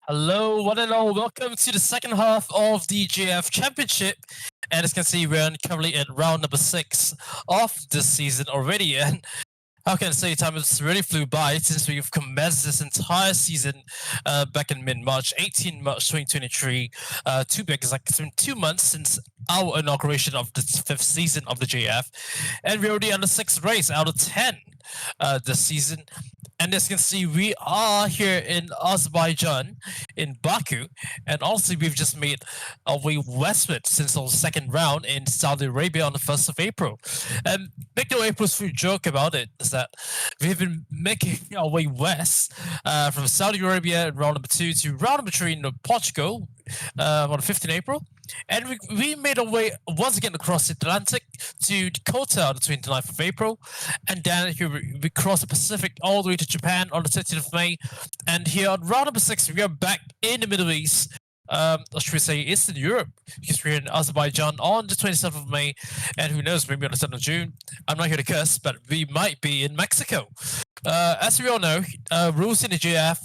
Hello, one and all. Welcome to the second half of the JAF Championship. And as you can see, we're currently in round number 6 of this season already. And how can I say, time has really flew by since we've commenced this entire season back in mid-March, 18 March 2023. It's like it's been 2 months since our inauguration of the 5th season of the JF. And we're already on the 6th race out of 10 this season. And as you can see, we are here in Azerbaijan, in Baku, and also we've just made our way westward since our second round in Saudi Arabia on the 1st of April. And make no April's food joke about it is that we've been making our way west from Saudi Arabia in round number 2 to round number 3 in Portugal on the 15th April. And we made our way once again across the Atlantic to Dakota on the 29th of April. And then here we crossed the Pacific all the way to Japan on the 30th of May. And here on round number 6, we are back in the Middle East. Or should we say Eastern Europe, because we're in Azerbaijan on the 27th of May. And who knows, maybe on the 7th of June. I'm not here to curse, but we might be in Mexico. As we all know, rules in the JF,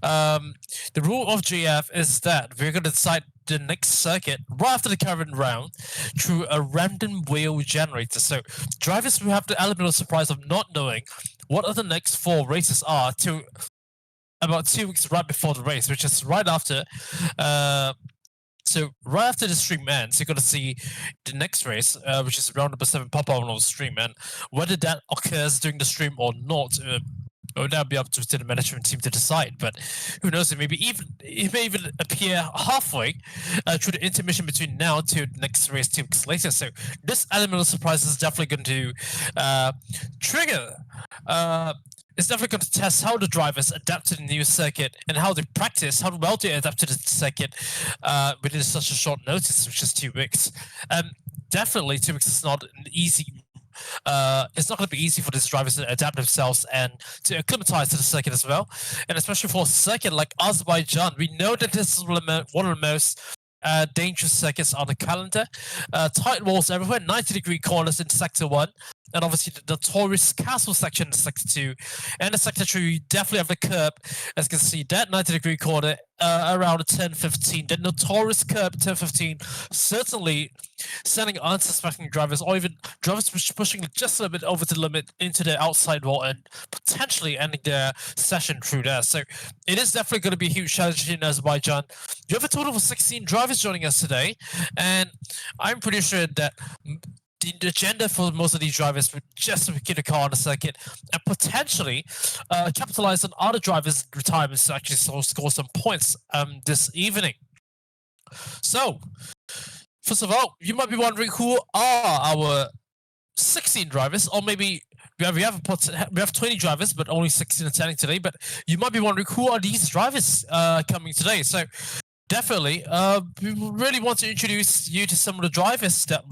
the rule of JF is that we're going to decide the next circuit right after the current round through a random wheel generator. So drivers will have the element of surprise of not knowing what the next 4 races are to about 2 weeks right before the race, which is right after. So right after the stream ends, you're going to see the next race, which is round number 7 pop up on the stream, and whether that occurs during the stream or not. That'll be up to the management team to decide, but who knows? It may even appear halfway through the intermission between now to the next race 2 weeks later. So this element of surprise is definitely going to trigger. It's definitely going to test how the drivers adapt to the new circuit and how they practice, how well they adapt to the circuit within such a short notice, which is 2 weeks. Definitely, 2 weeks is not an easy. It's not going to be easy for these drivers to adapt themselves and to acclimatize to the circuit as well. And especially for a circuit like Azerbaijan, we know that this is one of the most dangerous circuits on the calendar. Tight walls everywhere, 90-degree corners in Sector 1, and obviously the notorious castle section in Sector 2. And in Sector 3, you definitely have the curb, as you can see, that 90-degree corner around 10-15. The notorious curb 10-15, certainly sending unsuspecting drivers, or even drivers pushing just a little bit over the limit into the outside wall and potentially ending their session through there. So it is definitely going to be a huge challenge in Azerbaijan. You have a total of 16 drivers joining us today, and I'm pretty sure that the agenda for most of these drivers would just to get a car on the circuit and potentially capitalize on other drivers' retirements to actually score some points this evening. So, first of all, you might be wondering who are our 16 drivers, or maybe we have 20 drivers, but only 16 attending today. But you might be wondering who are these drivers coming today. So definitely, we really want to introduce you to some of the drivers that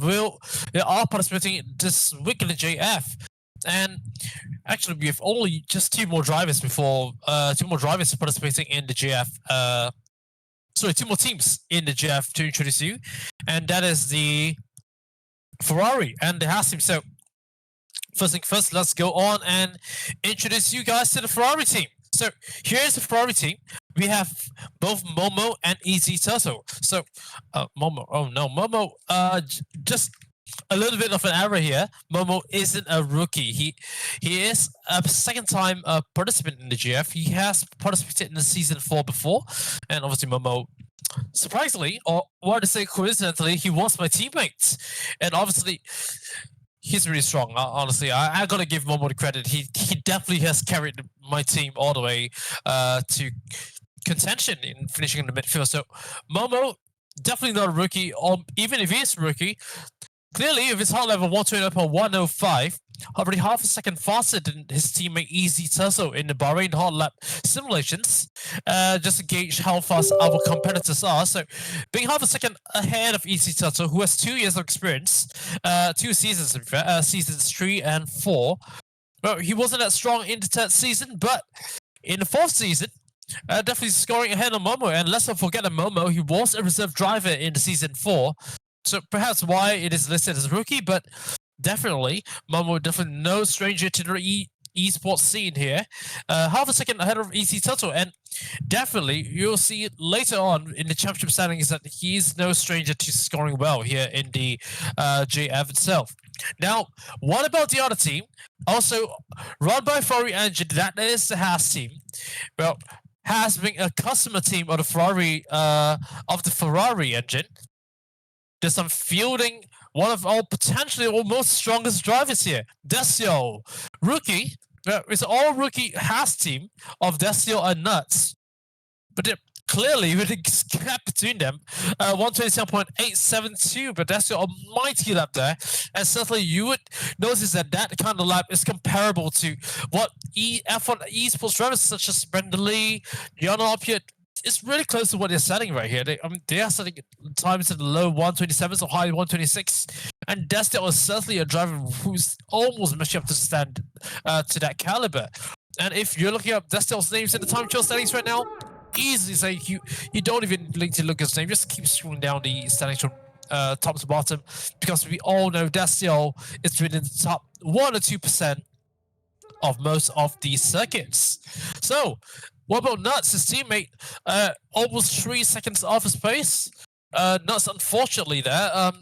are participating this week in the JF. And actually, we have only just 2 more drivers participating in the JF. Sorry, 2 more teams in the JF to introduce you, and that is the Ferrari and the Haas team. So first thing first, let's go on and introduce you guys to the Ferrari team. So here's the Ferrari team. We have both Momo and Easy Turtle. So Momo, just a little bit of an error here. Momo isn't a rookie. He is a second-time participant in the GF. He has participated in the season 4 before, and obviously Momo, surprisingly, or what to say coincidentally, he was my teammate, and obviously he's really strong. Honestly, I gotta give Momo the credit. He definitely has carried my team all the way to contention in finishing in the midfield. So Momo, definitely not a rookie, or even if he is a rookie, clearly if his heart level 105, already half a second faster than his teammate Easy Turtle in the Bahrain hard lap simulations, just to gauge how fast our competitors are. So being half a second ahead of Easy Turtle, who has 2 years of experience, 2 seasons in fact, seasons 3 and 4. Well, he wasn't that strong in the 3rd season, but in the 4th season, definitely scoring ahead of Momo. And let's not forget that Momo, he was a reserve driver in the season 4. So perhaps why it is listed as rookie, but definitely Momo, definitely no stranger to the esports scene here, half a second ahead of EC Total, and definitely you'll see it later on in the championship standings that he's no stranger to scoring well here in the JAF itself. Now, what about the other team? Also run by Ferrari Engine, that is the Haas team. Well, Haas being a customer team of the Ferrari engine. There's some fielding one of our potentially almost strongest drivers here, Desio, rookie. It's all rookie Haas team of Desio and Nuts, but clearly with the gap between them, 127.872, but Desio a mighty lap there, and certainly you would notice that that kind of lap is comparable to what F1 esports drivers such as Brendan Lee, Jan Alpiet. It's really close to what they're setting right here. They are setting times in the low 127s or high 126, and Desio is certainly a driver who's almost matching up to stand to that caliber. And if you're looking up Desio's names in the time trial standings right now, easily say you don't even need to look at his name. Just keep scrolling down the standings from top to bottom, because we all know Desio is within the top 1 or 2% of most of these circuits. So what about Nuts, his teammate, almost 3 seconds off his pace? Nuts, unfortunately, there,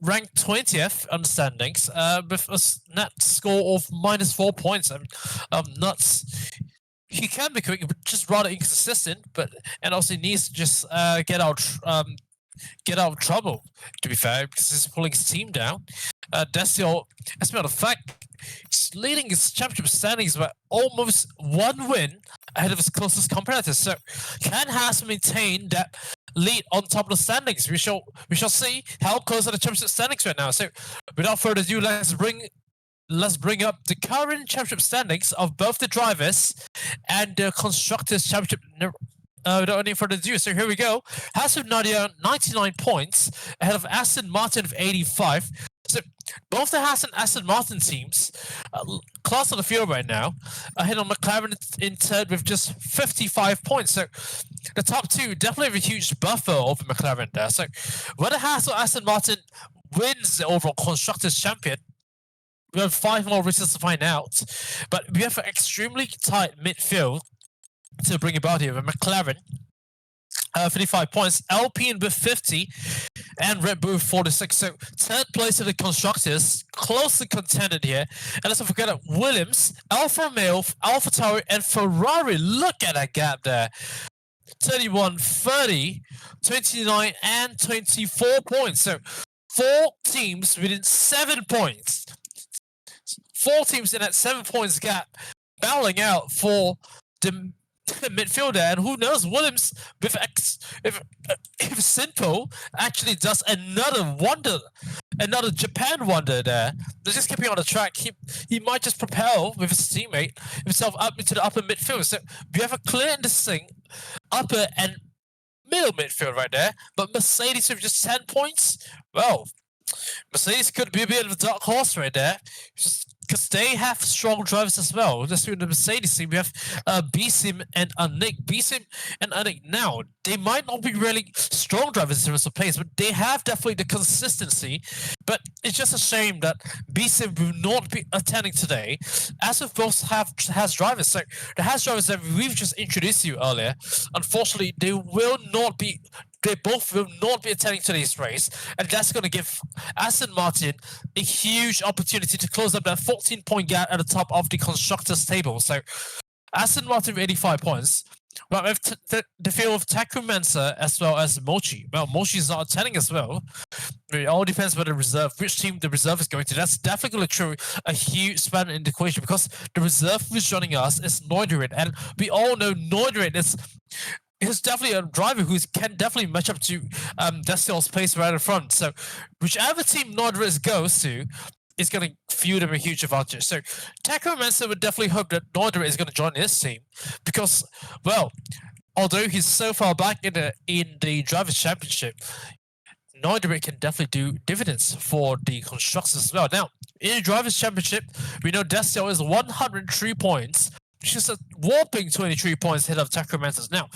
ranked 20th on the standings, with a net score of -4 points. Nuts, he can be quick, but just rather inconsistent. And also needs to just get out of trouble, to be fair, because he's pulling his team down. Desio, as a matter of fact, he's leading his championship standings by almost 1 win ahead of his closest competitors. So can Haas maintain that lead on top of the standings? We shall see how close are the championship standings right now. So without further ado, let's bring up the current championship standings of both the drivers and the constructors championship. Without any further ado, so here we go. Haas with Nadia 99 points ahead of Aston Martin of 85. So both the Haas and Aston Martin teams class on the field right now, ahead on McLaren in third with just 55 points. So the top two definitely have a huge buffer over McLaren there. So whether Haas or Aston Martin wins the overall constructors champion, we have 5 more races to find out. But we have an extremely tight midfield to bring about here with McLaren 55 points, Alpine with 50, and Red Bull 46. So third place in the constructors, closely contended here. And let's not forget that Williams, Alfa Romeo, AlphaTauri, and Ferrari. Look at that gap there. 31, 30, 29, and 24 points. So 4 teams within 7 points. 4 teams in that 7 points gap, battling out for the midfielder. And who knows, Williams, if Simple actually does another wonder, another Japan wonder there, they're just keeping on the track, he might just propel with his teammate himself up into the upper midfield. So we have a clear and distinct upper and middle midfield right there. But Mercedes with just 10 points, well, Mercedes could be a bit of a dark horse right there, because they have strong drivers as well. Just with the Mercedes team, we have B-Sim and Anik. B-Sim and Anik now, they might not be really strong drivers in terms of pace, but they have definitely the consistency. But it's just a shame that B-Sim will not be attending today, as if both has drivers. So the has drivers that we've just introduced you earlier, unfortunately, they both will not be attending today's race, and that's going to give Aston Martin a huge opportunity to close up that 14-point gap at the top of the constructors table. So Aston Martin with 85 points. Well, with the field of Taku Mensa as well as Mochi. Well, Mochi is not attending as well. It all depends on the reserve, which team the reserve is going to. That's definitely true, a huge span in the equation, because the reserve who's joining us is Neuderen, and we all know Neuderen is definitely a driver who can definitely match up to Desio's pace right in front. So whichever team Neuderen goes to is going to fuel them a huge advantage. So Taco Mensa would definitely hope that Neuderen is going to join his team, because, well, although he's so far back in the Drivers' Championship, Neuderen can definitely do dividends for the constructors as well. Now, in the Drivers' Championship, we know Desio is 103 points, just a whopping 23 points ahead of Techromancer. Now,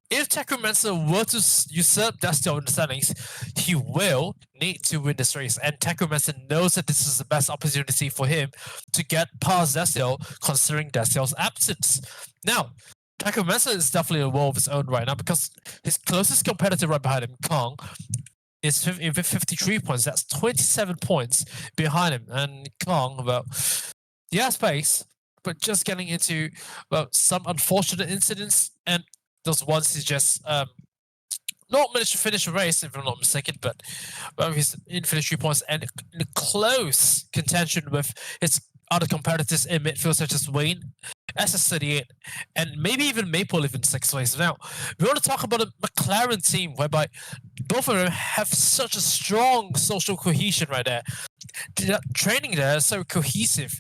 if Techromancer were to usurp Destiel in the standings, he will need to win this race, and Techromancer knows that this is the best opportunity for him to get past Destiel, considering Destiel's absence. Now, Techromancer is definitely a world of his own right now because his closest competitor right behind him, Kong, is 53 points. That's 27 points behind him, and Kong, well, he has pace, but just getting into some unfortunate incidents, and those ones he just not managed to finish a race, if I'm not mistaken, but he's in 53 points and in close contention with his other competitors in midfield, such as Wayne, SS38, and maybe even Maple in 6th place. Now, we want to talk about a McLaren team whereby both of them have such a strong social cohesion right there. Training there is so cohesive,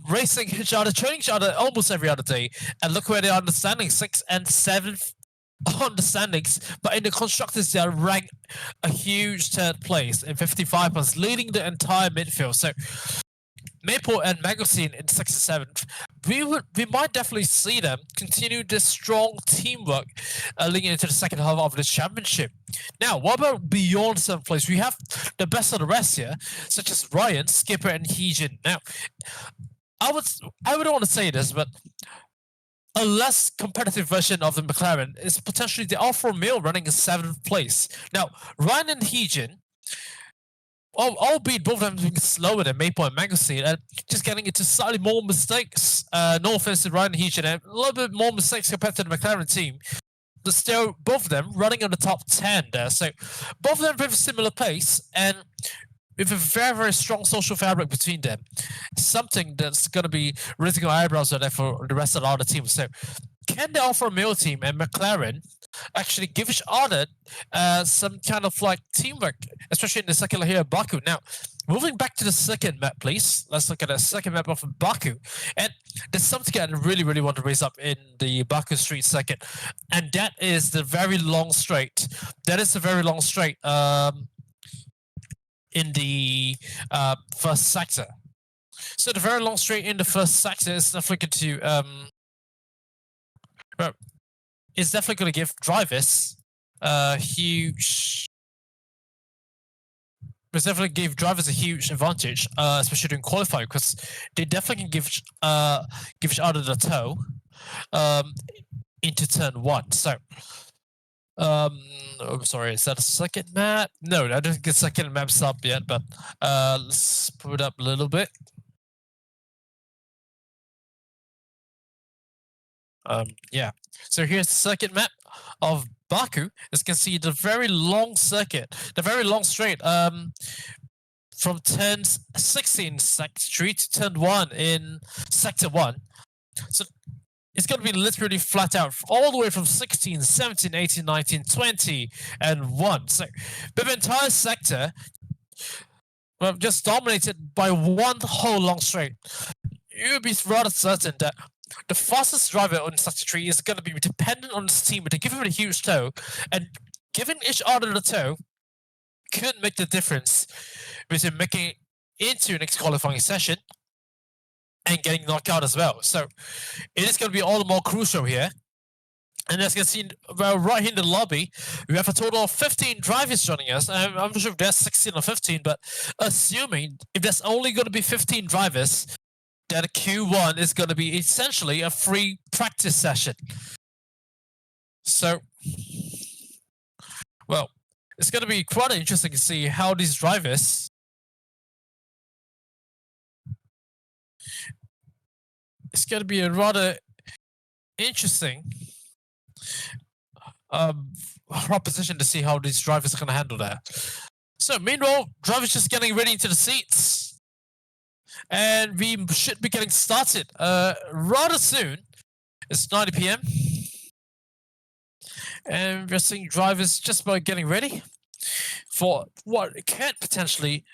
racing each other, training each other almost every other day, and look where they are in the standings, 6th and 7th on the standings, but in the constructors they are ranked a huge 3rd place in 55 points, leading the entire midfield. So Maple and Magazine in 6th and 7th, we might definitely see them continue this strong teamwork leading into the second half of this championship. Now, what about beyond 7th place? We have the best of the rest here, such as Ryan, Skipper, and Heejin. Now, I would want to say this, but a less competitive version of the McLaren is potentially the Alfa Romeo running in 7th place. Now, Ryan and Heejin, albeit both of them being slower than Maple and Magazine, and just getting into slightly more mistakes. No offense to Ryan and Heejin, and a little bit more mistakes compared to the McLaren team. But still, both of them running on the top 10 there. So, both of them with a similar pace, and with a very, very strong social fabric between them. Something that's going to be raising our eyebrows on there for the rest of the other teams. So, can the Alfa Romeo team and McLaren actually give each other some kind of like teamwork, especially in the second here at Baku? Now, moving back to the second map, please. Let's look at the second map of Baku. And there's something I really, really want to raise up in the Baku Street second. And that is the very long straight. That is the very long straight in the first sector. So the very long straight in the first sector is definitely going to it's definitely going to give drivers huge. It's definitely give drivers a huge advantage, especially during qualifying, because they definitely can give each other the toe into turn 1. So, I'm sorry, is that a second map? No, I don't get second maps up yet, but let's put it up a little bit. Yeah. So here's the second map of Baku. As you can see, the very long circuit, the very long straight, from turn 16 sector 3 to turn 1 in sector 1. So it's going to be literally flat out all the way from 16, 17, 18, 19, 20, and 1. So the entire sector, well, just dominated by one whole long straight. You would be rather certain that the fastest driver on sector 3 is going to be dependent on his team to give him a huge toe, and giving each other the toe could make the difference between making it into the next qualifying session and getting knocked out as well. So it is going to be all the more crucial here. And as you can see, well, right here in the lobby, we have a total of 15 drivers joining us. I'm not sure if there's 16 or 15, but assuming if there's only going to be 15 drivers, then Q1 is going to be essentially a free practice session. So, well, it's going to be quite interesting to see how these drivers it's going to be a rather interesting proposition to see how these drivers are going to handle that. So, meanwhile, drivers just getting ready into the seats. And we should be getting started rather soon. It's 9 p.m. And we're seeing drivers just about getting ready for what can potentially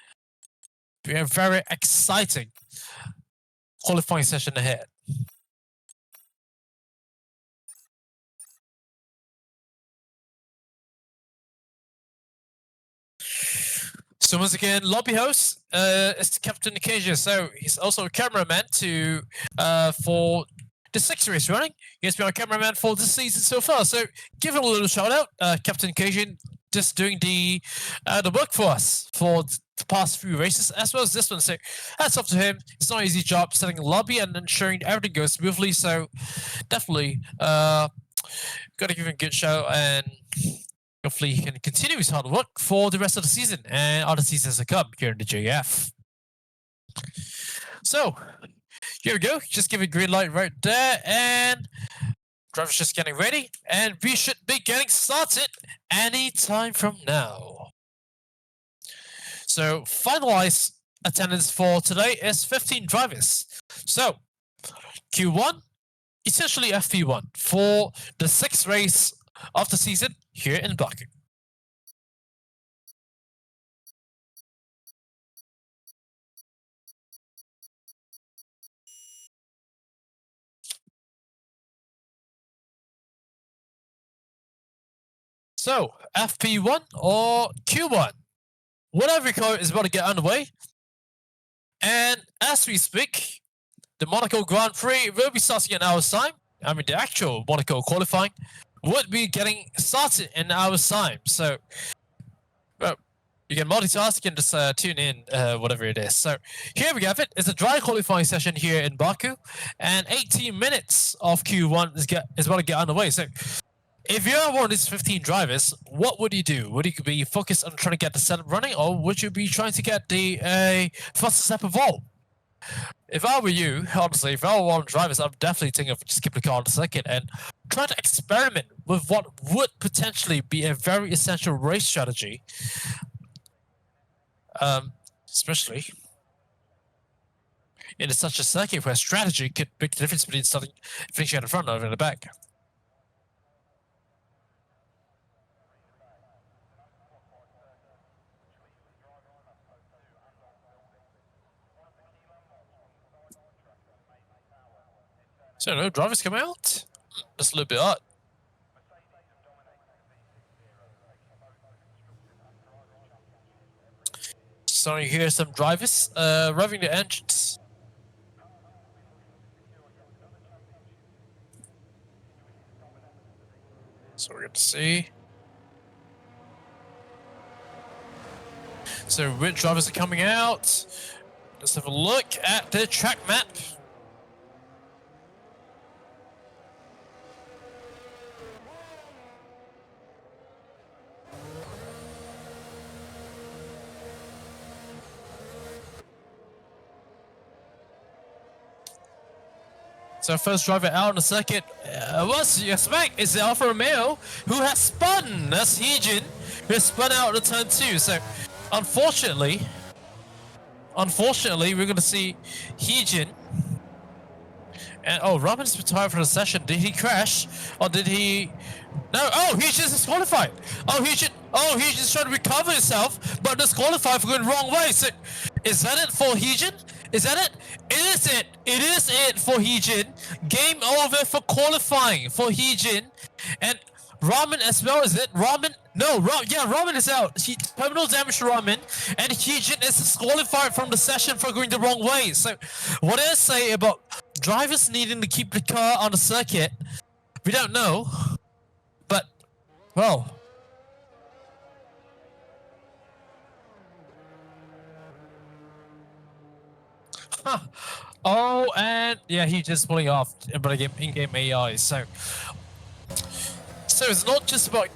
be a very exciting qualifying session ahead. So once again, lobby host is Captain Acacia. So he's also a cameraman to for the 6th race running. He has been our cameraman for this season so far. So give him a little shout out, Captain Cajun, just doing the work for us for the past few races as well as this one. So hats off to him. It's not an easy job setting a lobby and ensuring everything goes smoothly. So definitely got to give him a good show, and hopefully he can continue his hard work for the rest of the season and other seasons to come here in the JAF. So here we go. Just give a green light right there, and driver's just getting ready, and we should be getting started any time from now. So finalized attendance for today is 15 drivers. So Q1, essentially FP1 for the 6th race of the season here in Baku. So FP1 or Q1, whatever you call it, is about to get underway. And as we speak, the Monaco Grand Prix will be starting in an hour's time. I mean, the actual Monaco qualifying would be getting started in an hour's time. So, well, you can multitask, you can just tune in, whatever it is. So here we have it. It's a dry qualifying session here in Baku, and 18 minutes of Q1 is about to get underway. So if you're one of these 15 drivers, what would you do? Would you be focused on trying to get the setup running, or would you be trying to get the fastest lap of all? If I were you, honestly, if I were one of the drivers, I'm definitely thinking of just keep the car on the second and try to experiment with what would potentially be a very essential race strategy. Especially in such a circuit where strategy could make the difference between starting finishing at the front or in the back. So no drivers come out? That's a little bit odd. Starting to hear some drivers revving the engines. So we're going to see. So which drivers are coming out? Let's have a look at the track map. So first driver out on the circuit, what you expect is the Alfa Romeo, who has spun. That's Heejin, who has spun out of turn 2. So unfortunately, we're going to see Heejin. And oh, Robin's retired from the session. Did he crash, or did he? No. Oh, Heejin's disqualified. Heejin's trying to recover himself, but disqualified for going the wrong way. So is that it for Heejin? Is that it? It is it. It is it for Heejin. Game over for qualifying for Heejin. And Ramen as well, is it? Ramen? No, Ramen is out. Terminal damage to Ramen. And Heejin is disqualified from the session for going the wrong way. So what I say about drivers needing to keep the car on the circuit, we don't know. But, well... Huh. Oh, and yeah, he's just pulling off in-game AI. So it's not just about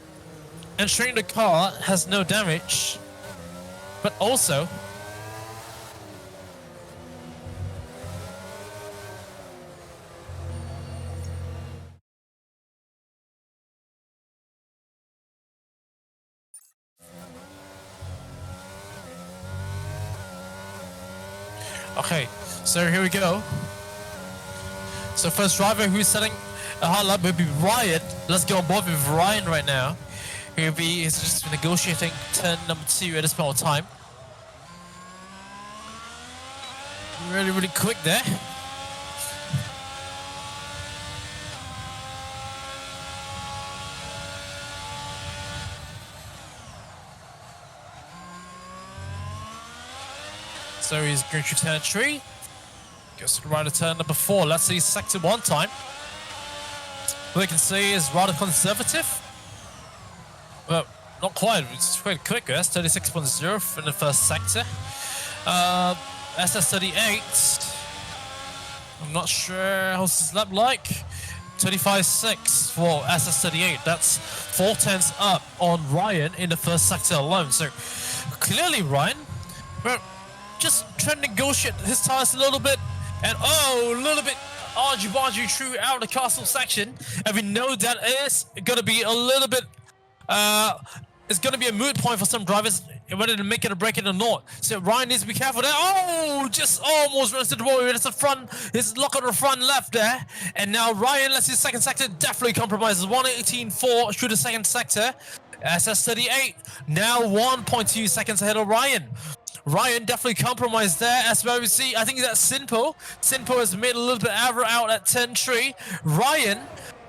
ensuring the car has no damage, but also okay, so here we go. So first driver who's setting a hard lap will be Ryan. Let's go on board with Ryan right now. He's just negotiating turn number 2 at this point of time. Really quick there. So he's going to turn 3. Goes to right of turn number 4. Let's see sector 1 time. We can see is rather conservative. Well, not quite. It's quite quick. That's 36.0 in the first sector. SS38. I'm not sure how's his lap like. 35.6 for SS38. That's 4 tenths up on Ryan in the first sector alone. So clearly Ryan, well, just trying to negotiate his tires a little bit, and a little bit argy-bargy through out the castle section, and we know that is going to be a little bit, it's going to be a moot point for some drivers whether to make it or break it or not. So Ryan needs to be careful there. Oh, just almost runs to the wall. It's the front, his lock on the front left there. And now Ryan, let's see, second sector definitely compromises. 1:18.4 through the second sector. SS38 now 1.2 seconds ahead of Ryan. Ryan definitely compromised there, as well we see. I think that's Simpo. Simpo has made a little bit error out at 10.3. Ryan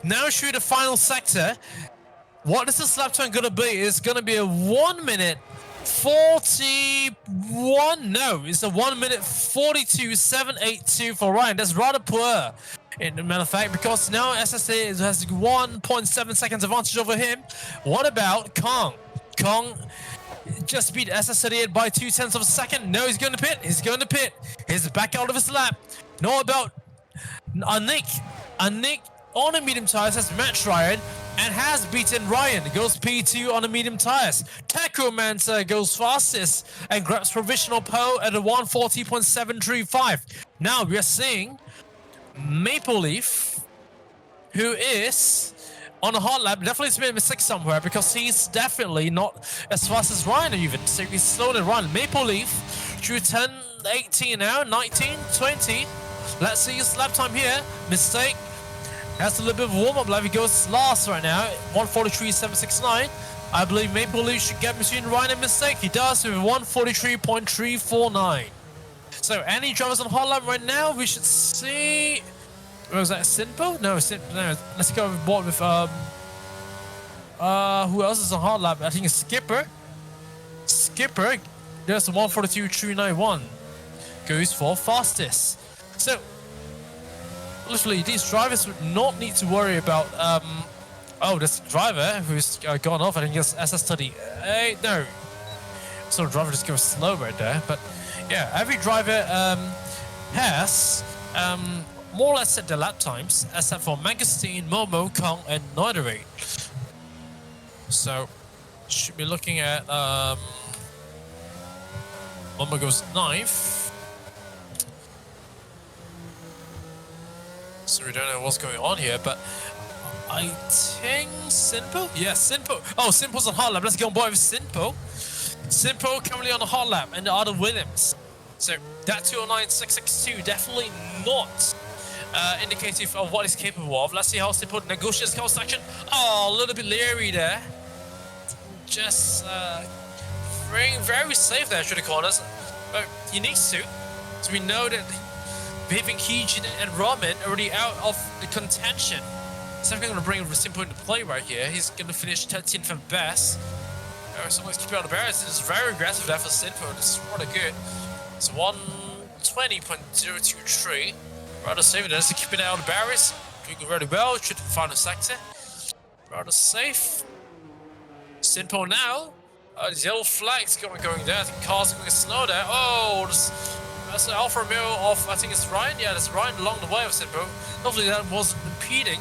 now through the final sector. What is this lap time going to be? It's going to be a 1 minute 41. No, it's a 1 minute 42.782 for Ryan. That's rather poor, in matter of fact, because now SSA has 1.7 seconds advantage over him. What about Kong? Kong just beat SS38 by 2 tenths of a second. No, he's going to pit. He's going to pit. He's back out of his lap. Know about Nick. Nick on the medium tires has matched Ryan and has beaten Ryan. Goes P2 on the medium tires. Techromancer goes fastest and grabs provisional pole at a 140.735. Now we are seeing Maple Leaf, who is on a hard lap. Definitely has made a mistake somewhere, because he's definitely not as fast as Ryan even. So he's slower than Ryan. Maple Leaf through 10:18 now, 19:20. Let's see his lap time here. Mistake. Has a little bit of warm-up lap. He goes last right now, 143.769. I believe Maple Leaf should get between Ryan and Mistake. He does with 143.349. So any drivers on hard lap right now, we should see. What was that, Simpo? No, no. Let's go with board with who else is on hard lap? I think it's Skipper. Skipper, there's the 142.391. Goes for fastest. So literally, these drivers would not need to worry about. This driver who's gone off. I think it's SS38. No, so the driver just goes slow right there. But yeah, every driver has more or less set their lap times, except for Magazine, Momo, Kong, and Noidere. So should be looking at Momo goes 9th. So we don't know what's going on here, but I think Simpo? Yeah, Simpo. Oh, Simpo's on hard lap. Let's go on board with Simpo. Simpo currently on the hard lap, and the other Williams. So that 209.662 definitely not indicative of what he's capable of. Let's see how Simpo negotiates course action. Oh, a little bit leery there. Just very safe there through the corners. But he needs to. So we know that Vivek, Heejin, and Ramen already out of the contention. So I'm going to bring Simpo into play right here. He's going to finish 13th at best. Someone's keeping out the barriers. It's very aggressive there for Simpo. This is rather good. It's 120.023. Rather safe. That's to keep it out of the barriers. Doing really well. Should find a sector. Rather safe. Simpo now. These yellow flags going there. I think cars are going slow there. Oh, that's the Alfa Romeo of, I think it's Ryan. Yeah, that's Ryan along the way of Simpo. Hopefully that wasn't impeding.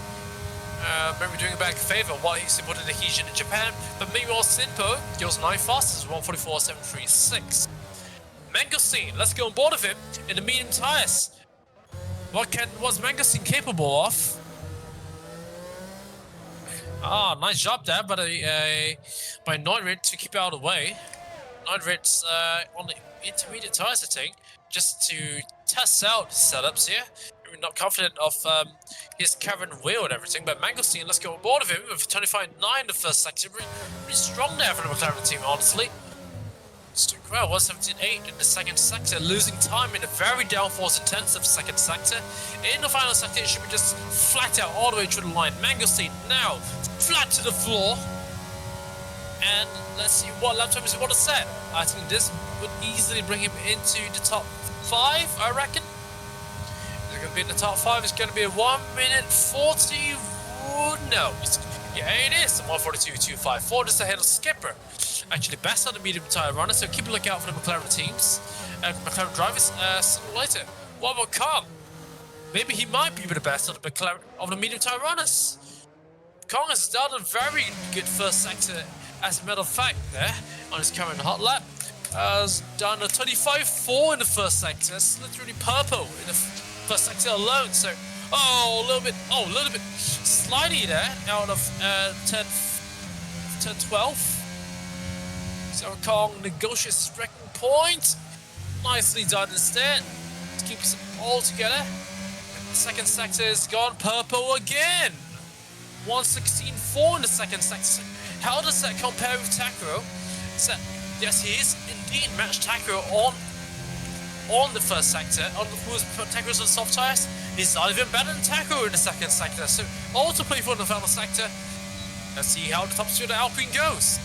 Maybe doing a back favor what he's put in the Heejin in Japan. But meanwhile, Simpo goes 9 fastest, 144.736. Mangosteen, let's go on board of him in the medium tires. What's Mangosteen capable of? Ah, nice job there by Noidere to keep out of the way. Noidere's on the intermediate tires, I think, just to test out setups here. We're not confident of his current wheel and everything, but Mangosteen, let's go on board of him with 25.9 in the first sector. Pretty strong there for the McLaren team, honestly. Doing well, 117.8 in the second sector, losing time in a very downforce intensive second sector. In the final sector, it should be just flat out all the way through the line. Mangosteen now flat to the floor. And let's see what lap times he want to set. I think this would easily bring him into the top 5, I reckon. going to be in the top 5. It's going to be a 1 minute 40. No, yeah, it is 1:42.254. Just ahead of Skipper. Actually, best on the medium tire runner. So keep a lookout for the McLaren teams, McLaren drivers. Sooner or later. What about Kong? Maybe he might be the best of the McLaren of the medium tire runners. Kong has done a very good first sector, as a matter of fact, there on his current hot lap. Has done a 25.4 in the first sector. It's literally purple in the first sector alone. So, a little bit slidey there out of 10-12. So Kong negotiates wrecking point. Nicely done instead. To keep it all together. Second sector is gone purple again. 1:16.4 in the second sector. How does that compare with Takuro? So, yes, he is indeed matched Takuro on the first sector. Takuro's on soft tires. He's not even better than Takuro in the second sector. So, all to play for in the final sector. Let's see how the top speed of the Alpine goes.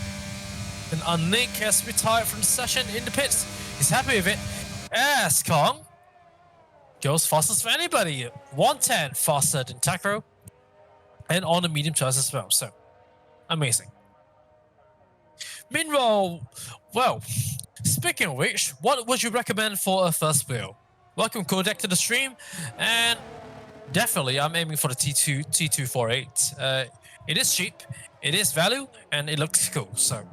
And Nick has retired from the session in the pits. He's happy with it. As Kong goes fastest for anybody. 1:10 faster than Takuro. And on the medium tires as well. So, amazing. Meanwhile, well, speaking of which, what would you recommend for a first wheel? Welcome Kodak to the stream, and definitely I'm aiming for the T248. It is cheap, it is value, and it looks cool. So,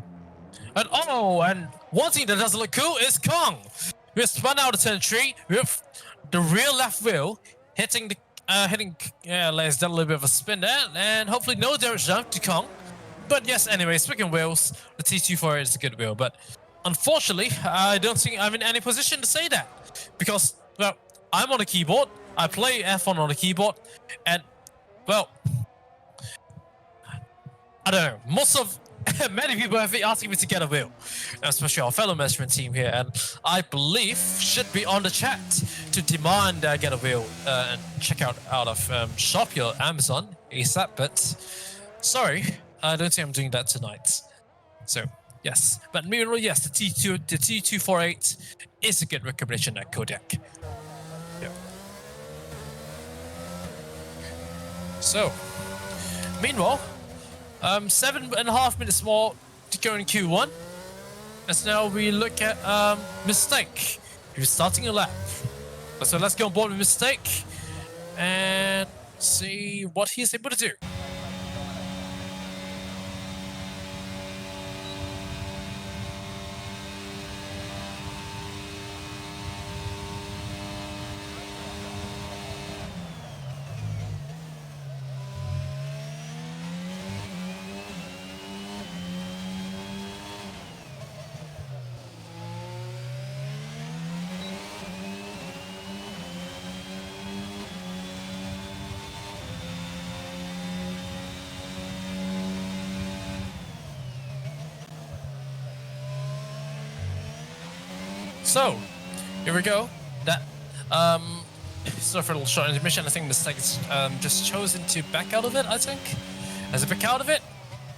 and one thing that doesn't look cool is Kong. We have spun out of turn 3 with the rear left wheel hitting the let's done a little bit of a spin there, and hopefully no damage jump to Kong. But yes, anyway, speaking of wheels, the T248 is a good wheel, but unfortunately, I don't think I'm in any position to say that. Because, well, I'm on a keyboard, I play F1 on a keyboard, and, well, I don't know, many people have been asking me to get a wheel, especially our fellow measurement team here, and I believe should be on the chat to demand I get a wheel and check out of shop here, Amazon, ASAP, but sorry, I don't think I'm doing that tonight. So, yes. But meanwhile, yes, the T248 is a good recommendation at Kodak. Yeah. So, meanwhile, 7.5 minutes more to go in Q1. As now we look at Mistake, who's starting a lap. So let's go on board with Mistake and see what he's able to do. So, here we go. That, sorry for a little short intermission. I think Mistake's just chosen to back out of it, I think. Has he back out of it?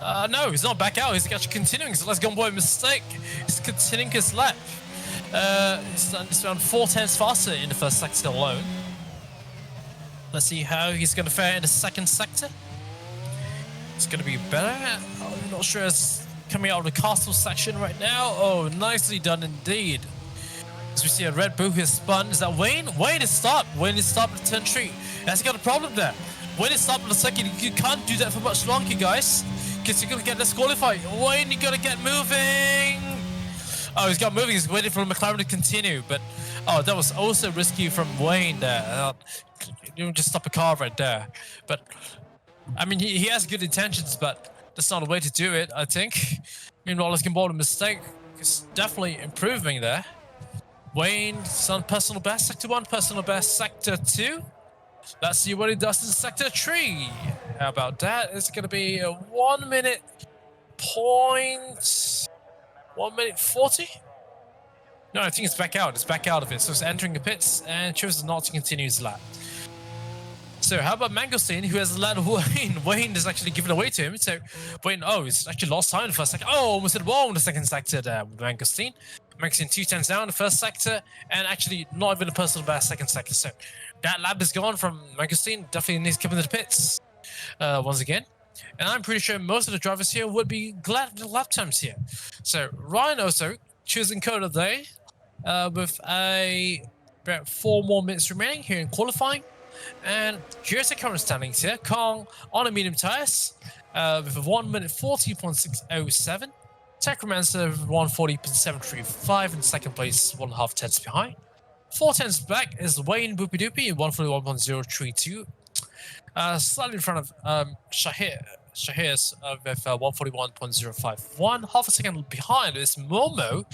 No, he's not back out. He's actually continuing. So let's go on board Mistake. He's continuing his lap. He's around 4/10 faster in the first sector alone. Let's see how he's going to fare in the second sector. It's going to be better. I'm not sure it's coming out of the castle section right now. Oh, nicely done indeed. As we see a Red Bull has spun. Is that Wayne? Wayne is stopped. Wayne is stopped at turn 3. Has got a problem there. Wayne is stopped in a second. You can't do that for much longer, guys, because you're going to get disqualified. Wayne, you got to get moving. Oh, he's got moving. He's waiting for McLaren to continue. But, oh, that was also risky from Wayne there. You just stop a car right there. But, I mean, he has good intentions, but that's not a way to do it, I think. Meanwhile, let's get bold a mistake. It's definitely improving there. Wayne, some personal best, sector 1, personal best, sector 2. Let's see what he does in sector 3. How about that? It's going to be a 1 minute 40? No, I think it's back out. It's back out of it. So it's entering the pits and chooses not to continue his lap. So how about Mangosteen, who has led Wayne? Wayne is actually given away to him. So Wayne, oh, he's actually lost time in the first second. Oh, almost hit a wall in the second sector there with Mangosteen. Maxing 210s down in the first sector, and actually not even a personal best second sector. So that lap is gone from Magazine. Definitely needs to come into the pits once again. And I'm pretty sure most of the drivers here would be glad with the lap times here. So Ryan also choosing Coda today with about 4 more minutes remaining here in qualifying. And here's the current standings here. Kong on a medium tires with a 1 minute 40.607. Techromancer with 140.735 in second place, 1.5 tenths behind. 4 tenths back is Wayne Boopy Doopy, 141.032. Slightly in front of Shahir's with 141.051. Half a second behind is Momo,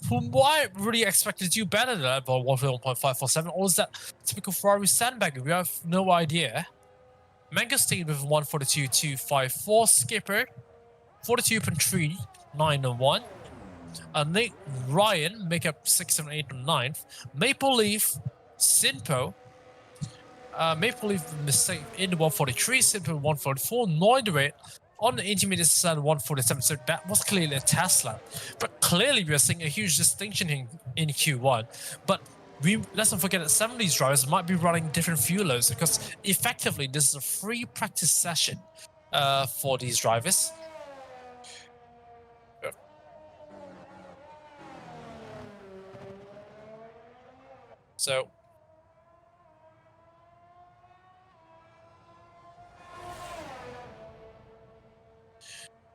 whom I really expected to do better than that, about 141.547. Or is that typical Ferrari sandbagging? We have no idea. Mangosteen with 142.254. Skipper, 42.391. Nate Ryan make up 6, 7, 8, and 9th. Maple Leaf, Sinpo. Maple Leaf mistake in the 143, Sinpo 144. Noiderate on the intermediate side 147. So that was clearly a test lap. But clearly we are seeing a huge distinction in Q1. But let's not forget that some of these drivers might be running different fuel loads because effectively this is a free practice session for these drivers.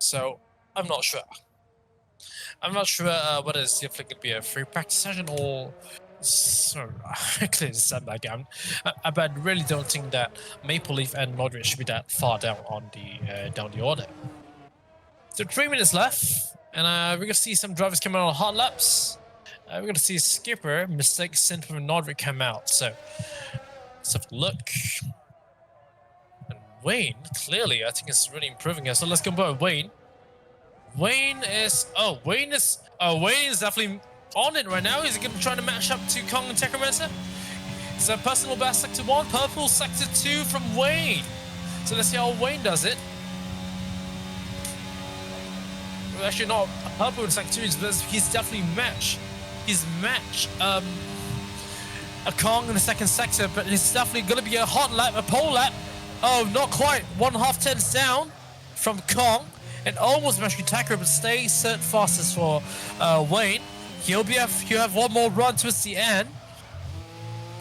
So I'm not sure. I'm not sure whether it's definitely going to be a free practice session or clearly sandbag. But I really don't think that Maple Leaf and Modric should be that far down on the order. So 3 minutes left, and we're gonna see some drivers coming on hot laps. We're gonna see Skipper mistake Sinton and Nodrick come out. So let's have a look. And Wayne, clearly, I think is really improving here. So let's go by Wayne. Wayne is definitely on it right now. He's gonna try to match up to Kong and Techromancer. It's a personal best sector 1, purple sector 2 from Wayne. So let's see how Wayne does it. Well, actually not purple in sector 2, but he's definitely matched. He's matched a Kong in the second sector, but it's definitely gonna be a hot lap, a pole lap. Oh, not quite. 1.5 tenths down from Kong. And almost matched Takara, but stays third fastest for Wayne. He'll have one more run towards the end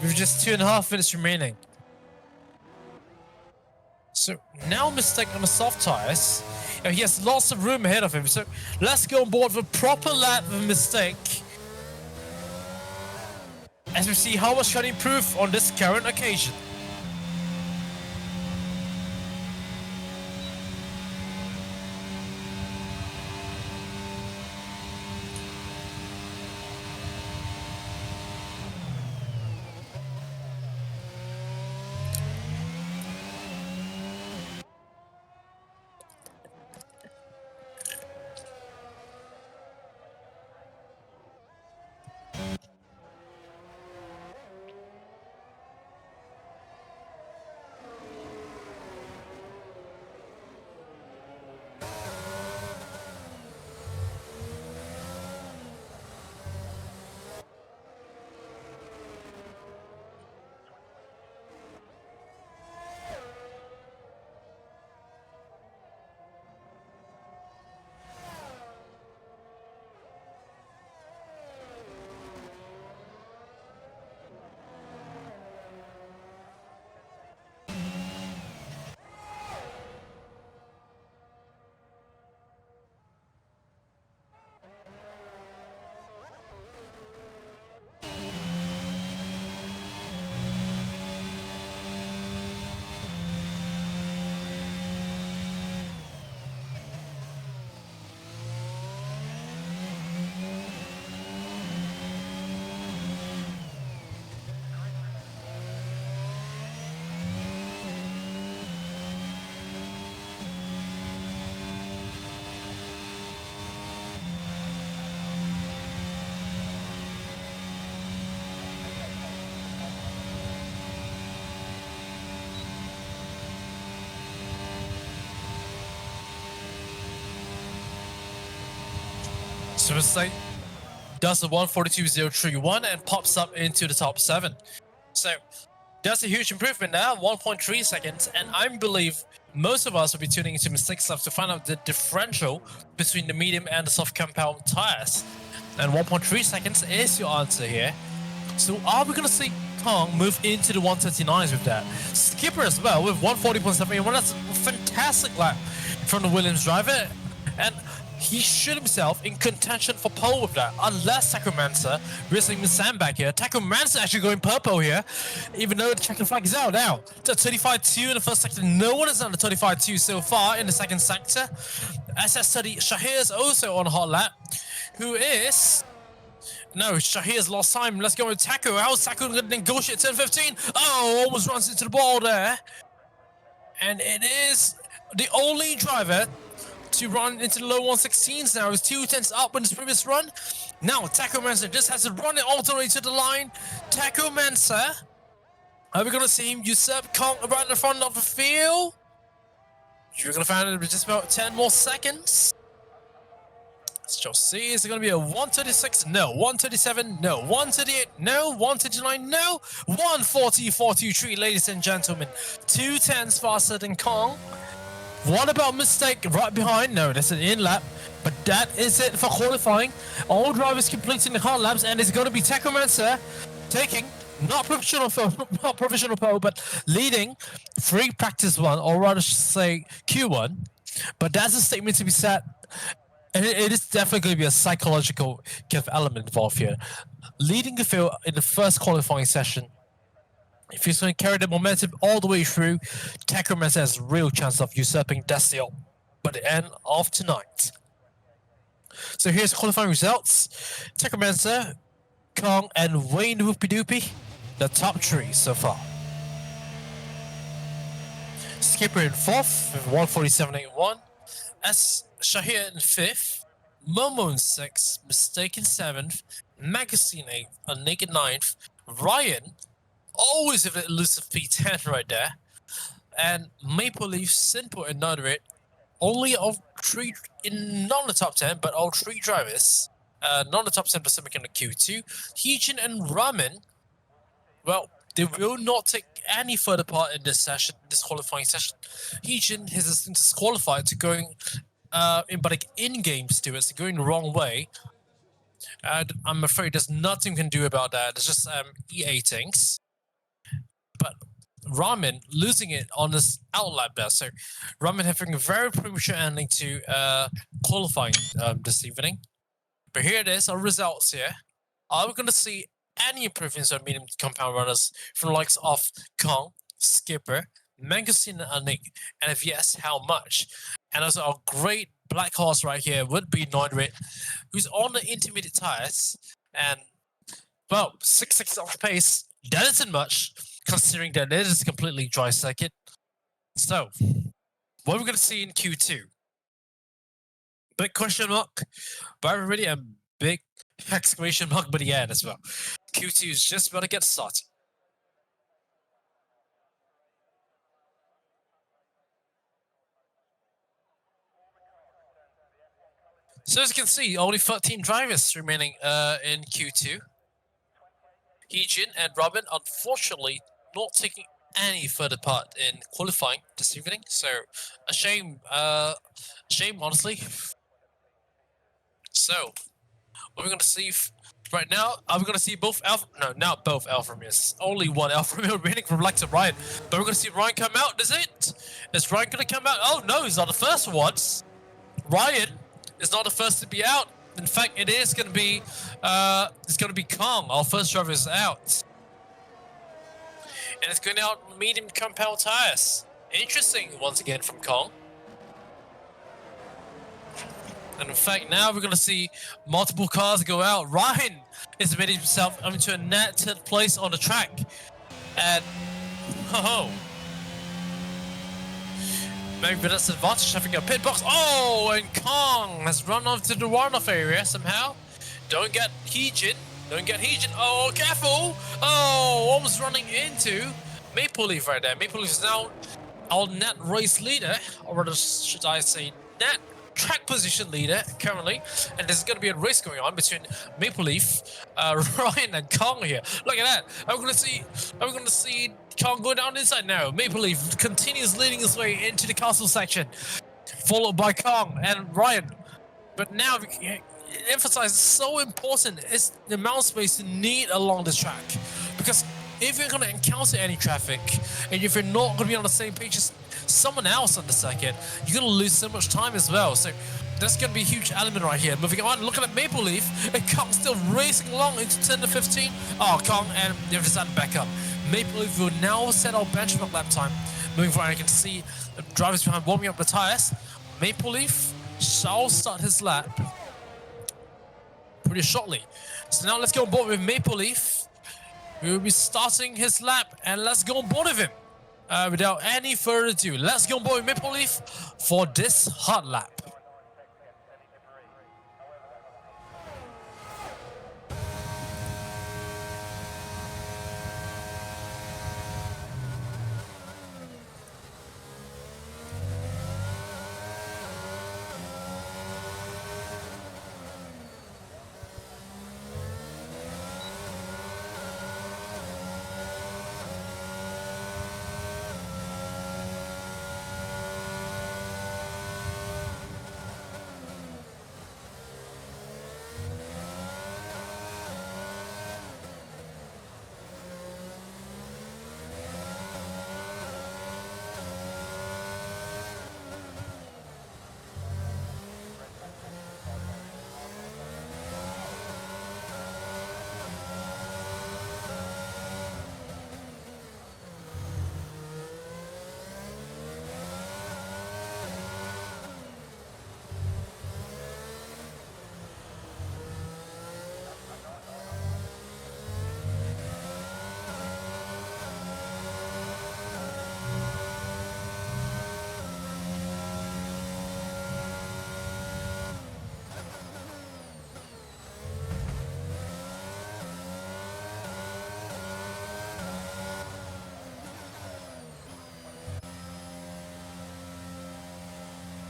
with just 2.5 minutes remaining. So now mistake on the soft tires. He has lots of room ahead of him. So let's go on board for a proper lap of mistake as we see how much can improve on this current occasion. does the 142.031 and pops up into the top 7. So that's a huge improvement now, 1.3 seconds, and I believe most of us will be tuning into Mistake Stuff to find out the differential between the medium and the soft compound tires. And 1.3 seconds is your answer here. So are we going to see Kong move into the 139s with that? Skipper as well with 140.71. That's a fantastic lap from the Williams driver. And he should himself in contention for pole with that, unless Taco Mansa risking the sandbag here. Taco Mansa actually going purple here, even though the checkered flag is out now. The 35-2 in the first sector. No one has done the 35-2 so far in the second sector. SS30 Shahir is also on a hot lap, who is... No, Shahir's lost time. Let's go with Taco. How's Taco going to negotiate 10-15? Oh, almost runs into the ball there. And it is the only driver to run into the low 116s now. He's 2 tenths up in his previous run. Now Taco Mansa just has to run it all the way to the line. Taco Mansa, are we going to see him usurp Kong right in the front of the field? You're going to find it in just about 10 more seconds. Let's just see. Is it going to be a 136? No. 137? No. 138? No. 139? No. 140.423, ladies and gentlemen. 2 tenths faster than Kong. What about Mistake right behind? No, that's an in lap. But that is it for qualifying. All drivers completing the hard laps, and it's going to be Taco Mansa taking not provisional pole, but leading free practice 1, or rather say Q1. But that's a statement to be set. And it is definitely going to be a psychological kind of element involved here. Leading the field in the first qualifying session. If he's going to carry the momentum all the way through, Taco Mansa has a real chance of usurping Destil by the end of tonight. So here's qualifying results. Taco Mansa, Kong, and Wayne Whoopie Doopie, the top 3 so far. Skipper in 4th with 147.81. S. Shahir in 5th. Momo in 6th. Mistake in 7th. Magazine 8th. A naked 9th. Ryan, always with an elusive P10 right there. And Maple Leaf, Simple, and Nodrit, only of 3 in not the top 10, but all 3 drivers. Not the top 10 Pacific in the Q2. Heejin and Ramen, well, they will not take any further part in this session, this qualifying session. Heejin has been disqualified to going in-game stewards, going the wrong way. And I'm afraid there's nothing we can do about that. It's just EA things. But Ramen losing it on this outlap there. So Ramen having a very premature ending to qualifying this evening. But here it is, our results here. Are we going to see any improvements on medium compound runners from the likes of Kong, Skipper, Mangosteen, and Nick? And if yes, how much? And also our great black horse right here would be Noidrit, who's on the intermediate tires. And, well, 6 off pace, that isn't much, considering that it is a completely dry circuit. So, what are we going to see in Q2? Big question mark, but everybody, a big exclamation mark by the end as well. Q2 is just about to get started. So as you can see, only 13 drivers remaining in Q2. Heejin and Robin, unfortunately, not taking any further part in qualifying this evening. So a shame, honestly. So what we're going to see right now, are we going to see both Alpha? No, not both Alfa Romeos. Only one Alfa Romeo remaining from Lex and Ryan. But we're going to see Ryan come out. Is it? Is Ryan going to come out? Oh no, he's not the first ones. Ryan is not the first to be out. In fact, it is going to be Kong. Our first driver is out. And it's going out medium compound tires. Interesting once again from Kong. And in fact, now we're going to see multiple cars go out. Ryan is admitting himself into a net 10th place on the track. And, oh, maybe that's an advantage having a pit box. Oh, and Kong has run off to the runoff area somehow. Don't get Heejin. Oh, careful. Oh, almost running into Maple Leaf right there. Maple Leaf is now our net race leader. Or rather, should I say net track position leader currently, and there's going to be a race going on between Maple Leaf, Ryan, and Kong here. Look at that! I'm going to see Kong go down inside now. Maple Leaf continues leading his way into the castle section, followed by Kong and Ryan. But now, emphasize so important is the amount of space you need along the track, because if you're going to encounter any traffic and if you're not going to be on the same page as someone else on the circuit, you're going to lose so much time as well. So that's going to be a huge element right here. Moving on, looking at Maple Leaf, and Kong still racing along into 10 to 15. Oh, Kong, and they've decided to back up. Maple Leaf will now set our benchmark lap time. Moving forward, I can see the drivers behind warming up the tires. Maple Leaf shall start his lap pretty shortly. So now let's go on board with Maple Leaf. We will be starting his lap, and let's go on board with him. Without any further ado, let's go on board with Maple Leaf for this hard lap.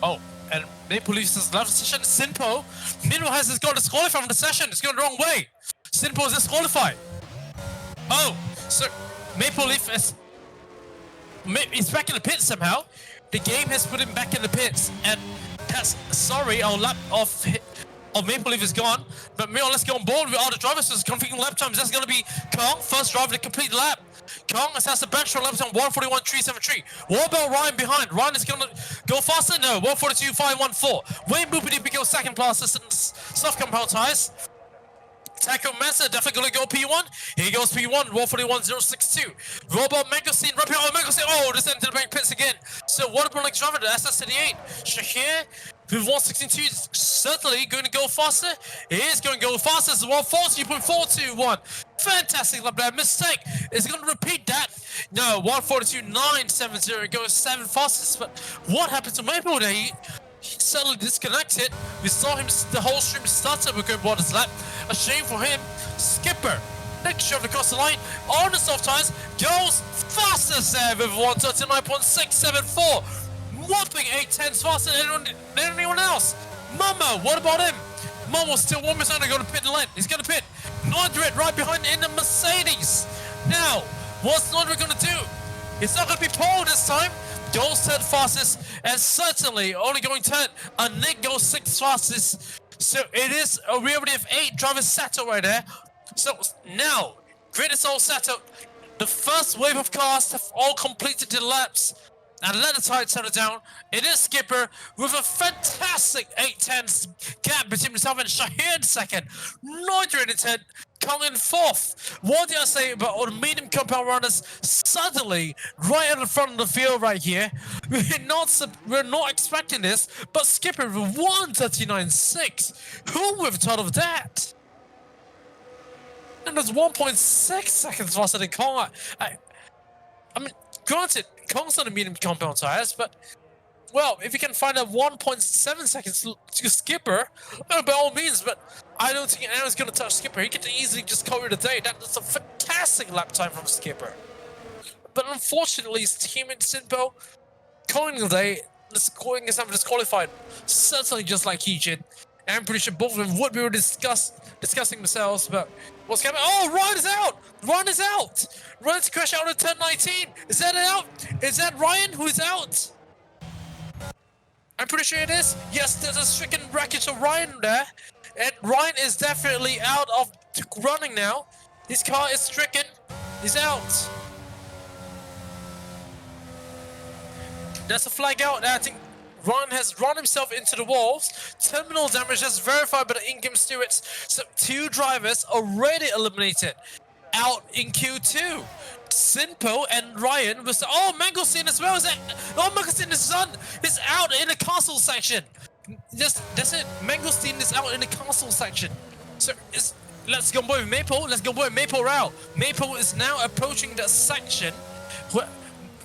Oh, and Maple Leafs has left the session. Sinpo, meanwhile, has got disqualified from the session. It's going the wrong way. Sinpo is disqualified. Oh, so Maple Leaf is back in the pits somehow. The game has put him back in the pits, and that's sorry, our lap of Maple Leaf is gone. But meanwhile, let's go on board with all the drivers. So it's conflicting lap times. That's going to be Kong, first driver to complete the lap. Kong has the bench for lap time 141.373. What about Ryan behind? Ryan is going to go faster? No, 142.514. Wayne Boopity goes second class soft compound tires. Taco Mesa definitely going to go P1. He goes P1, 141.062. Robot Mangosteen, right behind Mangosteen. Oh, this entered the bank pits again. So what about next driver, the SS38? Shahir, with 162, is certainly going to go faster. He is going to go faster. It's 140.421. Fantastic lap there. Mistake. Is he going to repeat that? No, 142.970. Goes 7 fastest. But what happened to Maple there? He suddenly disconnected. We saw him, the whole stream started with going board his lap. A shame for him. Skipper, next shove across the line on the soft tires, goes fastest there with 139.674. Whopping 8 tenths faster than anyone else. Momo, what about him? Momo's still 1 minute to go to pit lane. He's going to pit. Nordred right behind in the Mercedes. Now, what's Nordred going to do? It's not going to be pole this time. Goes 10th fastest, and certainly only going 10th. And Nick goes 6th fastest. So it is a real of 8 drivers settled right there. So now, grid is all settled. The first wave of cars have all completed the laps and let the tide settle down. It is Skipper with a fantastic 8 tenths gap between himself and Shahir in second. Noidre in 10th, Kong in 4th. What did I say about all the medium compound runners suddenly right at the front of the field right here? We're not expecting this, but Skipper with 139.6. Who would have thought of that? And there's 1.6 seconds faster than Kong. I mean, granted, Kong's on the medium compound tires, but well, if you can find a 1.7 seconds to Skipper, well, by all means, but I don't think anyone's going to touch Skipper. He could easily just cover the day. That's a fantastic lap time from Skipper. But unfortunately, his teammate Sinpo calling the day calling himself disqualified. Certainly just like Heejin. I'm pretty sure both of them would be discussing themselves, but what's happening? Oh, Ryan is out! Ryan is out! Ryan's crashed out of turn 19! Is that out? Is that Ryan who is out? I'm pretty sure it is. Yes, there's a stricken wreckage of Ryan there. And Ryan is definitely out of running now. His car is stricken. He's out. There's a flag out. I think Ryan has run himself into the walls. Terminal damage is verified by the in-game stewards. So 2 drivers already eliminated out in Q2. Simpo and Ryan was. Oh, Mangosteen as well. Is that? Oh, Mangosteen is done. He's out in the castle section. That's it. Mangosteen is out in the castle section. So let's go with Maple. Let's go with Maple route. Maple is now approaching that section.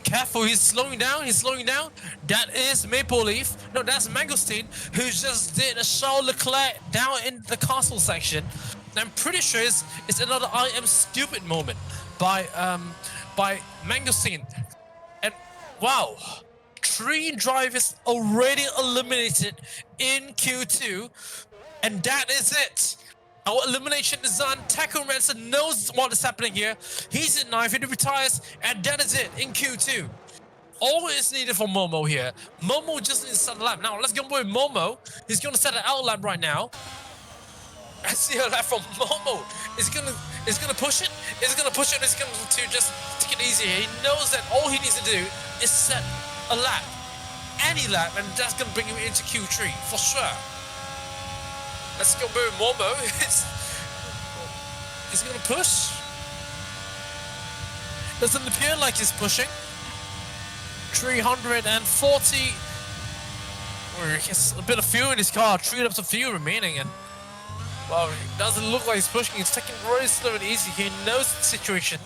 Careful, he's slowing down. He's slowing down. That is Maple Leaf. No, that's Mangosteen, who just did a Charles Leclerc down in the castle section. I'm pretty sure it's another I am stupid moment by Mangosteen. And wow, 3 drivers already eliminated in Q2, and that is it. Our elimination is done. Taco Ransom knows what is happening here. He's at 9th, he retires, and that is it in Q2. All is needed for Momo here. Momo just needs to set a lap. Now let's go with Momo. He's gonna set an out lap right now. I see a lap from Momo. It's gonna push it. It's gonna push it. It's going to just take it easy. He knows that all he needs to do is set a lap, any lap, and that's gonna bring him into Q3 for sure. Let's go with Momo. He's gonna push. Doesn't appear like he's pushing. 340. He has a bit of fuel in his car. 3 laps of fuel remaining, and well, it doesn't look like he's pushing. He's taking very slow and easy. He knows the situation.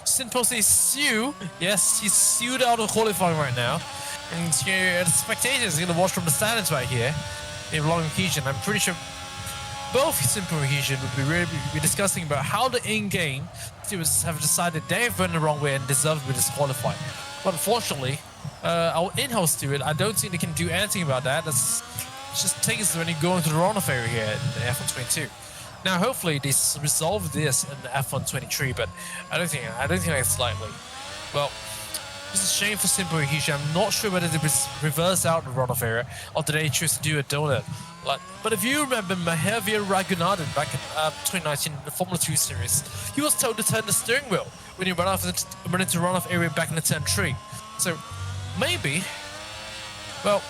Simple says Sue. Yes, he's sued out of qualifying right now, and the spectators are gonna watch from the stands right here. In Long Heejin. I'm pretty sure both Simple and Heejin would be discussing about how the in-game stewards have decided they've went the wrong way and deserve to be disqualified. But unfortunately, our in-house steward, I don't think they can do anything about that. That's just takes when you go into the runoff area here in the F1 22. Now, hopefully, they resolve this in the F1 23, but I don't think that's likely. Well, it's a shame for Simple and Heejin. I'm not sure whether they reverse out the runoff area or did they choose to do a donut. But if you remember Mahavir Raghunathan back in 2019 in the Formula 2 series, he was told to turn the steering wheel when he went into runoff area back in the turn 3. So maybe, well,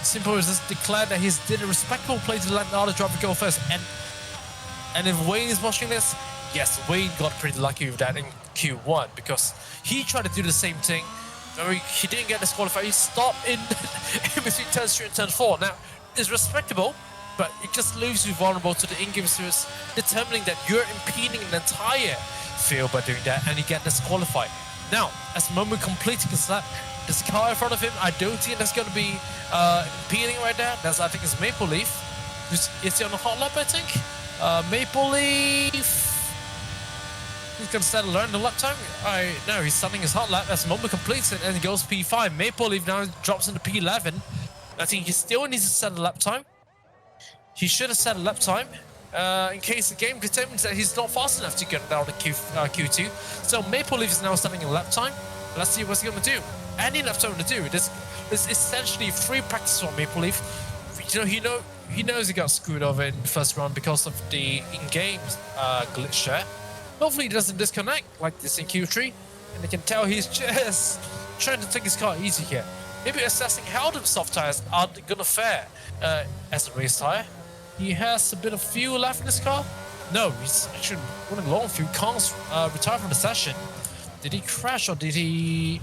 Simple has just declared that he's did a respectable play to let the other driver go first. And if Wayne is watching this, yes, Wayne got pretty lucky with that in Q1 because he tried to do the same thing. He didn't get disqualified. He stopped in between turn 3 and turn 4. Now, it's respectable, but it just leaves you vulnerable to the in-game series, determining that you're impeding an entire field by doing that, and you get disqualified. Now, as Momo completing his lap, this car in front of him, I don't think that's going to be impeding right there. I think it's Maple Leaf. Is he on a hot lap, I think? Maple Leaf. He's going to start to learn the lap time. No, he's starting his hot lap as Momo completes it and he goes P5. Maple Leaf now drops into P11. I think he still needs to set a lap time. He should have set a lap time in case the game determines that he's not fast enough to get down to Q2. So Maple Leaf is now starting a lap time. Let's see what he's going to do. Any lap time to do. There's essentially free practice for Maple Leaf. He knows he got screwed over in the first round because of the in-game glitch there. Hopefully he doesn't disconnect like this in Q3, and they can tell he's just trying to take his car easy here. Maybe assessing how the soft tires are gonna fare as a race tire. He has a bit of fuel left in his car. No, he's actually running low on fuel. Kong's retired from the session. Did he crash or did he?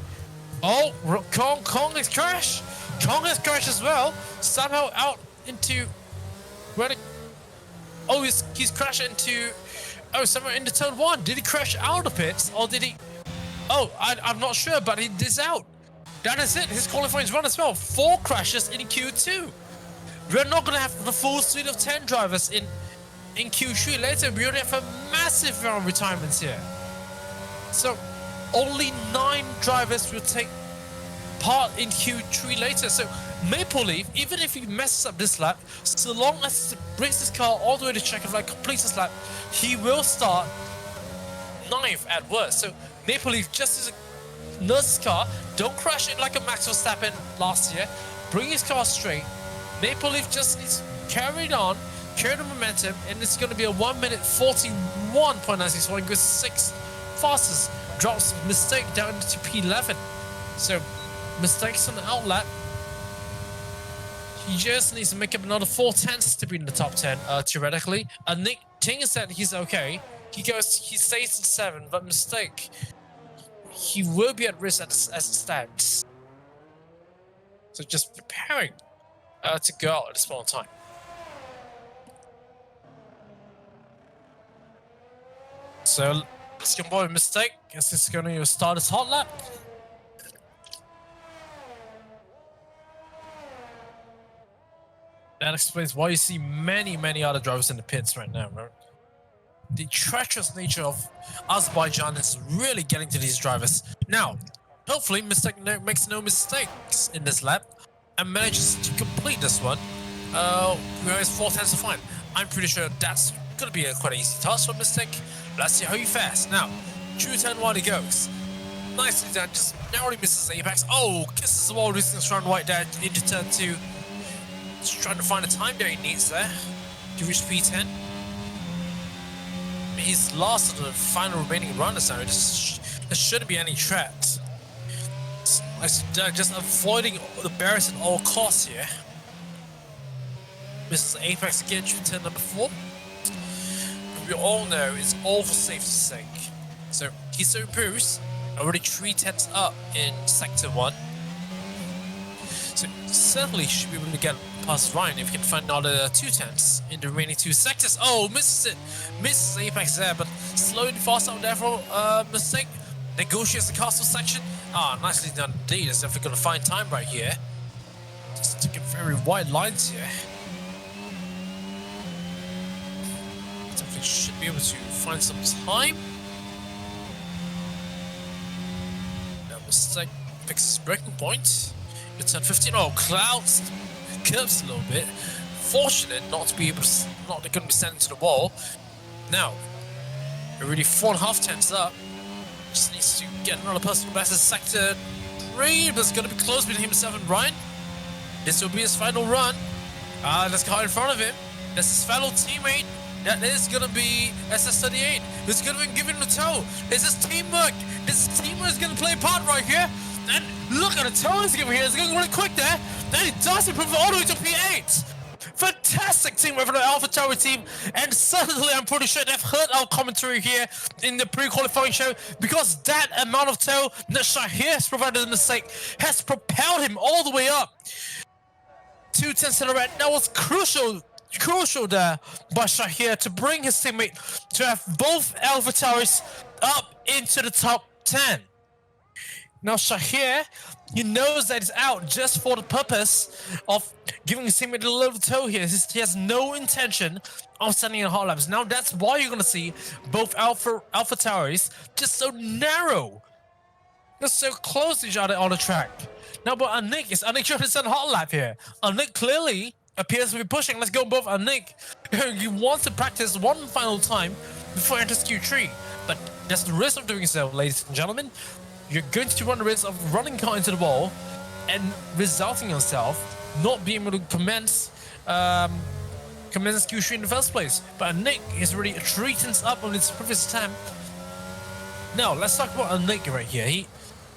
Oh, Kong has crashed. Kong has crashed as well. Somehow out into where? Oh, he's crashed into. Oh, somewhere into turn 1. Did he crash out of the pits or did he? Oh, I'm not sure, but he's out. That is it. His qualifying run as well. 4 crashes in Q2. We're not going to have the full suite of 10 drivers in Q3 later. We're going to have a massive round of retirements here. So only 9 drivers will take part in Q3 later. So Maple Leaf, even if he messes up this lap, so long as he brings his car all the way to checkered flag, completes this lap, he will start 9th at worst. So Maple Leaf just nurse his car, don't crash it like a Max Verstappen last year, bring his car straight. Maple Leaf just needs to carry it on, carry the momentum, and it's going to be a 1 minute 41.96, so he goes 6th fastest, drops mistake down to P11. So mistakes on the outlap. He just needs to make up another 4 tenths to be in the top 10, theoretically. Nick thinks that he's okay. He stays in 7, but mistake. He will be at risk as it stands. So just preparing to go out at this point in time. So let's go by a mistake. Guess it's going to start his hot lap. That explains why you see many other drivers in the pits right now, right? The treacherous nature of Azerbaijan is really getting to these drivers. Now, hopefully, makes no mistakes in this lap and manages to complete this one. Whereas 4 tenths are fine. I'm pretty sure that's going to be quite an easy task for Mistake. Let's see how he fares. Now, true turn 1 he goes. Nicely done, just narrowly misses Apex. Oh, kisses the wall, losing his front right there into turn 2. Just trying to find the time that he needs there to reach P10. He's last of the final remaining runners now. There shouldn't be any threat. Just avoiding the barriers at all costs here. Misses Apex again, turn number 4. We all know it's all for safety's sake. So he so improves, already 3 tenths up in sector 1. So certainly should be able to get past Ryan if he can find another 2 tenths in the remaining 2 sectors. Oh, misses it. Misses Apex there, but slowly fast out there for mistake. Negotiates the castle section. Ah, nicely done indeed. As if we're going to find time right here. Just taking very wide lines here. Definitely should be able to find some time. No mistake. Fixes breaking point. Turn 15. Oh, Clouds curves a little bit. Fortunate not to be able to, not going to be sent into the wall. Now, already 4.5 tenths up. Just needs to get another personal best in sector 3, but it's going to be close between himself and Ryan. This will be his final run. Let's go in front of him. That's his fellow teammate. That is going to be SS38. Who's going to be giving him the toe. This is teamwork. This teamwork is going to play a part right here. And look at the toe he's giving here. It's going really quick there. Then he does improve all the way to P8. Fantastic teamwork for the AlphaTauri team, and certainly I'm pretty sure they've heard our commentary here in the pre-qualifying show, because that amount of tow that Shahir has provided a mistake has propelled him all the way up. 2 tenths in the red. That was crucial there by Shahir to bring his teammate to have both AlphaTauris up into the top 10. Now Shahir, he knows that he's out just for the purpose of giving his teammate a little toe here. He has no intention of sending in hot laps. Now that's why you're going to see both AlphaTauris just so narrow. They're so close to each other on the track. Now, but Anik trying to send a hot lap here. Anik clearly appears to be pushing. Let's go both Anik. He wants to practice one final time before enters Q3. But that's the risk of doing so, ladies and gentlemen. You're going to run the risk of running car into the wall and resulting yourself not being able to commence Q3 in the first place. But Nick is already 3 tenths up on his previous attempt. Now let's talk about Nick right here.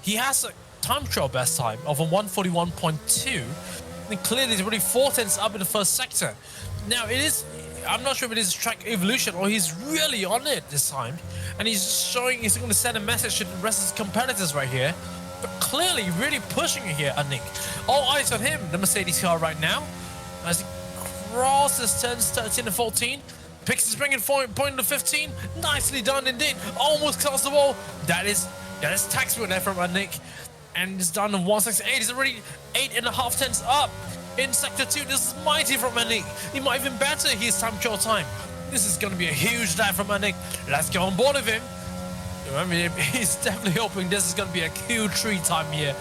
He has a time trial best time of a 141.2, and clearly he's already 4 tenths up in the first sector. Now I'm not sure if it is track evolution or he's really on it this time, and he's going to send a message to the rest of his competitors right here. But clearly really pushing it here, Nick. All eyes on him, the Mercedes car right now, as he crosses turns 13 and 14. Picks his spring point to 15. Nicely done indeed. Almost crossed the wall. That is taxable there from Nick, and it's done in 168. He's already 8.5 tenths up in sector 2. This is mighty from Nick. He might even better his time trial time. This is going to be a huge dive from Nick. Let's go on board with him. I mean, he's definitely hoping this is going to be a Q3 time here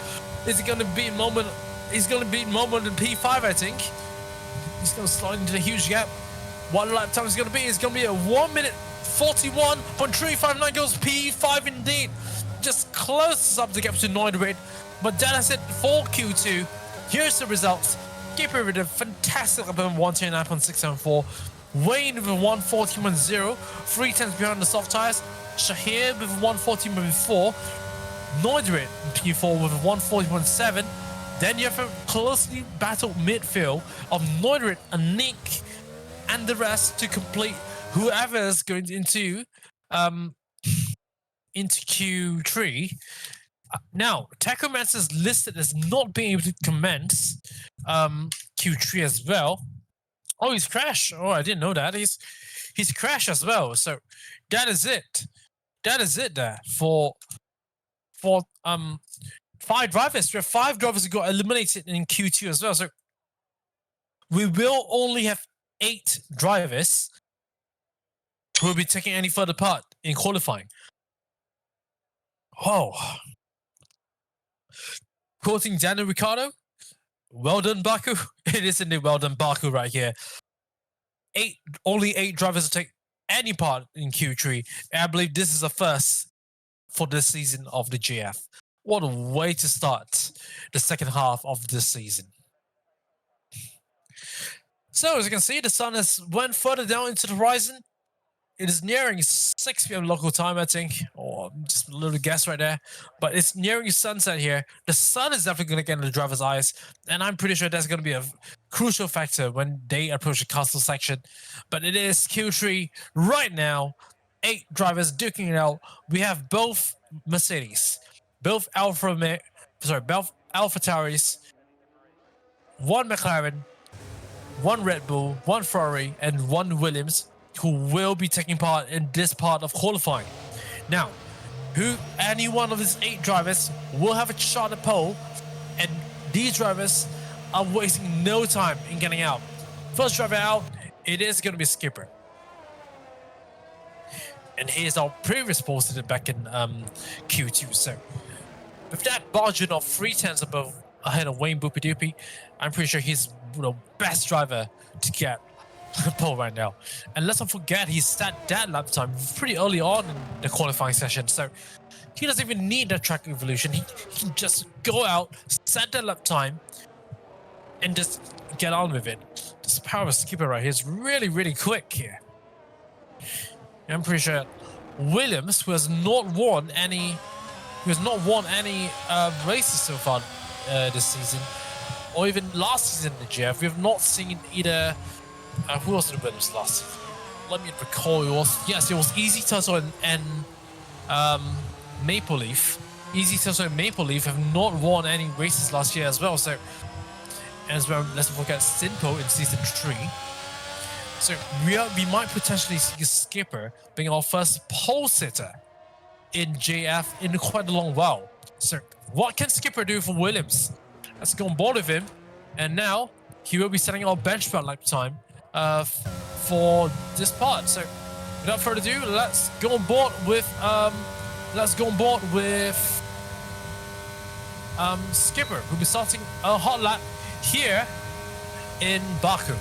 Is he going to beat Moment? He's going to beat Moment in P5, I think. He's going to slide into a huge gap. What lap time is going to be? It's going to be a 1 minute 41.359 goes P5 indeed. Just closes up the gap to Neudred. But that is it for Q2. Here's the results. Skipper with a fantastic lap of 129.674. Wayne with a 114.0. 3 tenths behind the soft tires. Shahir with a 114.4. Neudred in P4 with a 140.7. Then you have a closely battled midfield of Neudred and Nick and the rest to complete whoever is going into Q3. Now, Tachomancer is listed as not being able to commence Q3 as well. Oh, he's crashed. Oh, I didn't know that. He's crashed as well. So that is it. That is it there for 5 drivers. We have 5 drivers who got eliminated in Q2 as well. So we will only have 8 drivers who will be taking any further part in qualifying. Oh. Quoting Daniel Ricciardo, well done, Baku. It is indeed well done, Baku, right here. Only 8 drivers will take any part in Q3. And I believe this is the first for this season of the JAF. What a way to start the second half of this season. So, as you can see, the sun has went further down into the horizon. It is nearing 6 p.m. local time, I think, or just a little guess right there. But it's nearing sunset here. The sun is definitely going to get in the driver's eyes, and I'm pretty sure that's going to be a crucial factor when they approach the castle section. But it is Q3 right now. 8 drivers duking it out. We have both Mercedes, both AlphaTauris, 1 McLaren, 1 Red Bull, 1 Ferrari, and 1 Williams, who will be taking part in this part of qualifying. Now, any one of these 8 drivers will have a shot at pole, and these drivers are wasting no time in getting out. First driver out, it is going to be Skipper. And here's our previous posted back in Q2. So, with that margin of 3 tenths above ahead of Wayne Boopy Doopy, I'm pretty sure he's the best driver to get pole right now. And let's not forget, he set that lap time pretty early on in the qualifying session. So he doesn't even need that track evolution. He can just go out, set that lap time, and just get on with it. This power of Skipper right here is really, really quick here. I'm pretty sure Williams, who has not won any races so far this season, or even last season in the JF, we have not seen either. Who was in Williams last season? Let me recall. It was Easy Turtle and Maple Leaf. Easy Turtle and Maple Leaf have not won any races last year as well. So, as well, let's not forget Simpo in season 3. So we might potentially see Skipper being our first pole sitter in JF in quite a long while. So what can Skipper do for Williams? Let's go on board with him. And now he will be setting our benchmark lap time for this part. So without further ado, let's go on board with Skipper, who'll be starting a hot lap here in Baku.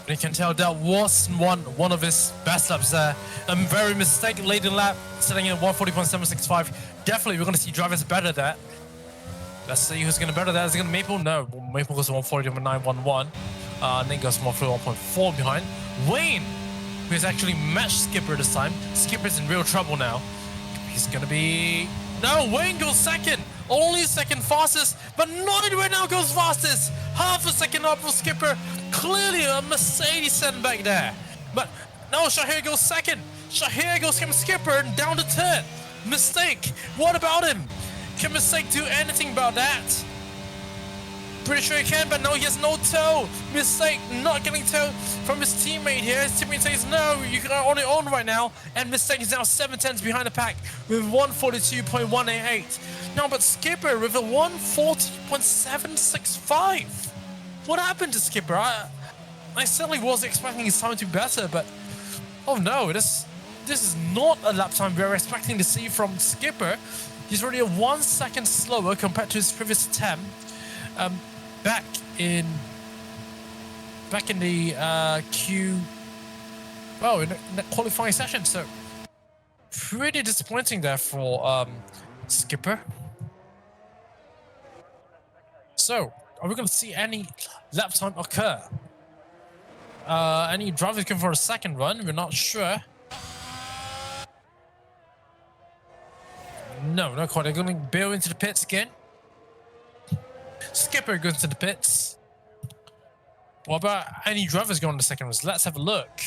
You can tell that was one of his best laps there. A very mistake laden lap, sitting in 140.765. Definitely, we're going to see drivers better there. Let's see who's going to better that. Is it going to Maple? No, Maple goes 140.911. Nick goes 141.4 behind. Wayne, who's actually matched Skipper this time. Skipper's in real trouble now. He's going to be... No, Wayne goes second. Only second fastest, but not right now goes fastest. Half a second up for Skipper. Clearly a Mercedes setback there. But no, Shahir goes second. Shahir goes from Skipper and down to third. Mistake. What about him? Can Mistake do anything about that? Pretty sure he can, but no, he has no toe. Mistake not getting toe from his teammate here. His teammate says, no, you can on your own right now. And Mistake is now 7 tenths behind the pack with 142.188. Now, but Skipper with a 140.765. What happened to Skipper? I certainly was expecting his time to be better, but oh no, this is not a lap time we're expecting to see from Skipper. He's already 1 second slower compared to his previous attempt. Back in the in the qualifying session, so pretty disappointing there for Skipper. So, are we going to see any lap time occur? Any drivers going for a second run? We're not sure. No, not quite. They're going to bail into the pits again. Skipper goes to the pits. What about any drivers going to second runs? Let's have a look.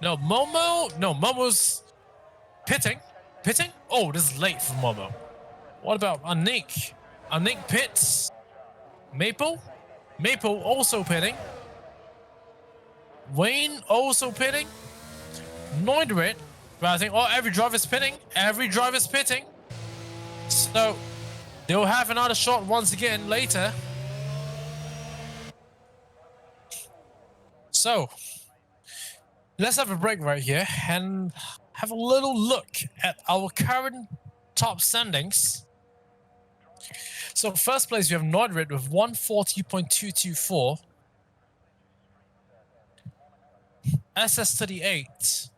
No, Momo. No, Momo's pitting. Pitting? Oh, this is late for Momo. What about Anik? Anik pits. Maple? Maple also pitting. Wayne also pitting. Neudrit. But I think every driver's pitting. Every driver's pitting. So they'll have another shot once again later. So let's have a break right here and have a little look at our current top standings. So first place we have Neudrit with 140.224. SS38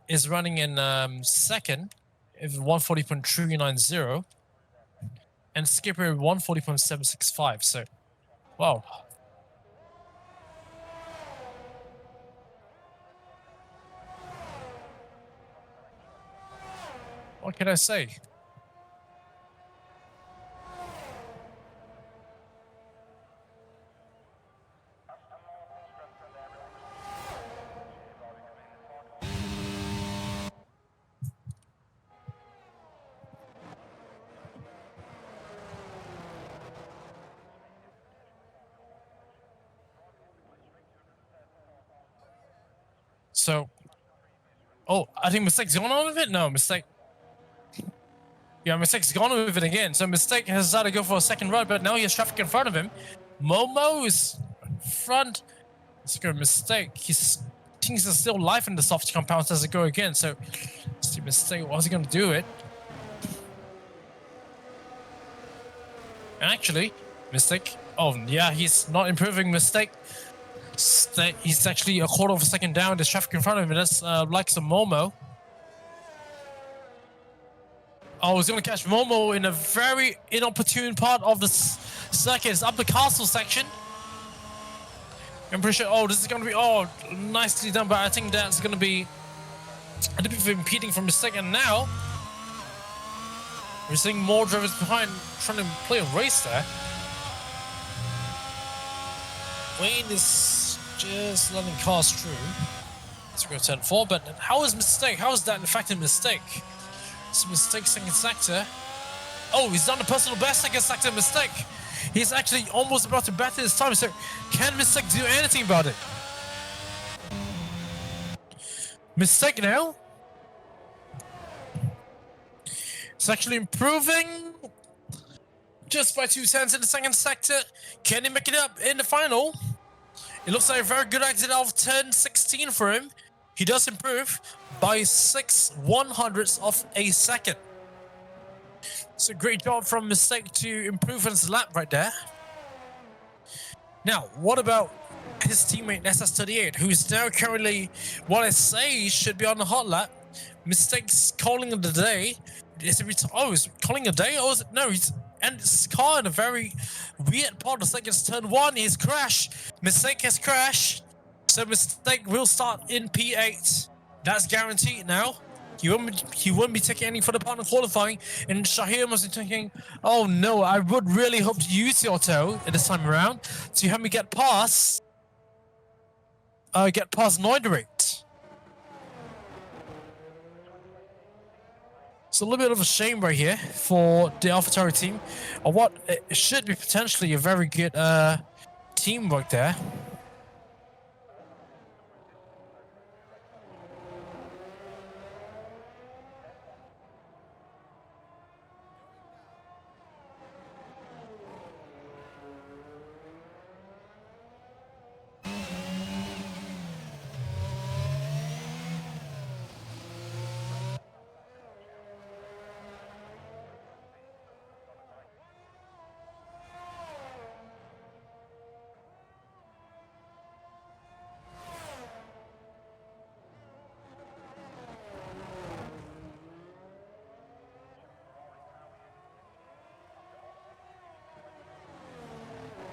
is running in second with 140.390. And Skipper 140.765. So, wow. What can I say? So, I think Mistake's gone on with it? No, Mistake. Yeah, Mistake's gone with it again. So Mistake has decided to go for a second run, but now he has traffic in front of him. Momo is in front. It's a good Mistake. He's thinks there's still life in the soft compounds as it go again. So, see Mistake, how's he going to do it? And actually, Mistake. Oh, yeah, he's not improving. Mistake. He's actually a quarter of a second down. There's traffic in front of him. That's like some Momo. Oh, he's going to catch Momo in a very inopportune part of the circuit. It's up the castle section. I'm pretty sure, this is going to be, nicely done, but I think that's going to be a little bit of impeding from Mistake. And now, we're seeing more drivers behind trying to play a race there. Wayne is just letting cars through. Let's go turn 4, but how is Mistake? How is that in fact a mistake? It's a mistake second sector. Oh, he's done a personal best second sector mistake. He's actually almost about to better his time, so can Mistake do anything about it? Mistake now. It's actually improving just by 2 tenths in the second sector. Can he make it up in the final? It looks like a very good exit out of turn 16 for him. He does improve by 6/100ths of a second. It's a great job from Mistake to improve his lap right there. Now, what about his teammate SS38, who is now currently, what I say, should be on the hot lap. Mistakes calling it a day. Is it? Oh, he's calling a day? Or is it? No, he's and his car in a very weird part of the seconds. Turn 1, he's crashed. Mistake has crashed. So Mistake will start in P8. That's guaranteed now. He won't be taking any further part in qualifying. And Shahir must be thinking, oh no, I would really hope to use the auto this time around to help me get past Neudericht. It's a little bit of a shame right here for the AlphaTauri team. What it should be potentially a very good teamwork there.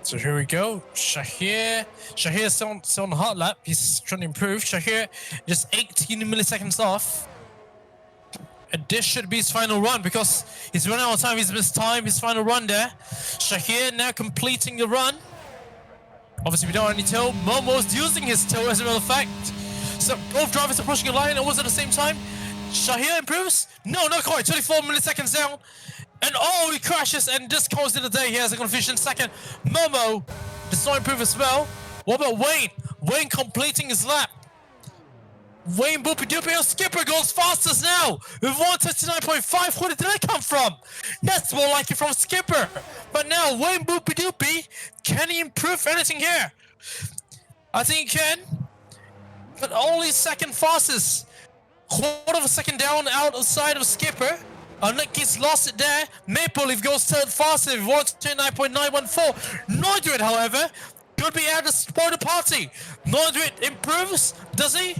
So here we go. Shahir still on the hot lap. He's trying to improve. Shahir just 18 milliseconds off. And this should be his final run because he's running out of time. He's missed time. His final run there. Shahir now completing the run. Obviously, we don't have any toe. Momo's using his toe as a matter of fact. So both drivers are pushing a line almost at the same time. Shahir improves. No, not quite. 24 milliseconds down. And oh, he crashes and just calls it a day. He has a confusion second. Momo does not improve as well. What about Wayne? Wayne completing his lap. Wayne Boopy Doopy, Skipper goes fastest now with 139.5. Where did that come from? That's more like it from Skipper. But now Wayne Boopy Doopy, can he improve anything here? I think he can. But only second fastest. Quarter of a second down outside of Skipper. Nick gets lost it there. Maple Leaf goes third fastest with 129.914. Neudericht, however, could be out to spoil the party. Neudericht improves, does he?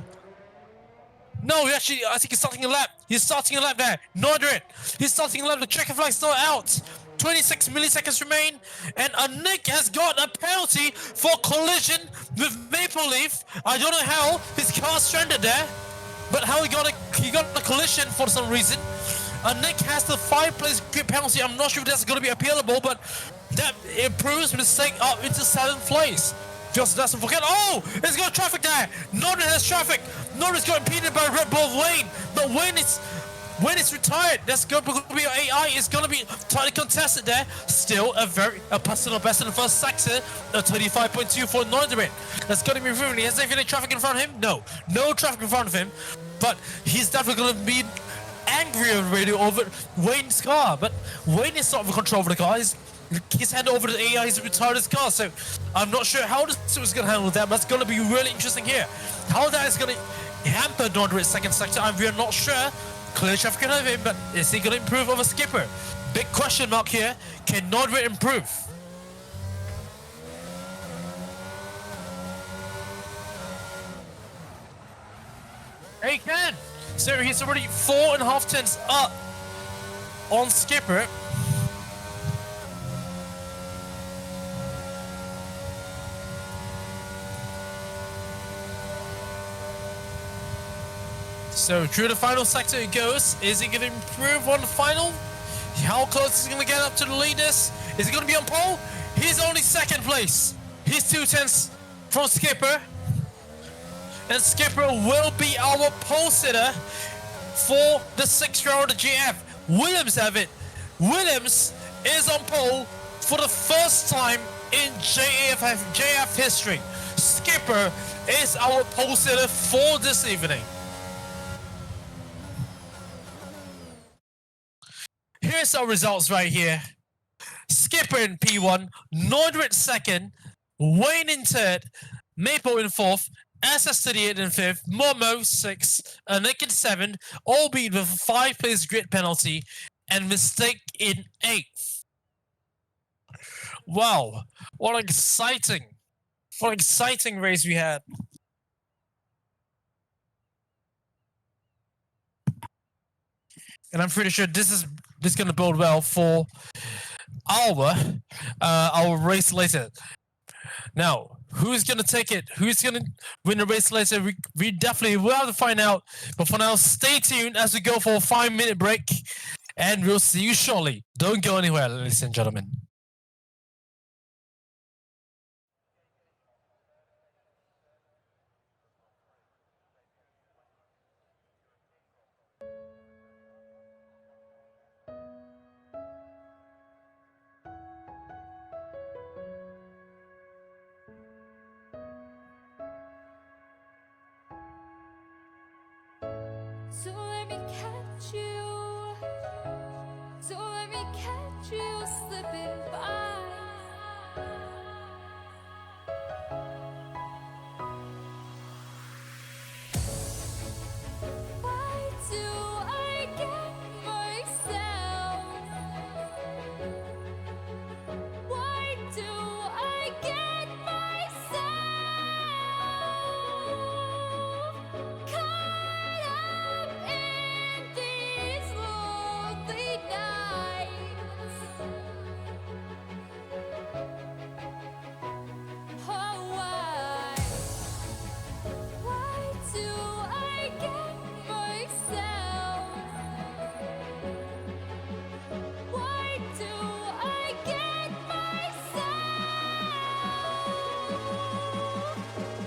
No, I think he's starting a lap. He's starting a lap there. Neudericht, he's starting a lap. The checker flag's not out. 26 milliseconds remain, and Nick has got a penalty for collision with Maple Leaf. I don't know how his car's stranded there, but how he got a collision for some reason. Nick has the 5-place grid penalty. I'm not sure if that's going to be appealable, but that improves Mistake up into 7th place. Just doesn't forget. Oh, it's got traffic there. Norton has traffic. Norton's got impeded by Red Bull Wayne, but Wayne is retired. That's going to be AI. It's going to be tightly contested there. Still a personal best in the first sector. A 25.2 for Neudericht. That's going to be improving. Has any traffic in front of him? No traffic in front of him. But he's definitely going to be angry already over Wayne's car, but Wayne is not in control of the car. He's handed over to the AI. He's retired his car, so I'm not sure how this is going to handle that. But it's going to be really interesting here. How that is going to hamper Neudericht's second sector, we're not sure. Clear traffic ahead of him, but is he going to improve over Skipper? Big question mark here. Can Neudericht improve? He can. So he's already 4.5 tenths up on Skipper. So through the final sector it goes. Is he going to improve on the final? How close is he going to get up to the leaders? Is he going to be on pole? He's only 2nd place. He's 2 tenths from Skipper. And Skipper will be our pole sitter for the 6th round of JAF. Williams have it. Williams is on pole for the first time in JAF history. Skipper is our pole sitter for this evening. Here's our results right here. Skipper in P1, Neudericht 2nd, Wayne in 3rd, Maple in 4th, SS38 in 5th, Momo 6th, Nick in 7th, albeit with a 5-place grid penalty, and Mistake in 8th. Wow, what exciting What an exciting race we had. And I'm pretty sure this is gonna bode well for our race later. Now, who's gonna take it? Who's gonna win the race later? We definitely will have to find out. But for now, stay tuned as we go for a 5-minute break, and we'll see you shortly. Don't go anywhere, ladies and gentlemen. So let me catch you. So let me catch you slipping by. Why do I get myself? Why do I get myself caught up in these lonely nights? Oh, why? Why do I get myself? Why do I get myself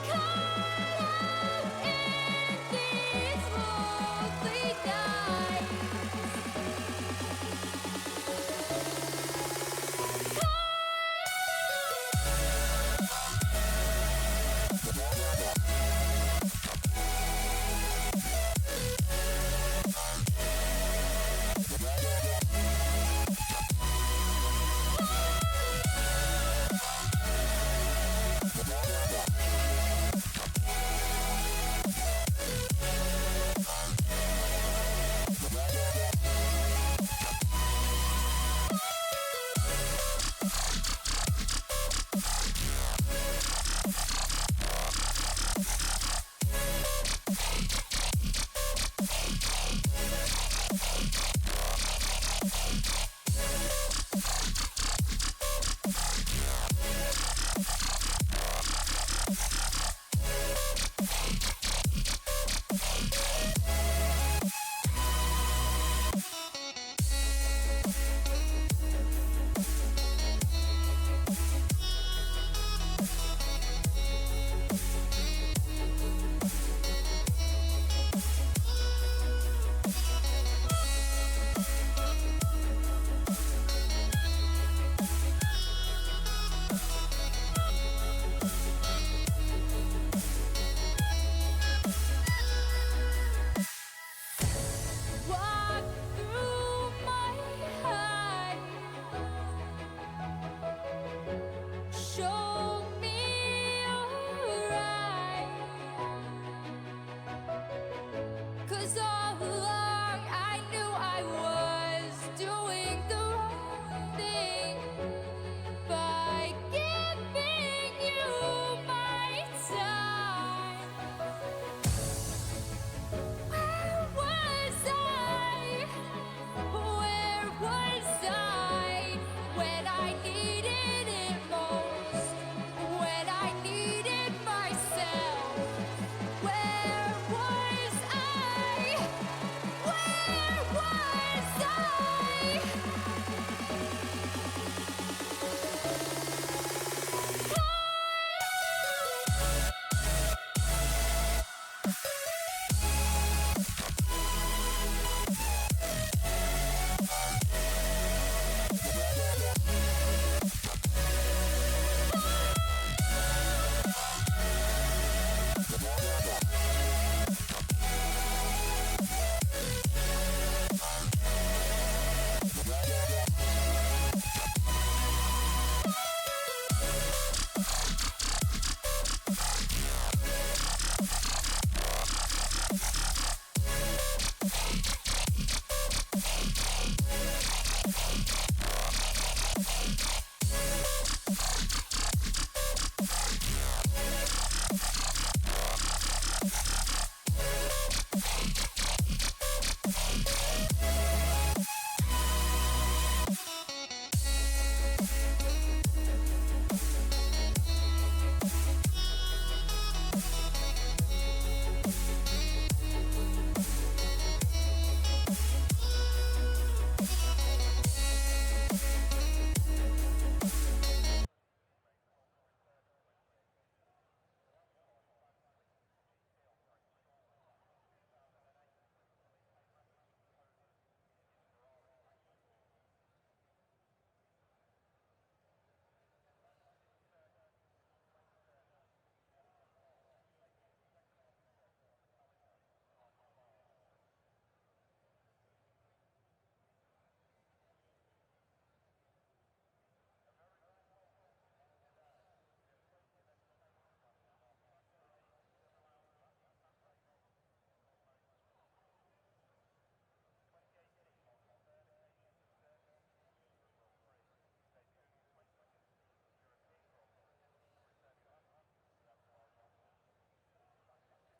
caught up in these lonely nights? Walk through my heart. Show me your eyes. 'Cause all along I knew I was doing the wrong thing by giving you my time. Where was I? Where was I when I needed it most?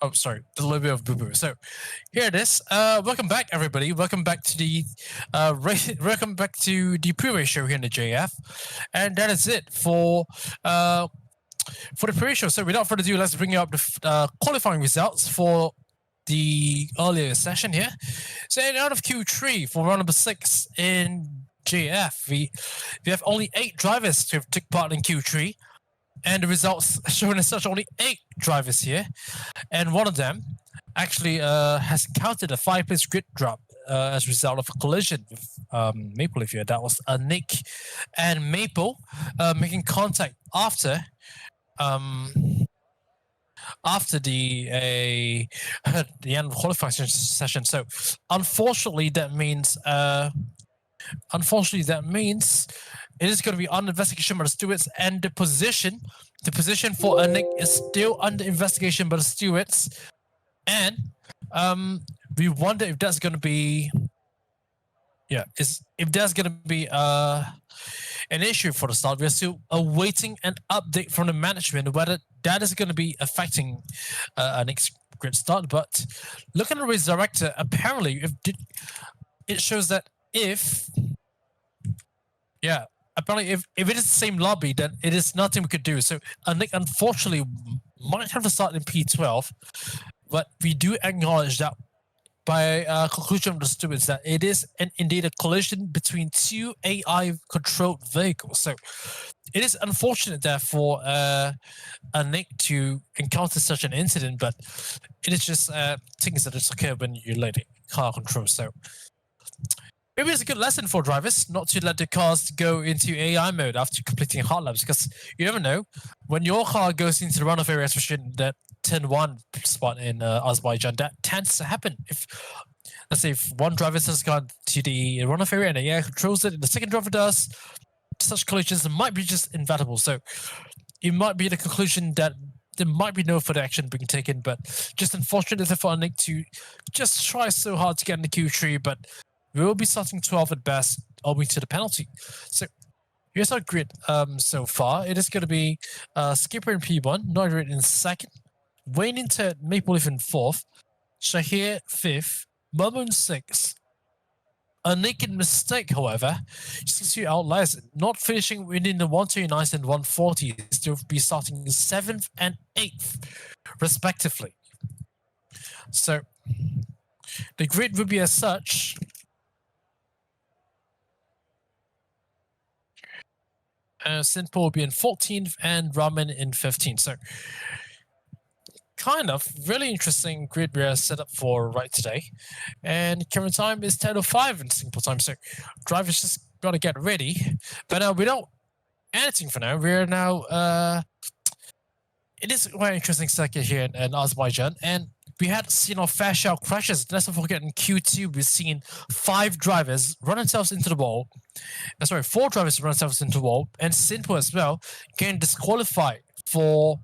Oh, sorry, a little bit of boo boo. So here it is. Welcome back, everybody. Welcome back to the welcome back to the pre-race show here in the JF, and that is it for the pre-race show. So without further ado, let's bring you up the qualifying results for the earlier session here. So out of Q3 for round number 6 in JF, we have only 8 drivers to take part in Q3. And the results showing as such only 8 drivers here, and one of them actually has encountered a 5-place grid drop as a result of a collision with Maple here. That was Nick and Maple making contact after the end of the qualifying session. So unfortunately, that means it is going to be under investigation by the stewards, and the position for Nick is still under investigation by the stewards, and we wonder if that's going to be an issue for the start. We're still awaiting an update from the management whether that is going to be affecting Nick's grid start. But looking at the race director, apparently it shows that apparently if it is the same lobby, then it is nothing we could do. So Nick unfortunately might have to start in P12, but we do acknowledge that by conclusion of the stewards that it is indeed a collision between 2 AI controlled vehicles. So it is unfortunate therefore Nick to encounter such an incident, but it is just things that occur when you're letting car control. So maybe it's a good lesson for drivers not to let the cars go into AI mode after completing hot laps, because you never know when your car goes into the runoff area, especially in that 10-1 spot in Azerbaijan. That tends to happen. If let's say if one driver has gone to the runoff area and the AI controls it, and the second driver does, such collisions might be just inevitable. So it might be the conclusion that there might be no further action being taken, but just unfortunate for Nick to just try so hard to get in the Q3, but we will be starting 12 at best, owing to the penalty. So here's our grid so far. It is going to be Skipper in P1, Noidrit in 2nd, Wayne in 3rd, Maple Leaf in 4th, Shahir 5th, Momo in 6th. A naked mistake, however, just to outliers, not finishing within the 129s and 140s, to be starting 7th and 8th, respectively. So the grid would be as such. Sinpo will be in 14th and Ramen in 15th. So kind of really interesting grid we are set up for right today. And current time is 10:05 in Singapore time. So drivers just got to get ready. But we don't anything for now. We're now it is quite an interesting circuit here in Azerbaijan, and we had seen our fair share of crashes. Let's not forget in Q2 we've seen 5 drivers run themselves into the wall. 4 drivers run themselves into the wall, and Sinpo as well getting disqualified for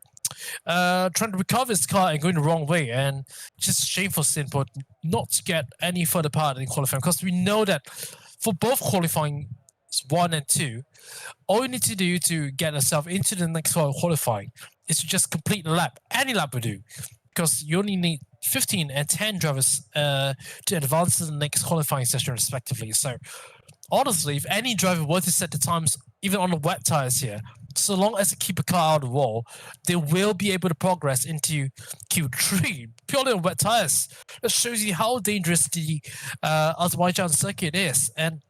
trying to recover his car and going the wrong way. And just shame for Sinpo not to get any further part in qualifying, because we know that for both qualifying 1 and 2, all you need to do to get yourself into the next round of qualifying is to just complete a lap. Any lap will do, because you only need 15 and 10 drivers to advance to the next qualifying session respectively. So honestly, if any driver were to set the times even on the wet tires here, so long as they keep a car out of the wall, they will be able to progress into Q3 purely on wet tires. That shows you how dangerous the Azerbaijan circuit is. And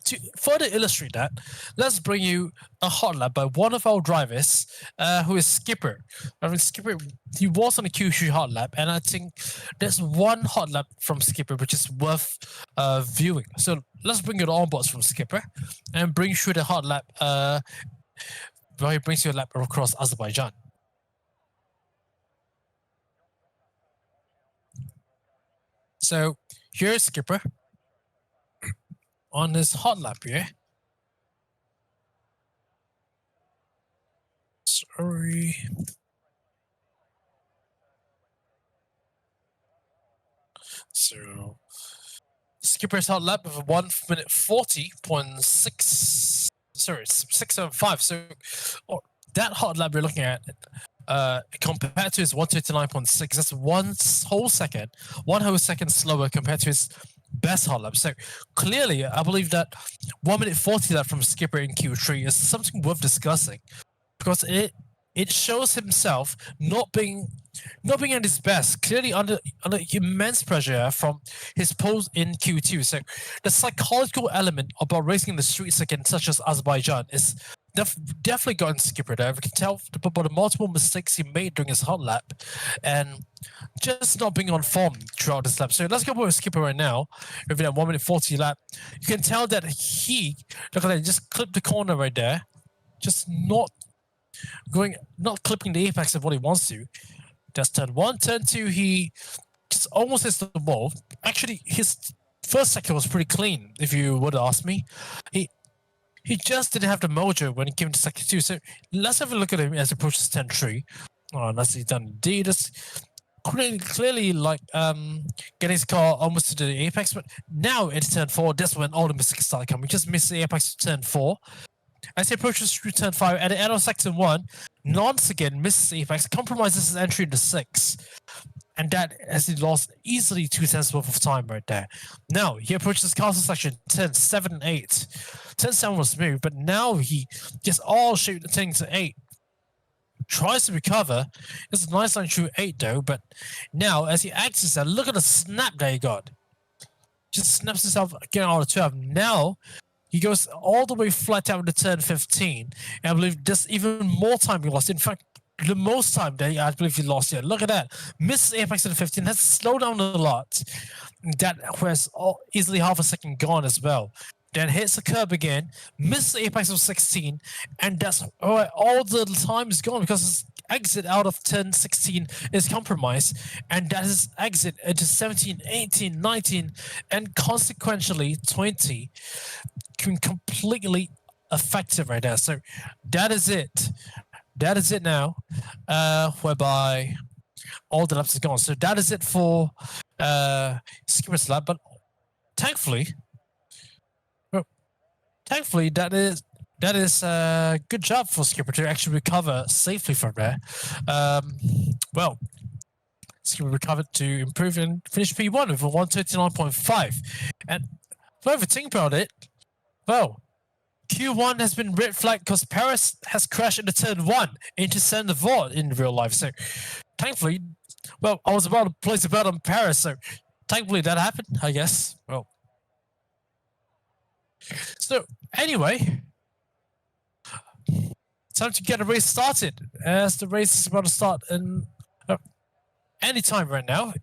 to further illustrate that, let's bring you a hot lap by one of our drivers, who is Skipper. I mean, Skipper, he was on a Q3 hot lap, and I think there's one hot lap from Skipper which is worth viewing. So let's bring you the onboards from Skipper and bring you the hot lap where he brings you a lap across Azerbaijan. So here's Skipper on this hot lap here. Sorry. So Skipper's hot lap of 1 minute 40.6. Sorry, 675. So that hot lap we're looking at, compared to his 129.6, that's whole second slower compared to his best hot lap. So clearly, I believe that 1 minute 40 lap from Skipper in Q3 is something worth discussing, because it shows himself not being at his best, clearly under immense pressure from his pose in Q2. So the psychological element about racing in the streets again, such as Azerbaijan, is definitely gotten Skipper there. We can tell by the multiple mistakes he made during his hot lap, and just not being on form throughout this lap. So let's go with Skipper right now. With that 1 minute 40 lap, you can tell that he, look at that, just clipped the corner right there, just not clipping the apex of what he wants to. That's turn 1. Turn 2, he just almost hits the wall. Actually, his first sector was pretty clean, if you would ask me. He just didn't have the mojo when he came to sector 2. So let's have a look at him as he approaches turn 3. Oh, nicely done indeed. That's clearly like getting his car almost to the apex. But now it's turn 4. That's when all the mistakes start coming. Just missed the apex to turn 4. As he approaches through turn 5, at the end of sector 1, Nance again misses the apex, compromises his entry into 6. And that, as he lost easily 2 tenths worth of time right there. Now, he approaches castle section 10, 7, and 8. 10, 7 was smooth, but now he gets all shaped things to 8. Tries to recover. It's a nice line through 8 though, but now, as he exits that, look at the snap that he got. Just snaps himself again out of 12. Now, he goes all the way flat out to turn 15. And I believe there's even more time he lost. In fact, the most time that I believe he lost here. Look at that. Misses apex at 15. Has slowed down a lot. That was easily half a second gone as well. Then hits the curb again. Misses apex of 16. And that's all the time is gone, because his exit out of turn 16 is compromised. And that is exit into 17, 18, 19, and consequentially 20. Completely effective right there. So that is it. That is it now, whereby all the laps is gone. So that is it for Skipper's lap. But thankfully, that is good job for Skipper to actually recover safely from there. Well, Skipper recovered to improve and finish P1 with a 139.5. And if I ever think about it, well, Q1 has been red flagged because Paris has crashed into turn 1 into center vault in real life. So thankfully, well, I was about to place a bet on Paris, so thankfully that happened, I guess. Well, so anyway, time to get the race started, as the race is about to start in any time right now.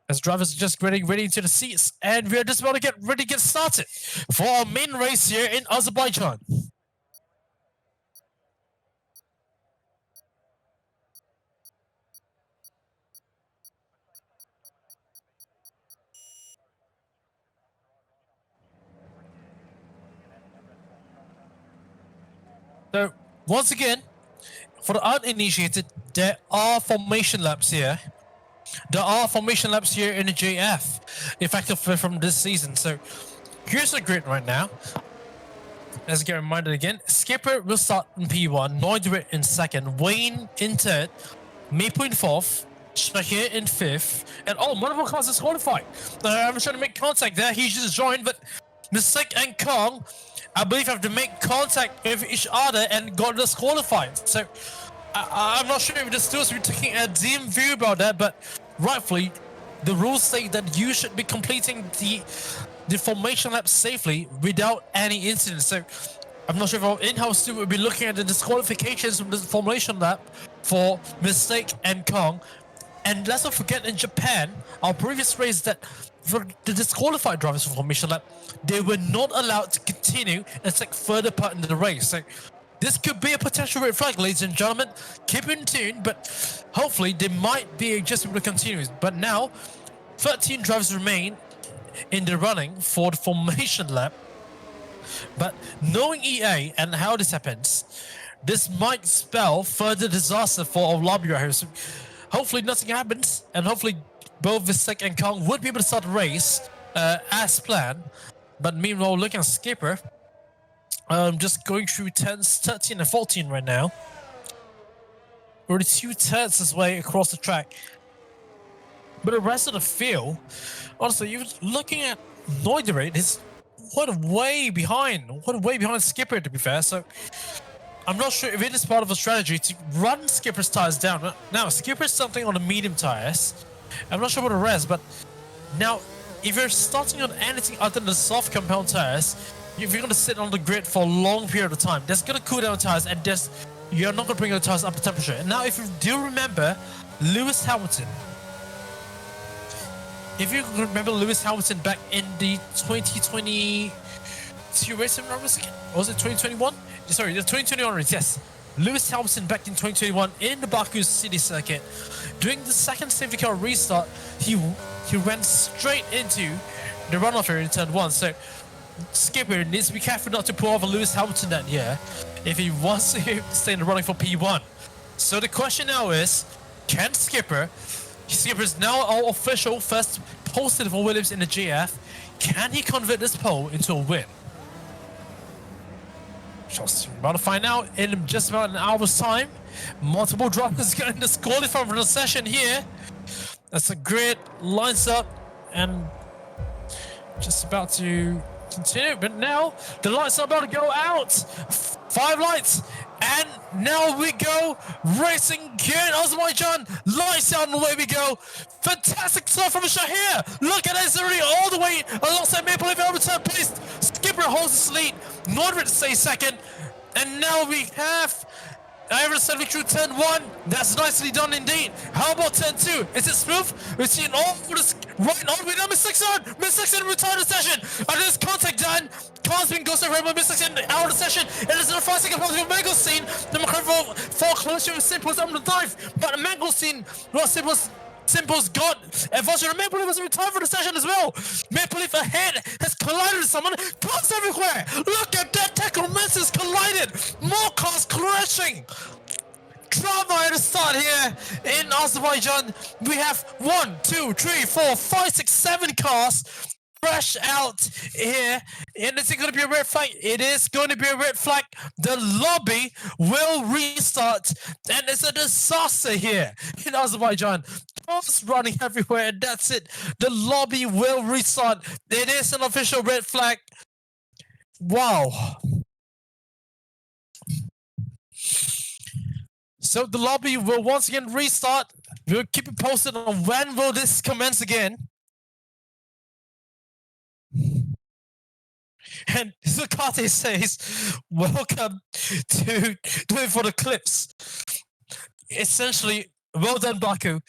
As drivers are just getting ready into the seats, and we're just about to get ready to get started for our main race here in Azerbaijan. So, once again, for the uninitiated, there are formation laps here. There are formation laps here in the JAF, effective from this season. So here's the grid right now. Let's get reminded again. Skipper will start in P1, Neudrit in 2nd, Wayne in 3rd, Maple in 4th, Shahir in 5th, and one of our cars is qualified. I'm trying to make contact there. He just joined, but Mistake and Kong, I believe, have to make contact with each other and got disqualified. So I'm not sure if the stewards will be taking a dim view about that, but rightfully, the rules say that you should be completing the formation lap safely without any incidents. So I'm not sure if our in-house steward will be looking at the disqualifications from the formation lap for Mistake and Kong. And let's not forget, in Japan, our previous race, that for the disqualified drivers for formation lap, they were not allowed to continue and take further part in the race. So this could be a potential red flag, ladies and gentlemen. Keep in tune, but hopefully they might be just able to continue. But now, 13 drivers remain in the running for the formation lap. But knowing EA and how this happens, this might spell further disaster for our lobby right here. So hopefully nothing happens, and hopefully both Visek and Kong would be able to start the race as planned. But meanwhile, looking at Skipper, Just going through turns 13 and 14 right now. Already 2/3 his way across the track. But the rest of the field, honestly, you're looking at Noiderate, is what way behind. What way behind Skipper, to be fair. So I'm not sure if it is part of a strategy to run Skipper's tires down. Now, Skipper's something on the medium tires. I'm not sure about the rest, but now, if you're starting on anything other than the soft compound tires, if you're going to sit on the grid for a long period of time, that's going to cool down tires, and you're not going to bring your tires up to temperature. And now, if you do remember, Lewis Hamilton. If you remember Lewis Hamilton back in the 2022 race, was it 2021? Sorry, the 2021 race, yes. Lewis Hamilton back in 2021 in the Baku City circuit. During the second safety car restart, he ran straight into the runoff area in turn 1. So Skipper needs to be careful not to pull over Lewis Hamilton that year if he wants to stay in the running for P1. So the question now is, can Skipper's now our official first posted for Williams in the JAF, can he convert this pole into a win? Just about to find out in just about an hour's time. Multiple drivers getting disqualified from the session here. That's a great lines up and just about to continue. But now the lights are about to go out. 5 lights. And now we go racing here in Azerbaijan. Lights out and away we go. Fantastic stuff from Shahir. Look at this already all the way alongside Maple Leaf overturn place. Skipper holds the lead. Nordred stays second. And now we have Iron Said through turn 1. That's nicely done indeed. How about turn 2? Is it smooth? We're seeing all for this right on with Miss Sixon. Miss Sixon retired the session. And there's contact done. Car's been ghosted by Miss Sixon out of the session. It is in a 5-second pause with Mangle scene. The microphone for closure with Simple's on the dive. But the Mangle scene, well, Simple's got advantage. And Maple Leaf was retired for the session as well. Maple Leaf ahead has collided with someone. Cars everywhere. Look at that tackle. Messes collided. More cars crashing. Drama at the start here in Azerbaijan. We have 1, 2, 3, 4, 5, 6, 7 cars crash out here. And is it going to be a red flag? It is going to be a red flag. The lobby will restart. And it's a disaster here in Azerbaijan. Cars running everywhere, and that's it. The lobby will restart. It is an official red flag. Wow. So the lobby will once again restart. We'll keep it posted on when will this commence again. And Zucati says, welcome to Do It For The Clips. Essentially, well done, Baku.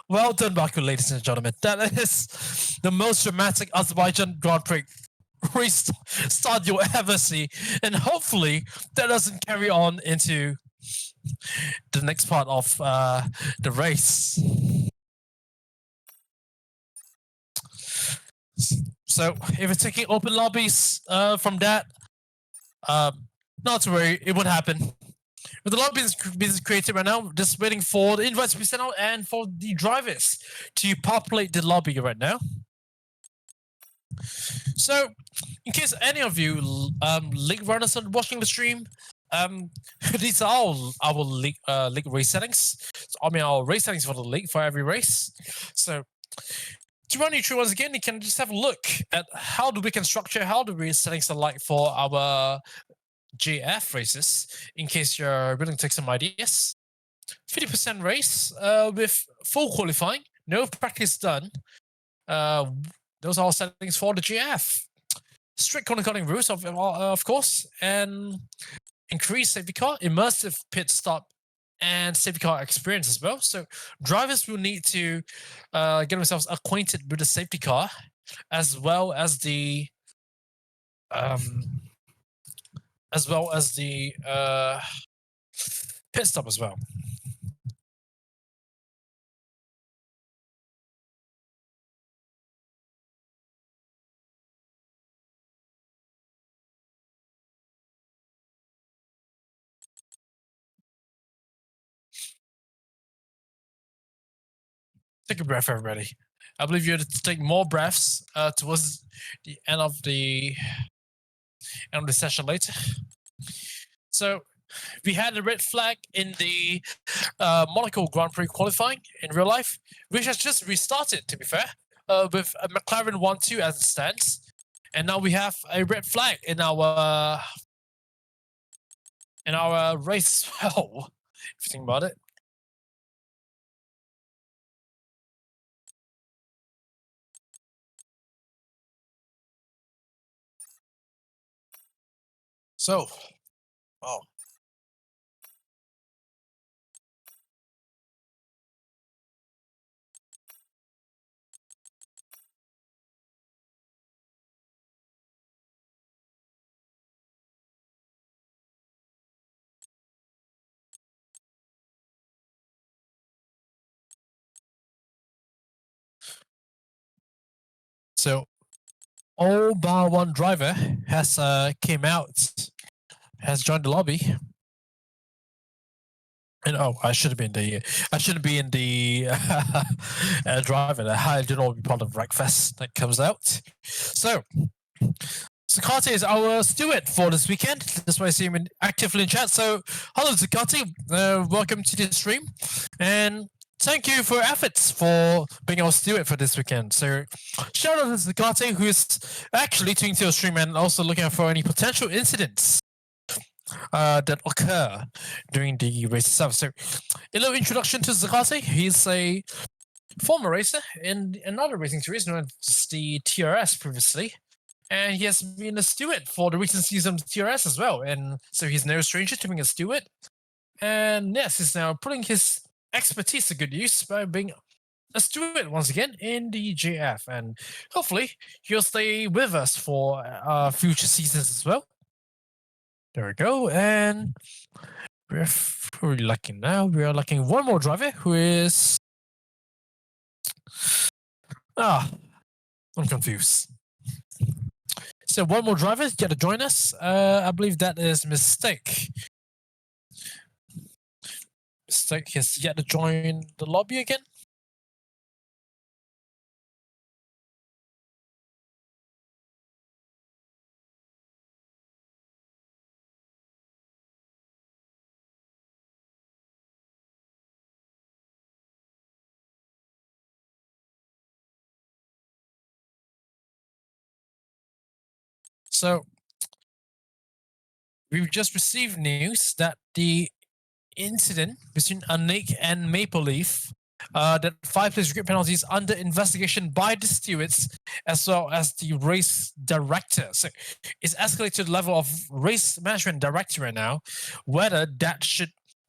Well done, Baku, ladies and gentlemen. That is the most dramatic Azerbaijan Grand Prix restart you'll ever see. And hopefully that doesn't carry on into the next part of the race. So if you're taking open lobbies from that, not to worry, it would happen. But the lobby is being created right now, just waiting for the invites to be sent out and for the drivers to populate the lobby right now. So, in case any of you league runners are watching the stream, these are our league race settings. I mean, our race settings for the league for every race. So, to run you through once again, you can just have a look at how do we can structure, how the race settings are like for our JF races, in case you're willing to take some ideas. 50% race with full qualifying, no practice done. Those are all settings for the JF. Strict corner cutting rules, of course, and increased safety car, immersive pit stop, and safety car experience as well. So drivers will need to get themselves acquainted with the safety car, as well as the pit stop as well. Take a breath, everybody. I believe you have to take more breaths towards the end of the on the session later. So we had a red flag in the Monaco Grand Prix qualifying in real life, which has just restarted, to be fair, with a McLaren 1-2 as it stands. And now we have a red flag in our race as well, if you think about it. So, oh. So all bar one driver has came out, has joined the lobby. And oh, I shouldn't be in the driver. I did not be part of Wreckfest that comes out. So Zakati is our steward for this weekend. That's why I see him actively in chat. So hello Zakati, welcome to the stream, and thank you for your efforts for being our steward for this weekend. So shout out to Zakati, who is actually tuning to your stream and also looking out for any potential incidents that occur during the race itself. So a little introduction to Zakati. He's a former racer in another racing series known as the TRS previously. And he has been a steward for the recent season of TRS as well. And so he's no stranger to being a steward. And yes, he's now putting his expertise to good use by being a steward once again in the JAF. And hopefully he'll stay with us for future seasons as well. There we go. And we're lucky now. We are lacking one more driver who is. I'm confused. So one more driver is yet to join us. I believe that is Mistake. Mistake has yet to join the lobby again. So we've just received news that the incident between Anik and Maple Leaf, that 5-place grid penalty is under investigation by the stewards as well as the race director. So it's escalated to the level of race management director right now, whether that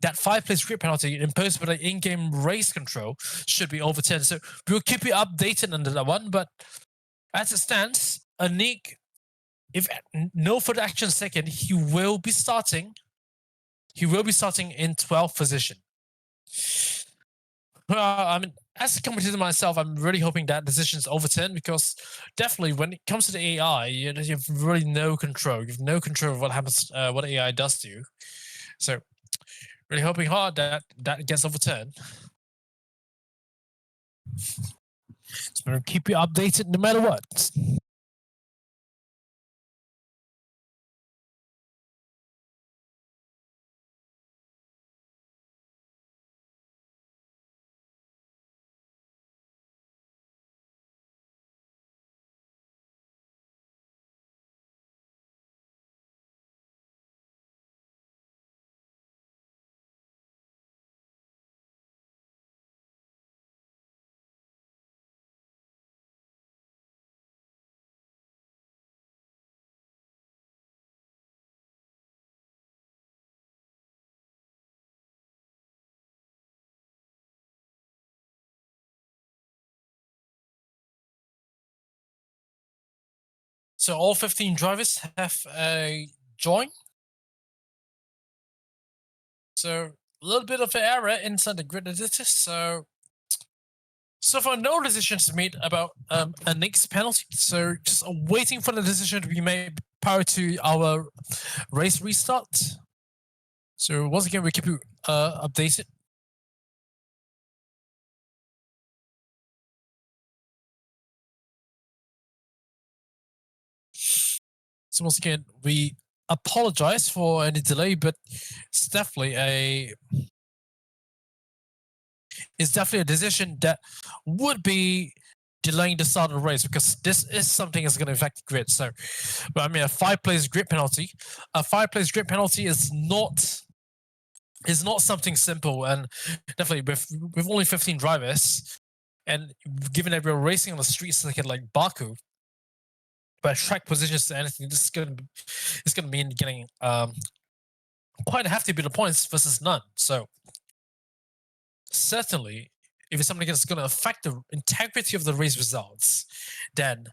5-place grid penalty imposed by the in-game race control should be overturned. So we'll keep you updated on that one. But as it stands, Anik, if no further action is taken, he will be starting in 12th position. I mean, as a competitor myself, I'm really hoping that decision is overturned, because definitely when it comes to the AI, you have really no control. You have no control of what happens, what AI does to you. So, really hoping hard that that gets overturned. So we'll keep you updated no matter what. So all 15 drivers have joined. So a little bit of an error inside the grid editor. So far, no decisions made about a next penalty. So just waiting for the decision to be made prior to our race restart. So once again, we keep you updated. So once again, we apologize for any delay, but it's definitely a decision that would be delaying the start of the race, because this is something that's going to affect the grid. So, but I mean, a 5 place grid penalty. A 5 place grid penalty is not something simple, and definitely with only 15 drivers, and given that we're racing on the streets like Baku, but track positions to anything, this is gonna mean getting quite a hefty bit of points versus none. So certainly, if it's something that's going to affect the integrity of the race results, then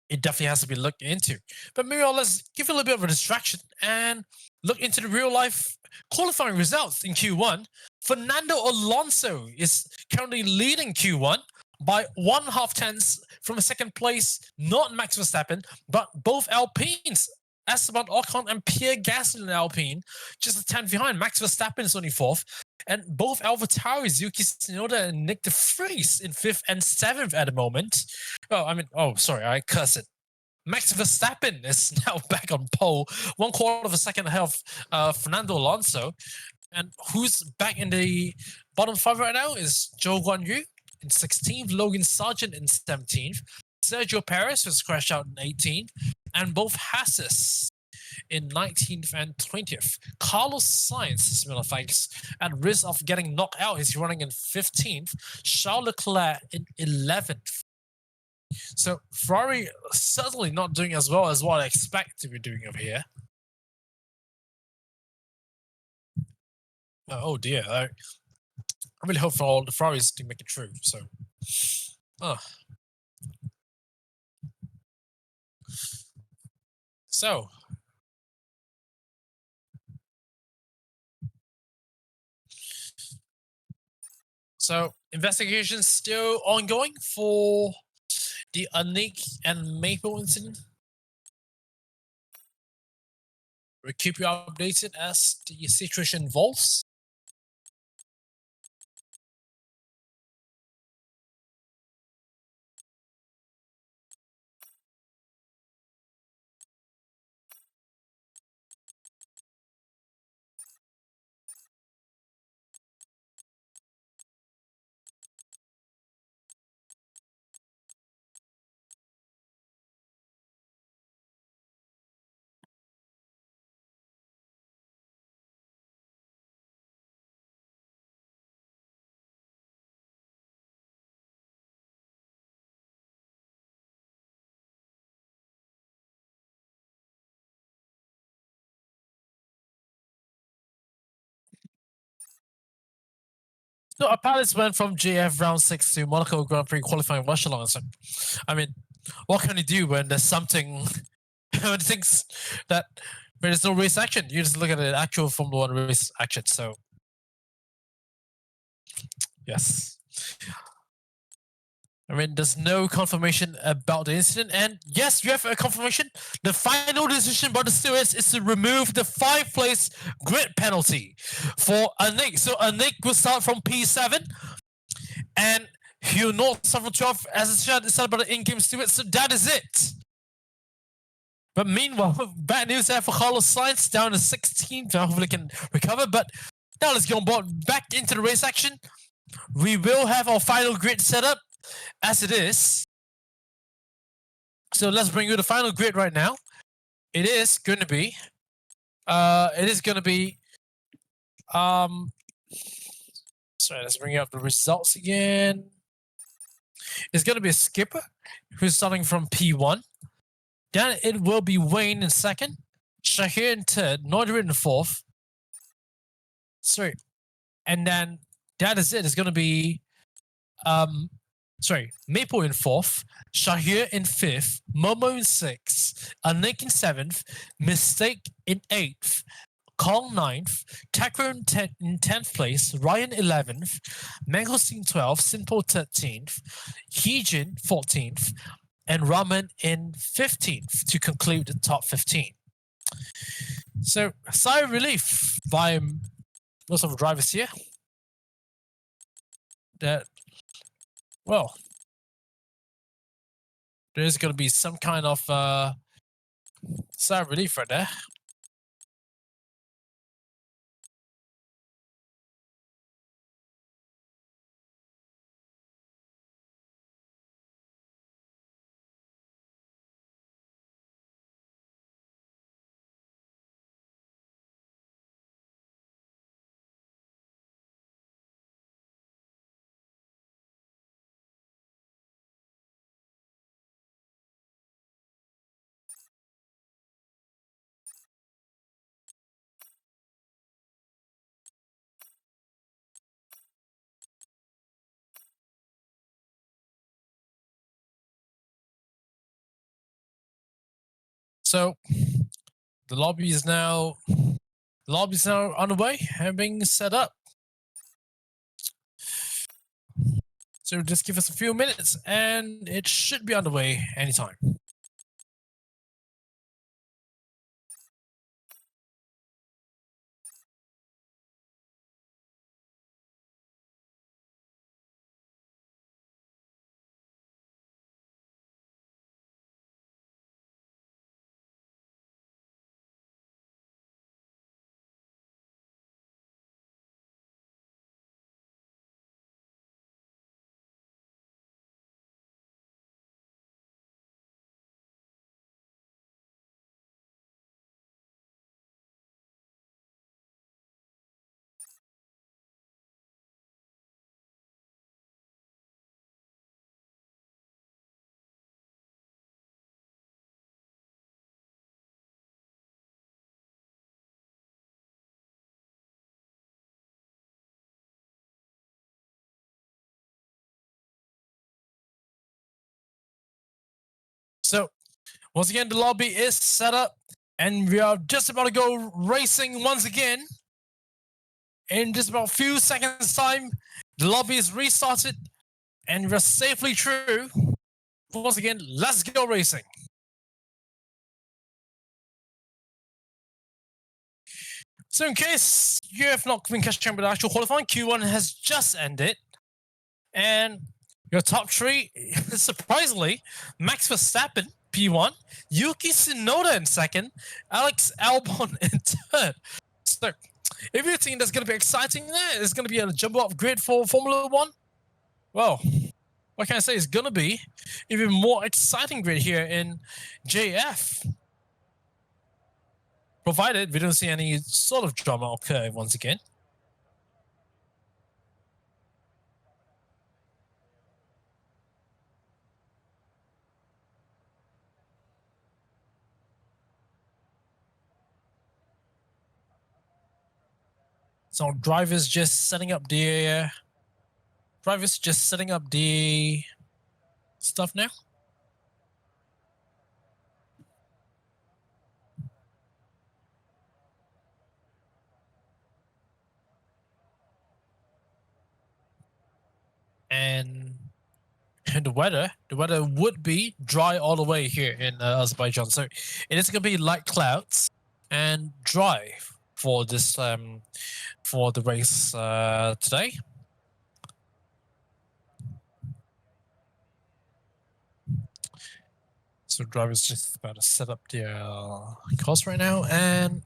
it definitely has to be looked into. But meanwhile, let's give it a little bit of a distraction and look into the real life qualifying results in Q1. Fernando Alonso is currently leading Q1 by 1/2 tenths from a second place, not Max Verstappen, but both Alpines. Esteban Ocon and Pierre Gasly in Alpine, just a 10th behind. Max Verstappen is only 4th. And both AlphaTauri, Yuki Tsunoda and Nick de Vries in 5th and 7th at the moment. Sorry, I cursed it. Max Verstappen is now back on pole, 1/4 of a second ahead of Fernando Alonso. And who's back in the bottom 5 right now is Zhou Guanyu in 16th, Logan Sargent in 17th, Sergio Perez has crashed out in 18th, and both Hasses in 19th and 20th. Carlos Sainz, as a matter of fact, at risk of getting knocked out, he's running in 15th. Charles Leclerc in 11th. So Ferrari certainly not doing as well as what I expect to be doing over here. Oh dear. I really hope for all the Ferraris to make it through. So, So investigations still ongoing for the Anik and Maple incident. We'll keep you updated as the situation evolves. No, our pilots went from JAF round 6 to Monaco Grand Prix qualifying rush along. So, I mean, what can you do when there's something, when things that when there's no race action? You just look at the actual Formula 1 race action. So, yes. I mean, there's no confirmation about the incident. And yes, you have a confirmation. The final decision by the stewards is to remove the 5-place grid penalty for Anik. So Anik will start from P7 and he'll not start from 12 as it's said by the in-game stewards. So that is it. But meanwhile, bad news there for Carlos Sainz down to 16th. Hopefully can recover. But now let's get on board back into the race action. We will have our final grid set up as it is. So let's bring you the final grid right now. It is going to be sorry, let's bring up the results again. It's going to be a skipper who's starting from P1. Then it will be Wayne in 2nd, Shahir in 3rd, Noidrid in 4th. Sorry. And then that is it. It's going to be Maple in 4th, Shahir in 5th, Momo in 6th, Anik in 7th, Mistake in 8th, Kong 9th, Takro in 10th place, Ryan 11th, Mangosteen 12th, Simple 13th, Heejin 14th, and Raman in 15th to conclude the top 15. So, sigh of relief by most of the drivers here. That, well, there's going to be some kind of sigh of relief right there. So the lobby is now underway and being set up. So just give us a few minutes and it should be underway anytime. So once again, the lobby is set up and we are just about to go racing once again. In just about a few seconds time, the lobby is restarted and we're safely through. Once again, let's go racing. So in case you have not been catching up with the actual qualifying, Q1 has just ended. And your top three, surprisingly, Max Verstappen, P1, Yuki Tsunoda in second, Alex Albon in third. So if you think that's going to be exciting there, it's going to be a jumbo upgrade for Formula One. Well, what can I say? It's going to be even more exciting grid here in JF. Provided we don't see any sort of drama occur once again. So drivers just setting up the stuff now. And the weather would be dry all the way here in Azerbaijan. So it is going to be light clouds and dry for this for the race today. So driver's just about to set up their cars right now, and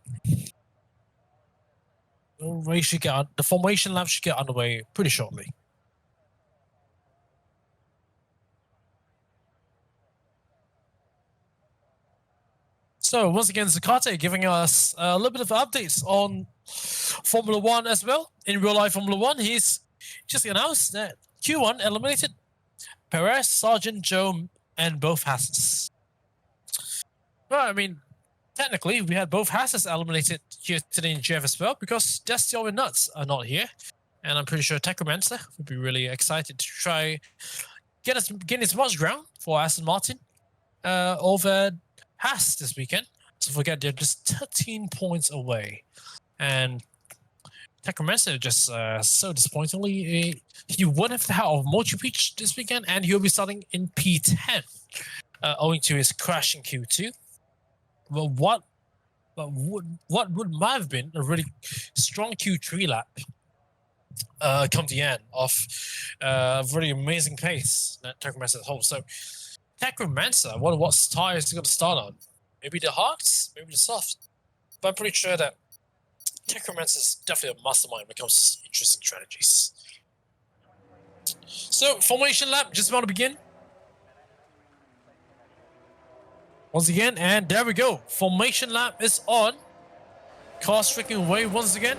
the formation lap should get underway pretty shortly. So once again, Zakate giving us a little bit of updates on Formula One as well. In real life Formula One, he's just announced that Q1 eliminated Perez, Sargent, Joe, and both Hasses. Well, I mean, technically, we had both Hasses eliminated here today in JF as well because Destio and Nuts are not here. And I'm pretty sure Techromancer would be really excited to try gain as much ground for Aston Martin over Haas this weekend. So forget they're just 13 points away. And Techromancer just so disappointingly, he won have out of Mochi Beach this weekend, and he'll be starting in P10 owing to his crash in Q2. Well, what would might have been a really strong Q3 lap come the end of a really amazing pace that Techromancer holds. So Techromancer, what tire is he going to start on? maybe the hards, maybe the softs. But I'm pretty sure that Techromancer is definitely a mastermind when it comes to interesting strategies. So, formation lap, just about to begin. Once again, and there we go. Formation lap is on. Car striking away once again.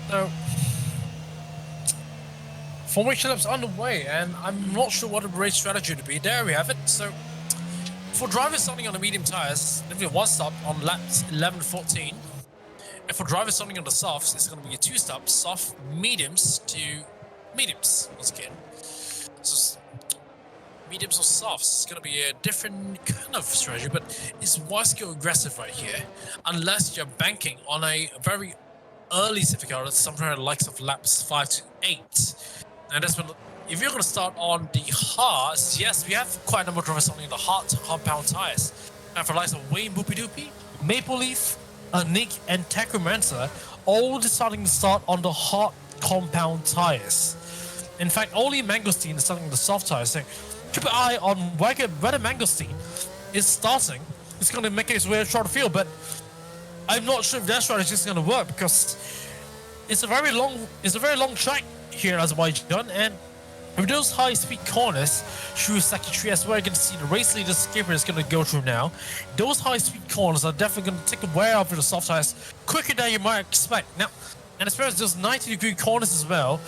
So, formation lap's underway, and I'm not sure what the race strategy to be. There we have it. So, for drivers starting on the medium tires, there'll be one stop on laps 11 to 14. And for drivers starting on the softs, it's going to be a two stop, soft mediums to mediums once again. So, mediums or softs, it's going to be a different kind of strategy, but it's wise to go aggressive right here, unless you're banking on a very early safety car, somewhere in the likes of laps 5 to 8. And that's when, if you're going to start on the hards, yes, we have quite a number of drivers on the hard compound tires. And for the likes of Wayne Boopy Doopy, Maple Leaf, Nick, and Techromancer, all deciding to start on the hard compound tires. In fact, only Mangosteen is starting on the soft tires. So keep an eye on whether Mangosteen is starting. It's going to make its way through the field, but I'm not sure if that strategy is going to work because it's a very long track here in Azerbaijan, and with those high-speed corners through Sector 3, as where you can see the race leader Skipper is going to go through now, those high-speed corners are definitely going to take the wear off of the soft tires quicker than you might expect. Now, and as far as those 90-degree corners as well,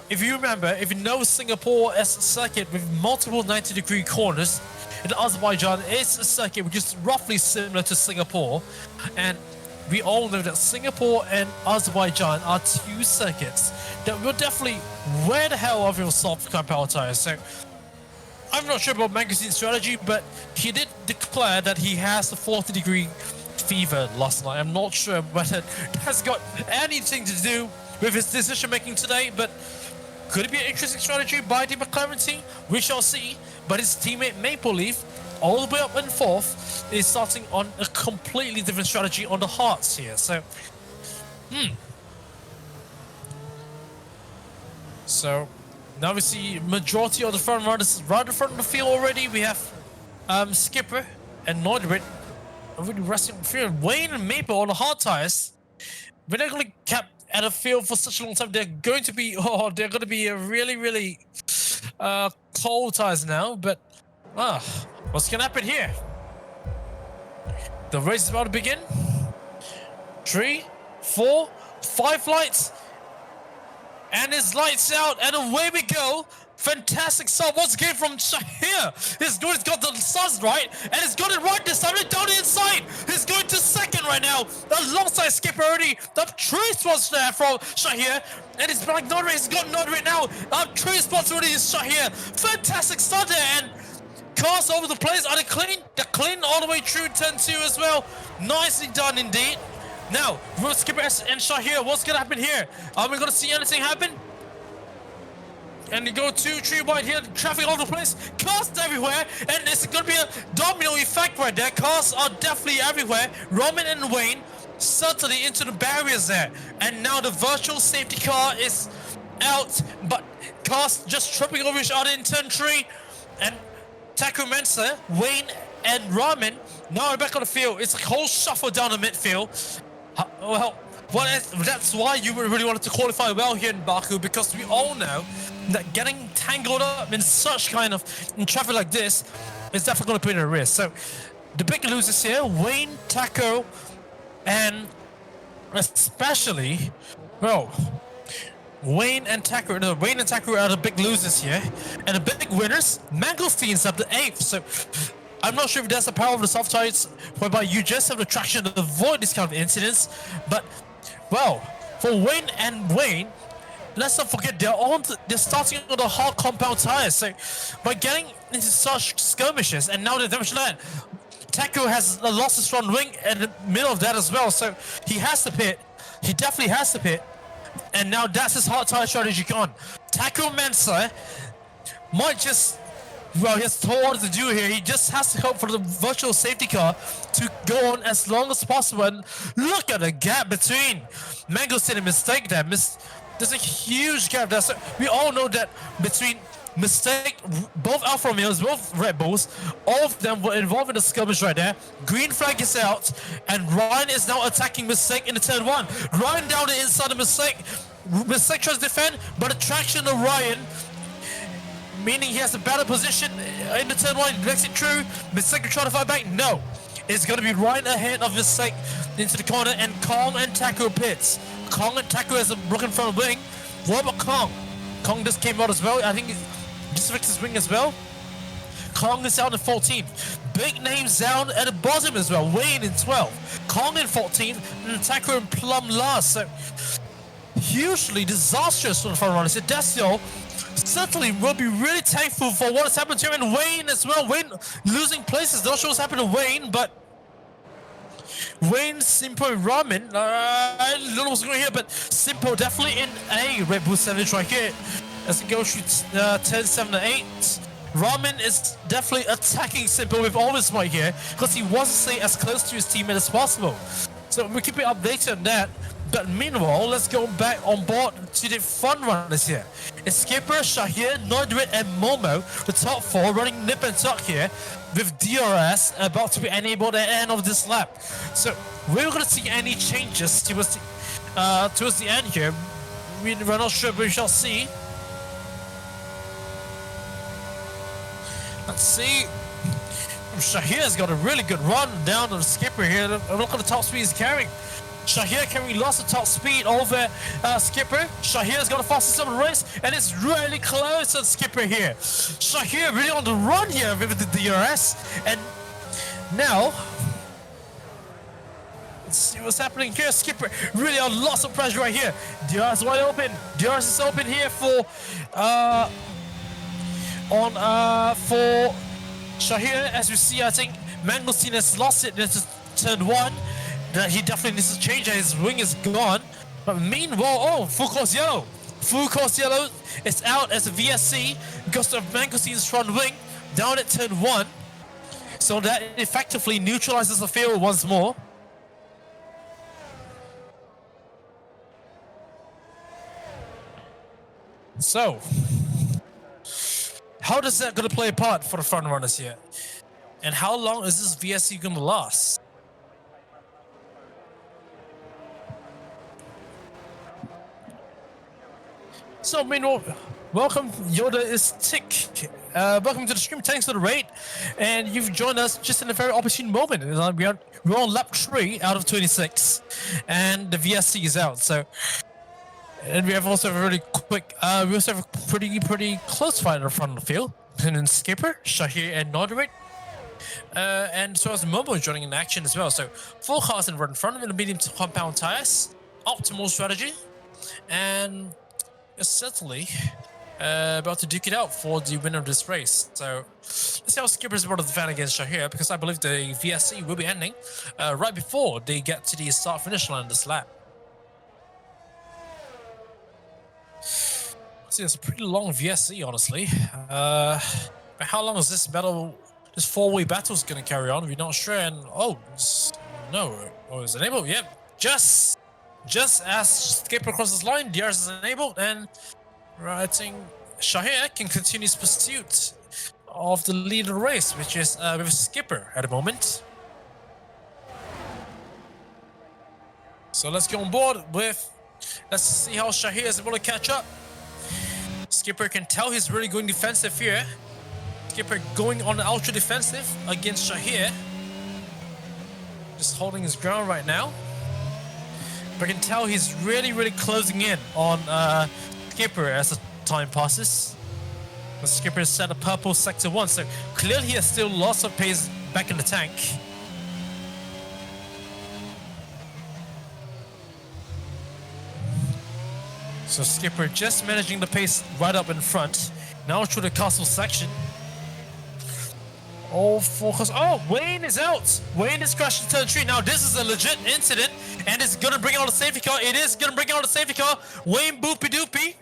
if you remember, if you know Singapore as a circuit with multiple 90-degree corners, in Azerbaijan is a circuit which is roughly similar to Singapore, and we all know that Singapore and Azerbaijan are two circuits that will definitely wear the hell off your soft compound tires. So I'm not sure about Mangosteen's strategy, but he did declare that he has the 40-degree fever last night. I'm not sure whether it has got anything to do with his decision making today, but could it be an interesting strategy by the McLaren team? We shall see. But his teammate Maple Leaf, all the way up in fourth, is starting on a completely different strategy on the hards here. So, So, now we see majority of the front runners right in front of the field already. We have Skipper and Neudrit already resting on the field. Wayne and Maple on the hard tires. We're not going to cap at a field for such a long time. They're going to be a really cold tires now, but what's gonna happen here? The race is about to begin. 3, 4, 5 lights, and it's lights out, and away we go. Fantastic start once again from Shahir. He's got the suns right, and he's got it right this time. It's down the inside. He's going to second right now. Alongside Skipper already. The 3 spots there from Shahir. And it's like Nodri. He's got Nodri now. 3 spots already is Shahir. Fantastic start there. And cars over the place. Are they clean? They're clean all the way through turn 2 as well. Nicely done indeed. Now, with Skipper and Shahir, what's going to happen here? Are we going to see anything happen? And you go 2, 3 wide here, traffic all over the place, cars everywhere, and it's going to be a domino effect right there. Cars are definitely everywhere. Roman and Wayne certainly into the barriers there. And now the virtual safety car is out, but cars just tripping over each other in turn 3. And Techromancer, Wayne, and Ramen now are back on the field. It's a whole shuffle down the midfield. That's why you really wanted to qualify well here in Baku, because we all know that getting tangled up in such kind of traffic like this is definitely going to put in a risk. So the big losers here, Wayne, Taco, and especially, Wayne and Taco are the big losers here, and the big winners, Mangosteen's up to 8th. So I'm not sure if that's the power of the soft tires, whereby you just have the traction to avoid this kind of incidents. But, for Wayne, let's not forget they're starting on the hard compound tires. So by getting into such skirmishes, and now they're damaged land, Taco has lost his front wing in the middle of that as well. So he has to pit. He definitely has to pit. And now that's his hot tire strategy gone. Taco Mensa might just, well, he has told what to do here. He just has to hope for the virtual safety car to go on as long as possible. And look at the gap between Mangosteen and Mistake there. There's a huge gap there. So we all know that between Mistake, both Alfa Romeos, both Red Bulls, all of them were involved in the skirmish right there. Green flag is out, and Ryan is now attacking Mistake in the turn one. Ryan down the inside of Mistake. Mistake tries to defend, but attraction of Ryan, meaning he has a better position in the turn one, makes it true. Mistake will try to fight back. No, it's going to be Ryan ahead of Mistake into the corner, and Kong and Taco pits. Kong and Taco has a broken front wing. What about Kong? Kong just came out as well. I think he just fixed his wing as well. Kong is down in 14th. Big names down at the bottom as well. Wayne in 12th. Kong in 14th. And Taco and Plum last. So hugely disastrous for the front runners. Decio certainly will be really thankful for what has happened to him, and Wayne as well. Wayne losing places. Not sure what's happened to Wayne, but Wayne, Simpo, and Ramen. I don't know what's going on here, but Simpo definitely in a Red Bull 7 right here as it goes through 10, 7, and 8. Ramen is definitely attacking Simpo with all his might here because he wants to stay as close to his teammate as possible. So we'll keep you updated on that. But meanwhile, let's go back on board to the front runners here. It's Skipper, Shahir, Nordwit, and Momo, the top four, running nip and tuck here, with DRS about to be enabled at the end of this lap. So we're going to see any changes towards the end here. We're not sure, but we shall see. Let's see. Shahir's got a really good run down to the Skipper here. Look at the top speed he's carrying. Shahir carrying lots of top speed over Skipper. Shahir's got the fastest of the race, and it's really close on Skipper here. Shahir really on the run here with the DRS, and now let's see what's happening here. Skipper really on lots of pressure right here. DRS wide open. DRS is open here for Shahir. As we see, I think Mangosteen has lost it into turn one. That he definitely needs to change. His wing is gone. But meanwhile, full course yellow. Full course yellow is out as a VSC because of Mangosteen's front wing down at turn one. So that effectively neutralizes the field once more. So, how does that going to play a part for the front runners here? And how long is this VSC going to last? So, meanwhile, welcome, Yoda is Tick. Welcome to the stream. Thanks for the raid. And you've joined us just in a very opportune moment. We're on lap 3 out of 26. And the VSC is out. So, and we have also a really quick, we also have a pretty close fight in the front of the field. And then Skipper, Shahir, and Nordwit. And so as Momo joining in action as well. So, 4 cars in front of the medium to compound tires. Optimal strategy. And certainly about to duke it out for the winner of this race. So let's see how Skipper's about to defend against Shahir, because I believe the VSC will be ending right before they get to the start-finish line this lap. See, it's a pretty long VSC, honestly. But how long is this battle, this four-way battle is going to carry on? We're not sure. And is it enabled? Yep, just as Skipper crosses line, DRS is enabled, and I think Shahir can continue his pursuit of the lead of the race, which is with Skipper at the moment. So let's go on board with, let's see how Shahir is able to catch up. Skipper can tell he's really going defensive here. Skipper going on the ultra defensive against Shahir. Just holding his ground right now. But I can tell he's really closing in on Skipper as the time passes. The Skipper has set a purple sector 1, so clearly he has still lots of pace back in the tank. So Skipper just managing the pace right up in front. Now through the castle section. All focus. Oh, Wayne is out. Wayne is crashing turn 3. Now, this is a legit incident, and it's going to bring out a safety car. It is going to bring out a safety car. Wayne Boopy Doopy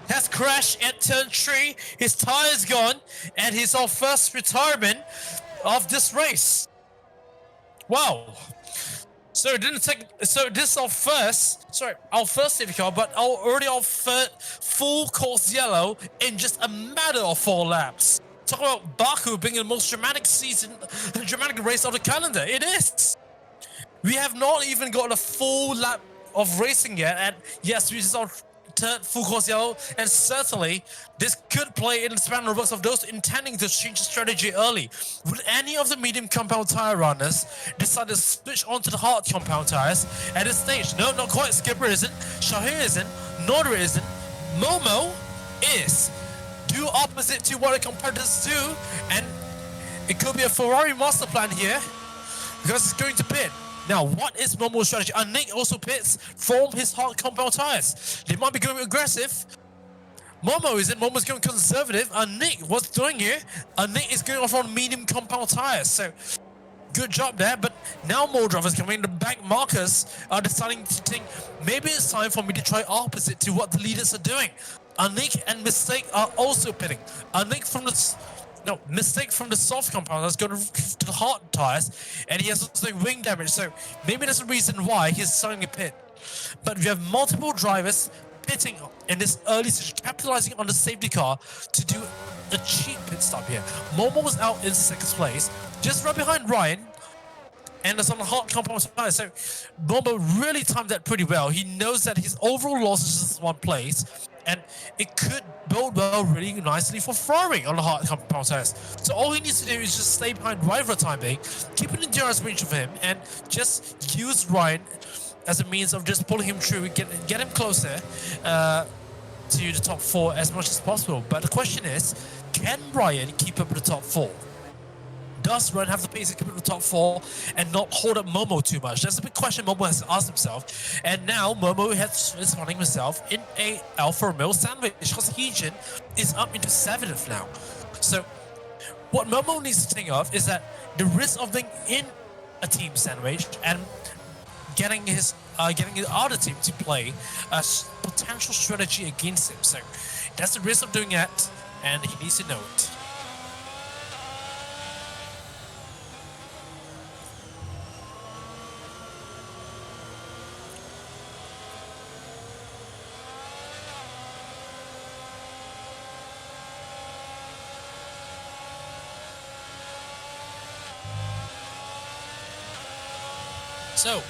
has crashed at turn 3. His tire is gone, and he's our first retirement of this race. Wow. So it didn't take. So this is our first. Sorry, our first safety car, but already our third full course yellow in just a matter of 4 laps. Talk about Baku being the most dramatic race of the calendar. It is. We have not even gotten a full lap of racing yet, and yes, we just our third full course yellow, and certainly this could play in the span of works of those intending to change the strategy early. Would any of the medium compound tire runners decide to switch onto the hard compound tires at this stage? No, not quite. Skipper isn't, Shahir isn't, Norder isn't, Momo is. Do opposite to what the competitors do, and it could be a Ferrari master plan here because it's going to pit. Now, what is Momo's strategy? Nick also pits from his hard compound tires. They might be going aggressive. Momo isn't. Momo's going conservative. Nick, what's doing here? Nick is going off on medium compound tires. So, good job there. But now more drivers coming. The back markers are deciding to think maybe it's time for me to try opposite to what the leaders are doing. Nick and Mistake are also pitting. Nick from the Mistake from the soft compound has gone to the hard tires, and he has also wing damage. So maybe that's the reason why he's starting to pit. But we have multiple drivers pitting in this early stage, capitalizing on the safety car to do a cheap pit stop here. Momo was out in 6th place, just right behind Ryan, and it's on the hot compound tires. So Momo really timed that pretty well. He knows that his overall loss is just 1 place, and it could bode well really nicely for Ferrari on the hard compound tires. So all he needs to do is just stay behind Ryan for the time being, keep an endurance range of him, and just use Ryan as a means of just pulling him through, get him closer to the top 4 as much as possible. But the question is, can Ryan keep up with the top 4? Does Ryan have the pace to keep up with the top 4 and not hold up Momo too much? That's a big question Momo has asked himself. And now Momo is finding himself in a Alfa Romeo sandwich because Heejin is up into 7th now. So what Momo needs to think of is that the risk of being in a team sandwich and getting the other team to play a potential strategy against him. So that's the risk of doing that, and he needs to know it. So,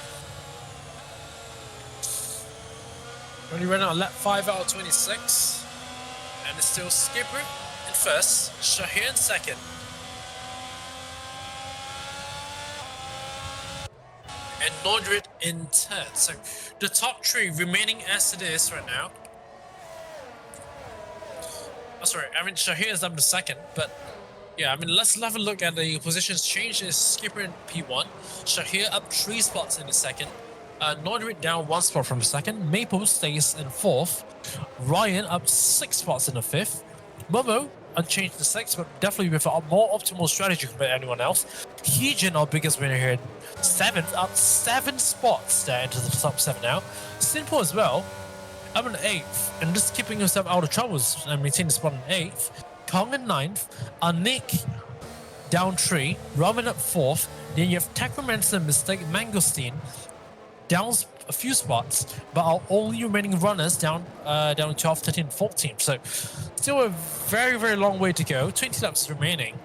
only ran out lap 5 out of 26, and it's still Skipper in 1st, Shahir in 2nd, and Nordred in 3rd. So, the top 3 remaining as it is right now. Oh, sorry, I mean Shahir is up to 2nd, but yeah, I mean, let's have a look at the positions change. Is Skipper in P1, Shahir up 3 spots in the 2nd, Nordred down 1 spot from the 2nd, Maple stays in 4th, Ryan up 6 spots in the 5th, Momo unchanged in the 6th, but definitely with a more optimal strategy compared to anyone else. Heejin, our biggest winner here, 7th, up 7 spots there into the top 7 now. Simple as well, up in 8th, and just keeping himself out of troubles and maintaining the spot in 8th. Kong in 9th, Nick down 3, Robin up 4th, then you have Technomancer and Mistake Mangosteen down a few spots, but our only remaining runners down 12, 13, 14. So still a very, very long way to go, 20 laps remaining.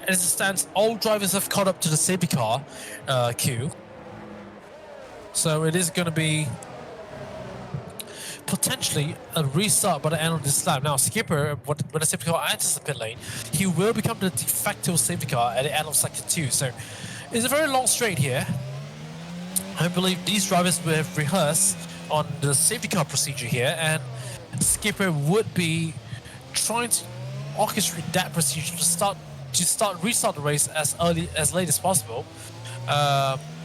As it stands, all drivers have caught up to the safety car queue. So it is going to be potentially a restart by the end of this lap. Now, Skipper, when the safety car enters the pit lane, he will become the de facto safety car at the end of sector 2. So it's a very long straight here. I believe these drivers will have rehearsed on the safety car procedure here, and Skipper would be trying to orchestrate that procedure to restart the race as late as possible.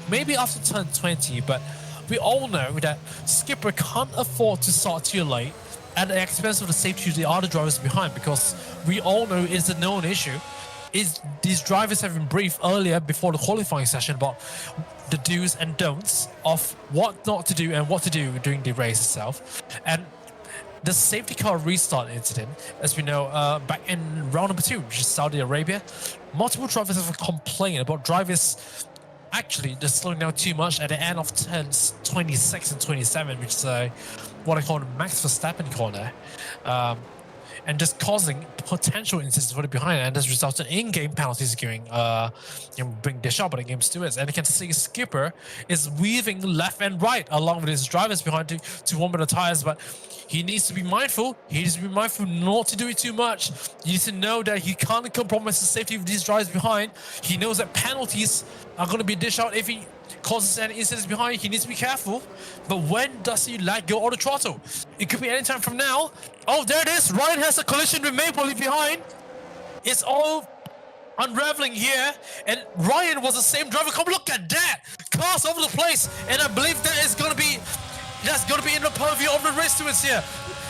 Maybe after turn 20, but we all know that Skipper can't afford to start too late at the expense of the safety of the other drivers behind, because we all know it's a known issue. is these drivers have been briefed earlier before the qualifying session about the do's and don'ts of what not to do and what to do during the race itself. And the safety car restart incident, as we know, back in round number 2, which is Saudi Arabia, multiple drivers have complained about drivers actually just slowing down too much at the end of turns 26 and 27, which is what I call the Max Verstappen corner, and just causing potential incidents for the behind, and this resulted in game penalties being dished out by the game stewards. And you can see Skipper is weaving left and right along with his drivers behind to warm up the tires, but he needs to be mindful. He needs to be mindful not to do it too much. He needs to know that he can't compromise the safety of these drivers behind. He knows that penalties are going to be dished out if he causes any incidents behind. He needs to be careful. But when does he let go of the throttle? It could be any time from now. Oh, there it is. Ryan has a collision with Maple Leaf behind. It's all unraveling here, and Ryan was the same driver. Come look at that. Cars over the place, and I believe that's going to be in the purview of the race stewards here.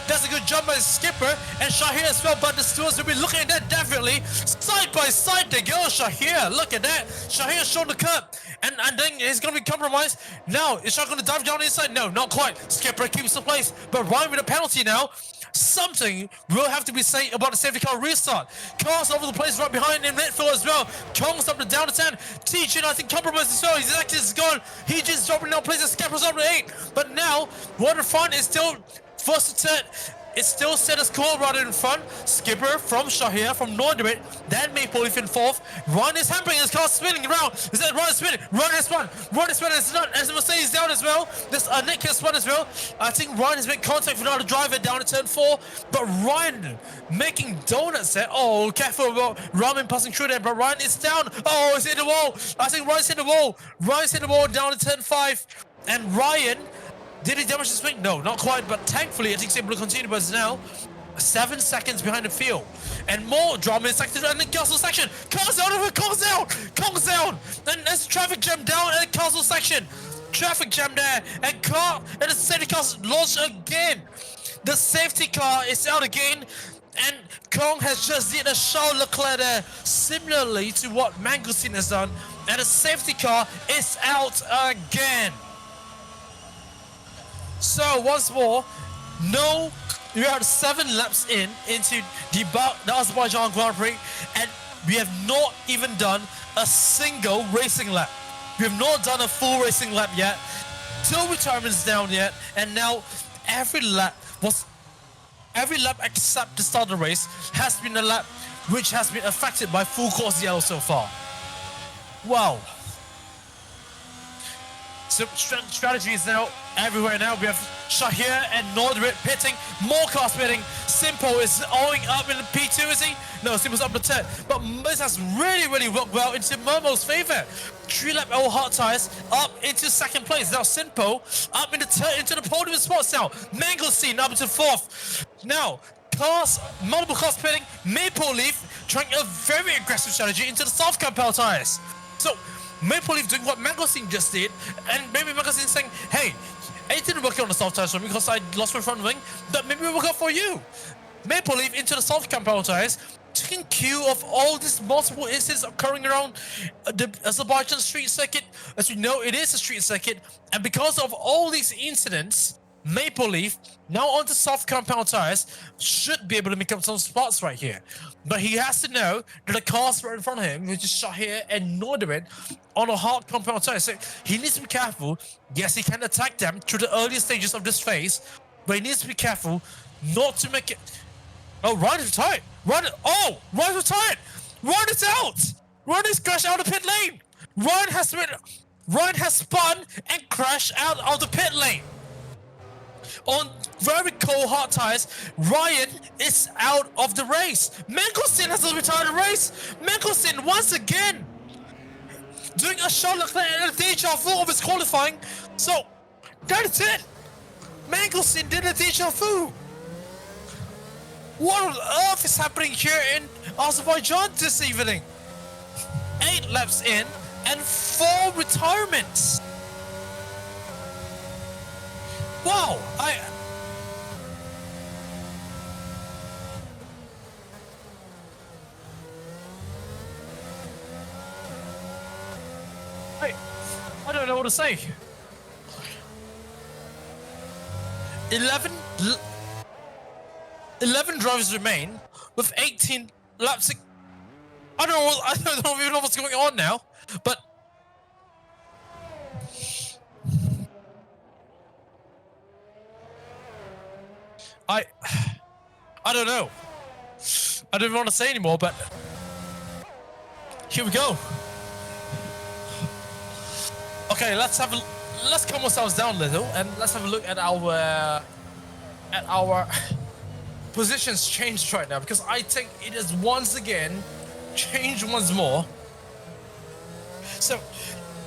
That's a good job by Skipper and Shahir as well, but the stewards will be looking at that definitely. Side by side they go, Shahir. Look at that. Shahir showed the cut, and then he's going to be compromised. Now, is Shahir going to dive down inside? No, not quite. Skipper keeps the place, but Ryan with a penalty now. Something will have to be said about the safety car restart. Cars over the place right behind in midfield as well. Kong's up to down to 10. Teaching, I think, compromised as well. His action is gone. He just dropping down places. Skipper's up to 8. But now, what in front is still first to 10. It's still set as core rather in front. Skipper from Shahir from Norderit. Then Maple Leaf in 4th. Ryan is hampering his car spinning around. Is that Ryan spinning? Ryan has spun. Ryan has spun. It's not. As Mercedes down as well. This Nick has spun as well. I think Ryan has made contact with another driver down to turn 4. But Ryan making donuts there. Oh, careful about Ramin passing through there. But Ryan is down. Oh, he's hit the wall. I think Ryan's hit the wall. Ryan's hit the wall down to turn 5. And Ryan, did he damage the swing? No, not quite, but thankfully I think he's able to continue, but it's now 7 seconds behind the field. And more drama in sector and the castle section. Cars out of it, Kong's down! And there's traffic jam down in the castle section. Traffic jam there, and the safety car's launched again. The safety car is out again, and Kong has just did a Charles Leclerc there, similarly to what Mangosteen has done, and the safety car is out again. So once more, we are 7 laps into the Azerbaijan Grand Prix, and we have not even done a single racing lap. We have not done a full racing lap yet. 2 retirements down yet, and now every lap except the start of the race has been a lap which has been affected by full course yellow so far. Wow. So strategy is now everywhere now. We have Shahir and Norderit pitting, more cars pitting. Simpo is owing up in the P2, is he? No, Simpo's up to 10. But this has really worked well into Momo's favor. 3-lap old hard tires up into 2nd place. Now Simpo up into the podium spots now. Mangosteen up into 4th. Now, multiple cars pitting. Maple Leaf trying a very aggressive strategy into the soft compound tires. So Maple Leaf doing what Mangosteen just did, and maybe Mangosteen saying, hey, it didn't work out on the soft tires for me because I lost my front wing, but maybe it will work out for you. Maple Leaf into the soft compound tires, taking cue of all these multiple incidents occurring around the Azerbaijan street circuit. As we know, it is a street circuit, and because of all these incidents, Maple Leaf, now onto soft compound tires, should be able to make up some spots right here. But he has to know that the cars right in front of him, which is Shahir and Norderit, on a hard compound tire. So he needs to be careful. Yes, he can attack them through the earlier stages of this phase, but he needs to be careful not to make it. Oh, Ryan is retired. Ryan's retired. Ryan is out. Ryan is crashed out of the pit lane. Ryan has spun and crashed out of the pit lane. On very cold hard tires, Ryan is out of the race. Mangosteen has to retire the race. Mangosteen once again doing a Charles Leclerc and a deja vu of his qualifying. So that's it. Mangosteen did a deja vu. What on earth is happening here in Azerbaijan this evening? 8 laps in and 4 retirements. Wow, don't know what to say. 11 drivers remain with 18 laps. I don't even know what's going on now, but I don't know. I don't even want to say anymore, but here we go. Okay, let's calm ourselves down a little and let's have a look at our positions changed right now, because I think it is once again changed once more. So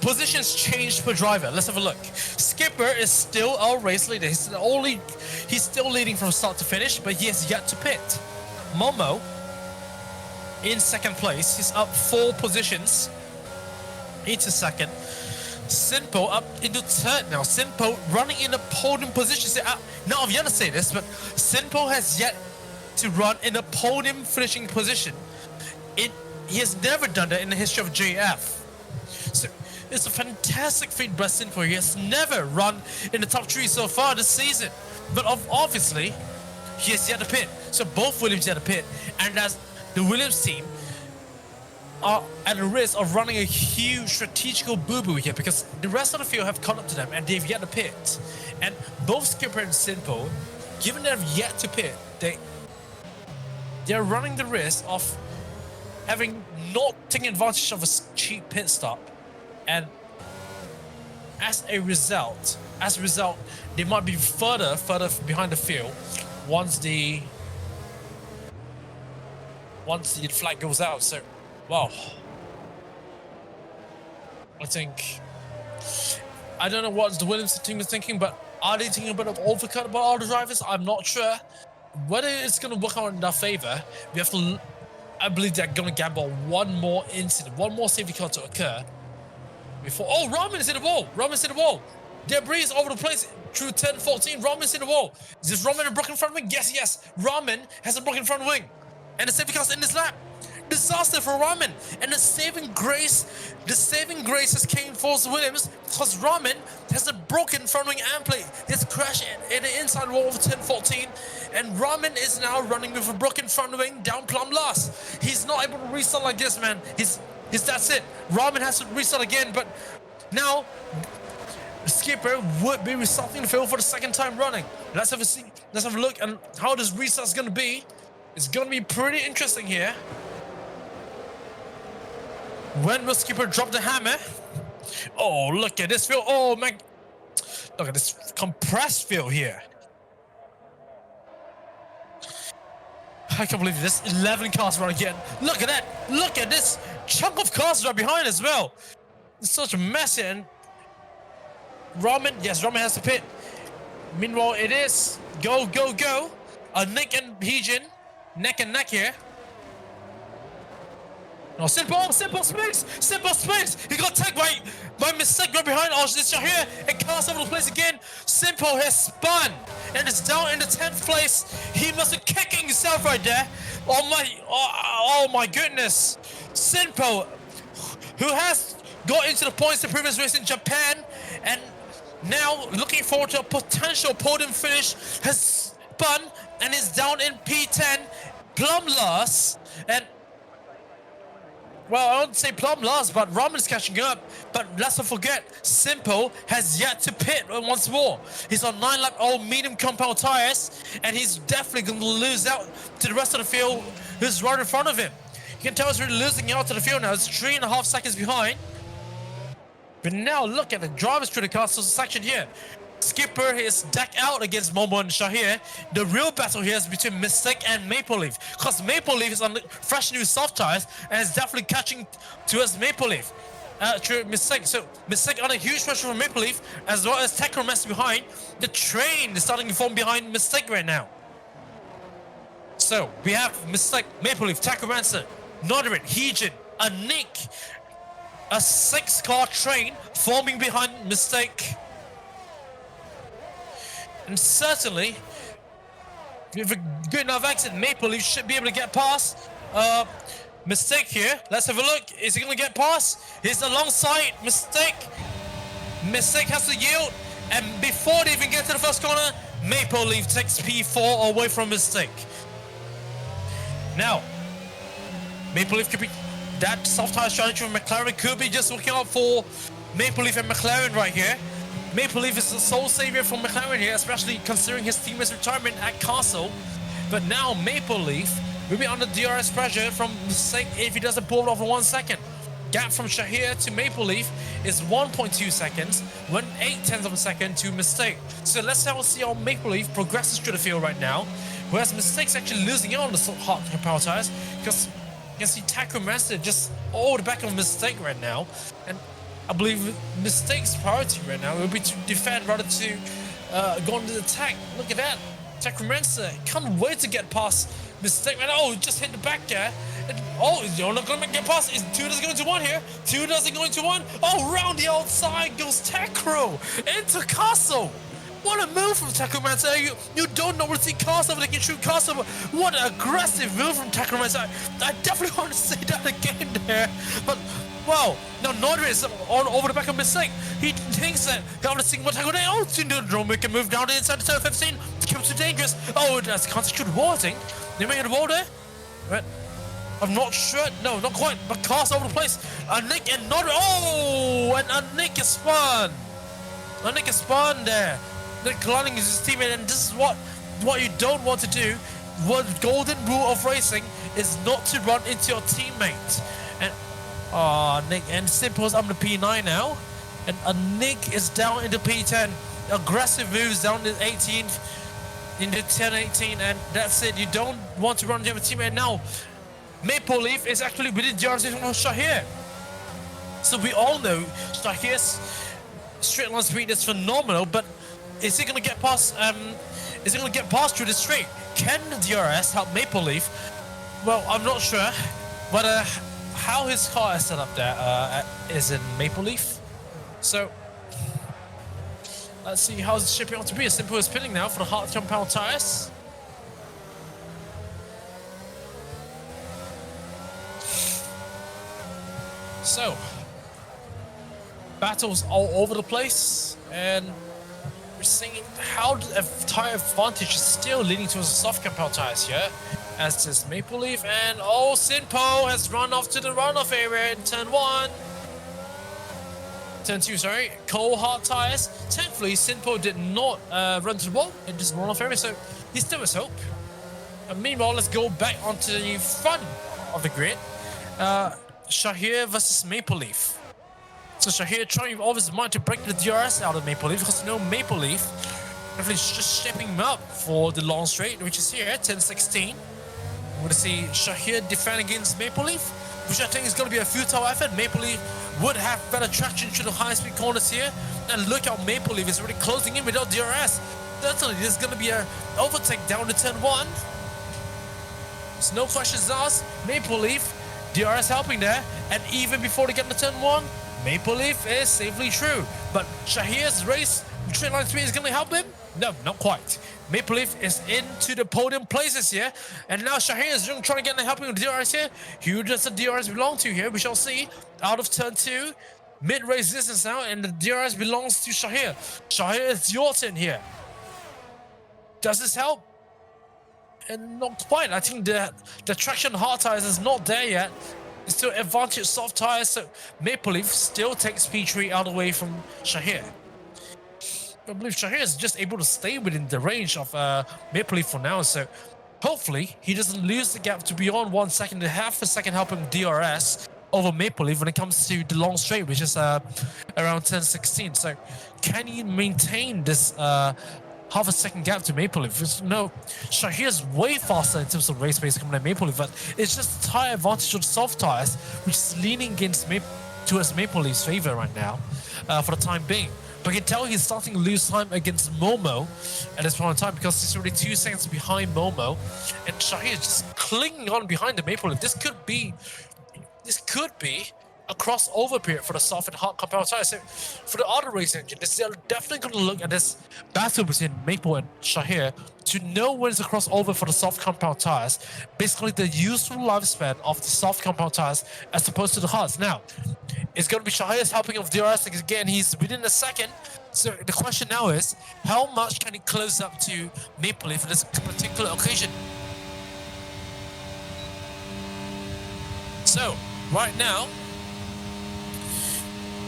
positions changed per driver. Let's have a look. Skipper is still our race leader. He's still leading from start to finish, but he has yet to pit. Momo in second place. He's up 4 positions into second. Sinpo up into third now. Sinpo running in a podium position. Now I've yet to say this, but Sinpo has yet to run in a podium finishing position. He has never done that in the history of JAF. So it's a fantastic feat by Sinpo. He has never run in the top 3 so far this season. But obviously, he has yet to pit. So both Williams yet to pit. And as the Williams team are at the risk of running a huge strategical boo-boo here, because the rest of the field have caught up to them and they've yet to pit. And both Skipper and Sinpo, given they've yet to pit, they're running the risk of having not taken advantage of a cheap pit stop. And as a result, they might be further behind the field once the flag goes out. So, wow. I don't know what the Williams team is thinking, but are they thinking about an overcut about all the drivers? I'm not sure. Whether it's going to work out in their favor, we have to. I believe they're going to gamble one more incident, one more safety car to occur before. Oh, Raman's hit the wall. Debris is over the place through 10-14. Raman's hit the wall. Is this Raman a broken front wing? Yes. Raman has a broken front wing. And the safety car's in this lap. Disaster for Raman. And the saving grace has came for Williams, because Raman has a broken front wing and plate. This crash in the inside wall of 10-14. And Raman is now running with a broken front wing down plumb last. He's not able to restart like this, man. That's it. Raman has to restart again, but now the Skipper would be restarting the field for the second time running. Let's have a look at how this restart is going to be. It's going to be pretty interesting here. When will Skipper drop the hammer? Oh, look at this field. Oh, man. Look at this compressed field here. I can't believe this. 11 cars run again. Look at that. Look at this chunk of cars right behind as well. It's such a mess here. And Raman has to pit. Meanwhile, it is go. Nick and Heejin neck and neck here. No, Sinpo spins. He got tagged by mistake right behind. Oh, it's Shahir and cars over the place again. Sinpo has spun and is down in the 10th place. He must be kicking himself right there. Oh my goodness. Sinpo, who has got into the points the previous race in Japan and now looking forward to a potential podium finish, has spun and is down in P10, plumb last. And well, I don't say plumb last, but Raman's catching up. But let's not forget, Sinpo has yet to pit once more. He's on 9-lap old medium compound tires, and he's definitely going to lose out to the rest of the field who's right in front of him. You can tell he's really losing out to the field now. It's 3.5 seconds behind. But now look at the drivers through the castle section here. Skipper is decked out against Momo and Shahir. The real battle here is between Mistake and Maple Leaf, because Maple Leaf is on fresh new soft tires and is definitely catching towards Maple Leaf. Through Mistake. So Mistake on a huge pressure from Maple Leaf, as well as Takromess behind. The train is starting to form behind Mistake right now. So we have Mistake, Maple Leaf, Takromess, Nodarin, Heejin, a Nick, a 6-car train forming behind Mistake. And certainly, with a good enough exit, Maple Leaf should be able to get past. Mistake here. Let's have a look. Is he going to get past? He's alongside Mistake. Mistake has to yield, and before they even get to the first corner, Maple Leaf takes P4 away from Mistake. Now, Maple Leaf could be that soft tire strategy from McLaren could be just looking out for Maple Leaf and McLaren right here. Maple Leaf is the sole savior for McLaren here, especially considering his teammate's retirement at Castle. But now Maple Leaf will be under DRS pressure from Mistake if he doesn't pull it off in 1 second. Gap from Shahir to Maple Leaf is 1.2 seconds, 1/8 of a second to Mistake. So let's see how Maple Leaf progresses through the field right now. Whereas Mistake's actually losing out on the hot power tires because you can see Taco Master just all the back of Mistake right now. And I believe Mistake's priority right now will be to defend rather to go on the attack. Look at that. Taco Master can't wait to get past Mistake. And oh, just hit the back there. And, oh, you're not going to get past. Is 2 doesn't go into 1 here. 2 doesn't go into 1. Oh, round the outside goes Tacro into Castle. What a move from Taco Mansa. You don't normally see Castle but they can shoot Castle, but what an aggressive move from Taco Mansa. I definitely want to say that again there. But wow, now Nodri is on over the back of Mistake. He thinks that got a single tackle there. Oh, Syndrome can move down the inside the turn 15. Keeps too dangerous. Oh, that's concentrated wall, I think. They may hit the wall there. Right. I'm not sure. No, not quite. But Castle over the place. Nick and Nodri. Oh, and Nick is spun. Nick is spun there. Nick colliding is his teammate, and this is what you don't want to do. What golden rule of racing is not to run into your teammate. And Nick and Simple's on the P9 now, and Nick is down into P10. Aggressive moves down to 18th, into 10-18, and that's it. You don't want to run into your teammate now. Maple Leaf is actually within DRS from Shahir, so we all know Shahir's straight line speed is phenomenal, but is he gonna get past? Is he gonna get past through the straight? Can the DRS help Maple Leaf? Well, I'm not sure, but how his car is set up there is in Maple Leaf. So let's see how's it shaping out to be. Simple is spinning now for the hard compound tires. So battles all over the place, and we're seeing how the tire advantage is still leading towards the soft compound tires here, as is Maple Leaf, and oh, Sinpo has run off to the runoff area in turn 1. Turn 2, sorry, cold hard tires. Thankfully, Sinpo did not run to the wall in this runoff area, so he still has hope. And meanwhile, let's go back onto the front of the grid. Shahir versus Maple Leaf. So Shahir trying with all his might to break the DRS out of Maple Leaf, because you know Maple Leaf definitely just shaping him up for the long straight, which is here, 10-16. We're going to see Shahir defend against Maple Leaf, which I think is going to be a futile effort. Maple Leaf would have better traction through the high-speed corners here. And look how Maple Leaf is already closing in without DRS. Certainly, there's going to be an overtake down to turn 1. There's no questions asked. Maple Leaf, DRS helping there. And even before they get to turn 1, Maple Leaf is safely through. But Shahir's race, straight line speed is going to help him? No, not quite. Maple Leaf is into the podium places here. And now Shahir is trying to get the helping with DRS here. Who does the DRS belong to here? We shall see. Out of turn 2. Mid-race distance now. And the DRS belongs to Shahir. Shahir, it's your turn here. Does this help? And not quite. I think the traction hard tires is not there yet. It's still advantage soft tires. So Maple Leaf still takes P3 out of the way from Shahir. I believe Shahir is just able to stay within the range of Maple Leaf for now, so hopefully he doesn't lose the gap to beyond 1 second, half a second helping DRS over Maple Leaf when it comes to the long straight, which is around 10-16. So can he maintain this half a second gap to Maple Leaf? Because, no, Shahir's way faster in terms of race pace coming at Maple Leaf, but it's just the tire advantage of the soft tires, which is leaning towards Maple Leaf's favor right now for the time being. But you can tell he's starting to lose time against Momo at this point in time, because he's already 2 seconds behind Momo, and Shahir is just clinging on behind the Maple Leaf. This could be a crossover period for the soft and hard compound tires. So for the auto race engine, they're definitely going to look at this battle between Maple and Shahir to know when it's a crossover for the soft compound tires. Basically, the useful lifespan of the soft compound tires as opposed to the hards. Now, It's going to be Shahir's helping of DRS again. He's within a second. So the question now is, how much can he close up to Maple Leaf for this particular occasion? So right now,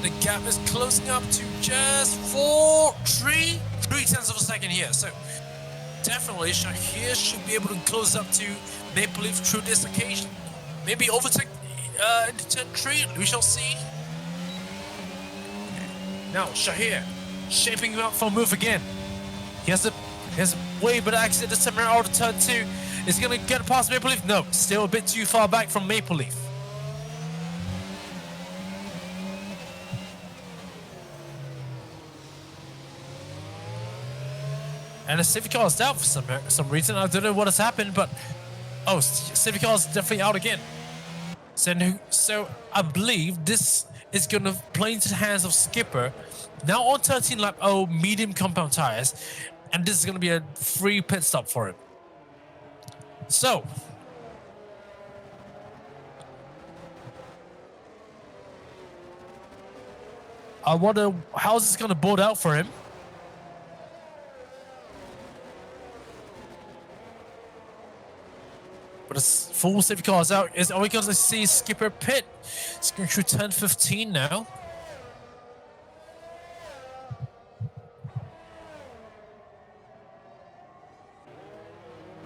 the gap is closing up to just 3/10 of a second here. So definitely Shahir should be able to close up to Maple Leaf through this occasion. Maybe overtake into turn 3, we shall see. Now Shahir shaping up for a move again. He has a way better exit this time around out of turn 2. Is he gonna get past Maple Leaf? No, still a bit too far back from Maple Leaf. And the safety car is down for some reason. I don't know what has happened, but oh, safety car is definitely out again. So I believe this is going to play into the hands of Skipper. Now on 13 lap, medium compound tires, and this is going to be a free pit stop for him. So I wonder how is this going to board out for him. But the full safety car is out. Are we going to see Skipper pit? It's going through turn 15 now.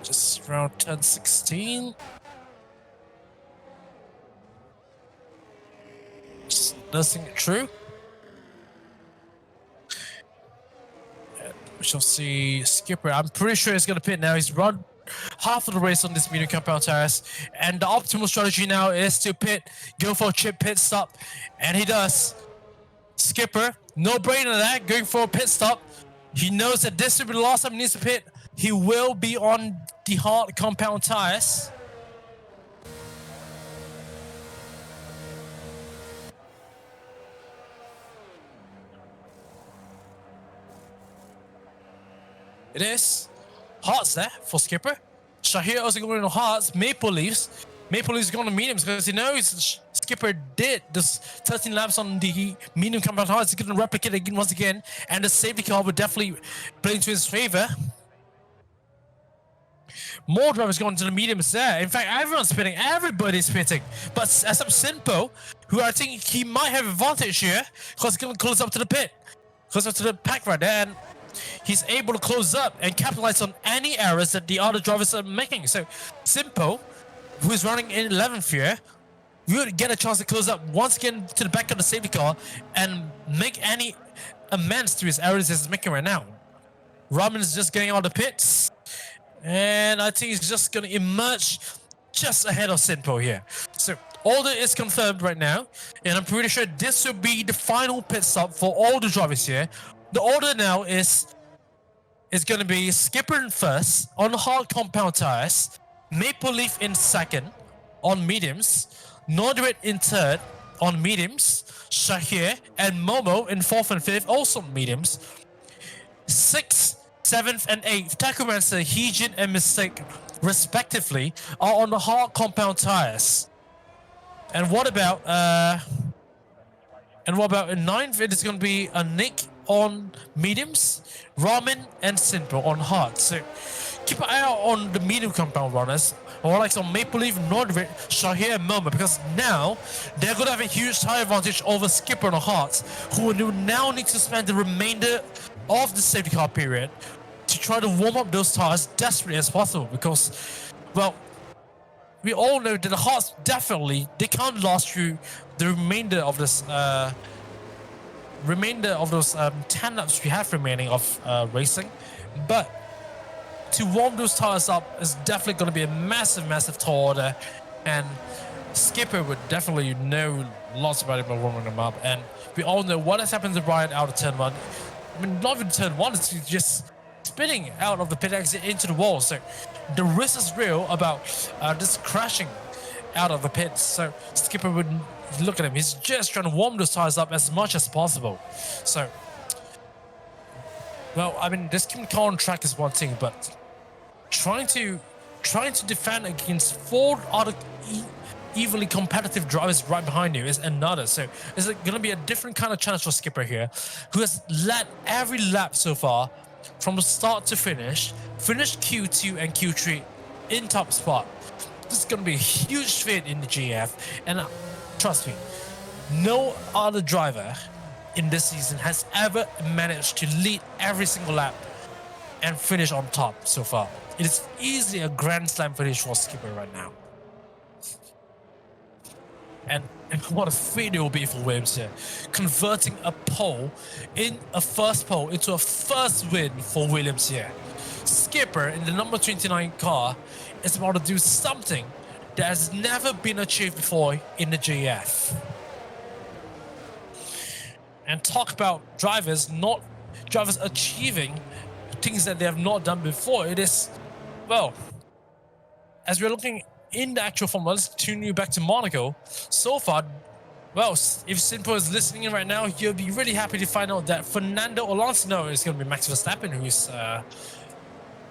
Just around turn 16. Just nursing it through. We shall see Skipper. I'm pretty sure he's going to pit now. He's run half of the race on this medium compound tires, and the optimal strategy now is to go for a chip pit stop, and he does. Skipper, no brainer that, going for a pit stop. He knows that this will be the last time he needs to pit. He will be on the hard compound tires. It is hearts there for Skipper. Shahir also going to hearts. Maple Leafs going to mediums because he knows Skipper did this 13 laps on the medium compound hearts. He's going to replicate it again once again, and the safety car will definitely play into his favor. More drivers going to the mediums there. In fact, everyone's pitting. Everybody's pitting. But except Simpo, who I think he might have advantage here because he's going to close up to the pit. Close up to the pack right there. And he's able to close up and capitalize on any errors that the other drivers are making. So Simpo, who is running in 11th here, will get a chance to close up once again to the back of the safety car and make any amends to his errors he's making right now. Ramen is just getting out of the pits, and I think he's just going to emerge just ahead of Simpo here. So order is confirmed right now, and I'm pretty sure this will be the final pit stop for all the drivers here. The order now is going to be Skipper in first on hard compound tires, Maple Leaf in second on mediums, Nordred in third on mediums, Shahir and Momo in fourth and fifth also on mediums, 6th, 7th and 8th, Takumancer, Heejin and Mystic respectively are on the hard compound tires. And what about in 9th? It is going to be a Nick on mediums, Ramen and Simpo on hard. So keep an eye out on the medium compound runners, or like some Maple Leaf, Nordred, Shahir and Momo, because now they're going to have a huge tire advantage over Skipper on the hards, who will now need to spend the remainder of the safety car period to try to warm up those tires desperately as possible, because, well, we all know that the hearts definitely, they can't last through the remainder of this those 10 laps we have remaining of racing. But to warm those tires up is definitely going to be a massive tall order, and Skipper would definitely know lots about it by warming them up. And we all know what has happened to Brian out of turn 1. I mean, not even turn 1, it's just spinning out of the pit exit into the wall. So the risk is real about just crashing out of the pits. So Skipper would look at him. He's just trying to warm those tires up as much as possible. So, well, I mean, this car on track is one thing, but trying to defend against 4 other evenly competitive drivers right behind you is another. So it's going to be a different kind of challenge for Skipper here, who has led every lap so far from start to finish, finished Q2 and Q3 in top spot. This is going to be a huge fit in the JAF, and trust me, no other driver in this season has ever managed to lead every single lap and finish on top so far. It is easily a Grand Slam finish for Skipper right now. And what a feat it will be for Williams here, converting a pole in a first pole into a first win for Williams here. Skipper in the number 29 car is about to do something that has never been achieved before in the JF. And talk about drivers achieving things that they have not done before. It is, well, as we're looking in the actual formula, let's tune you back to Monaco. So far, well, if Simpo is listening in right now, you'll be really happy to find out that Fernando Alonso is going to be Max Verstappen, who's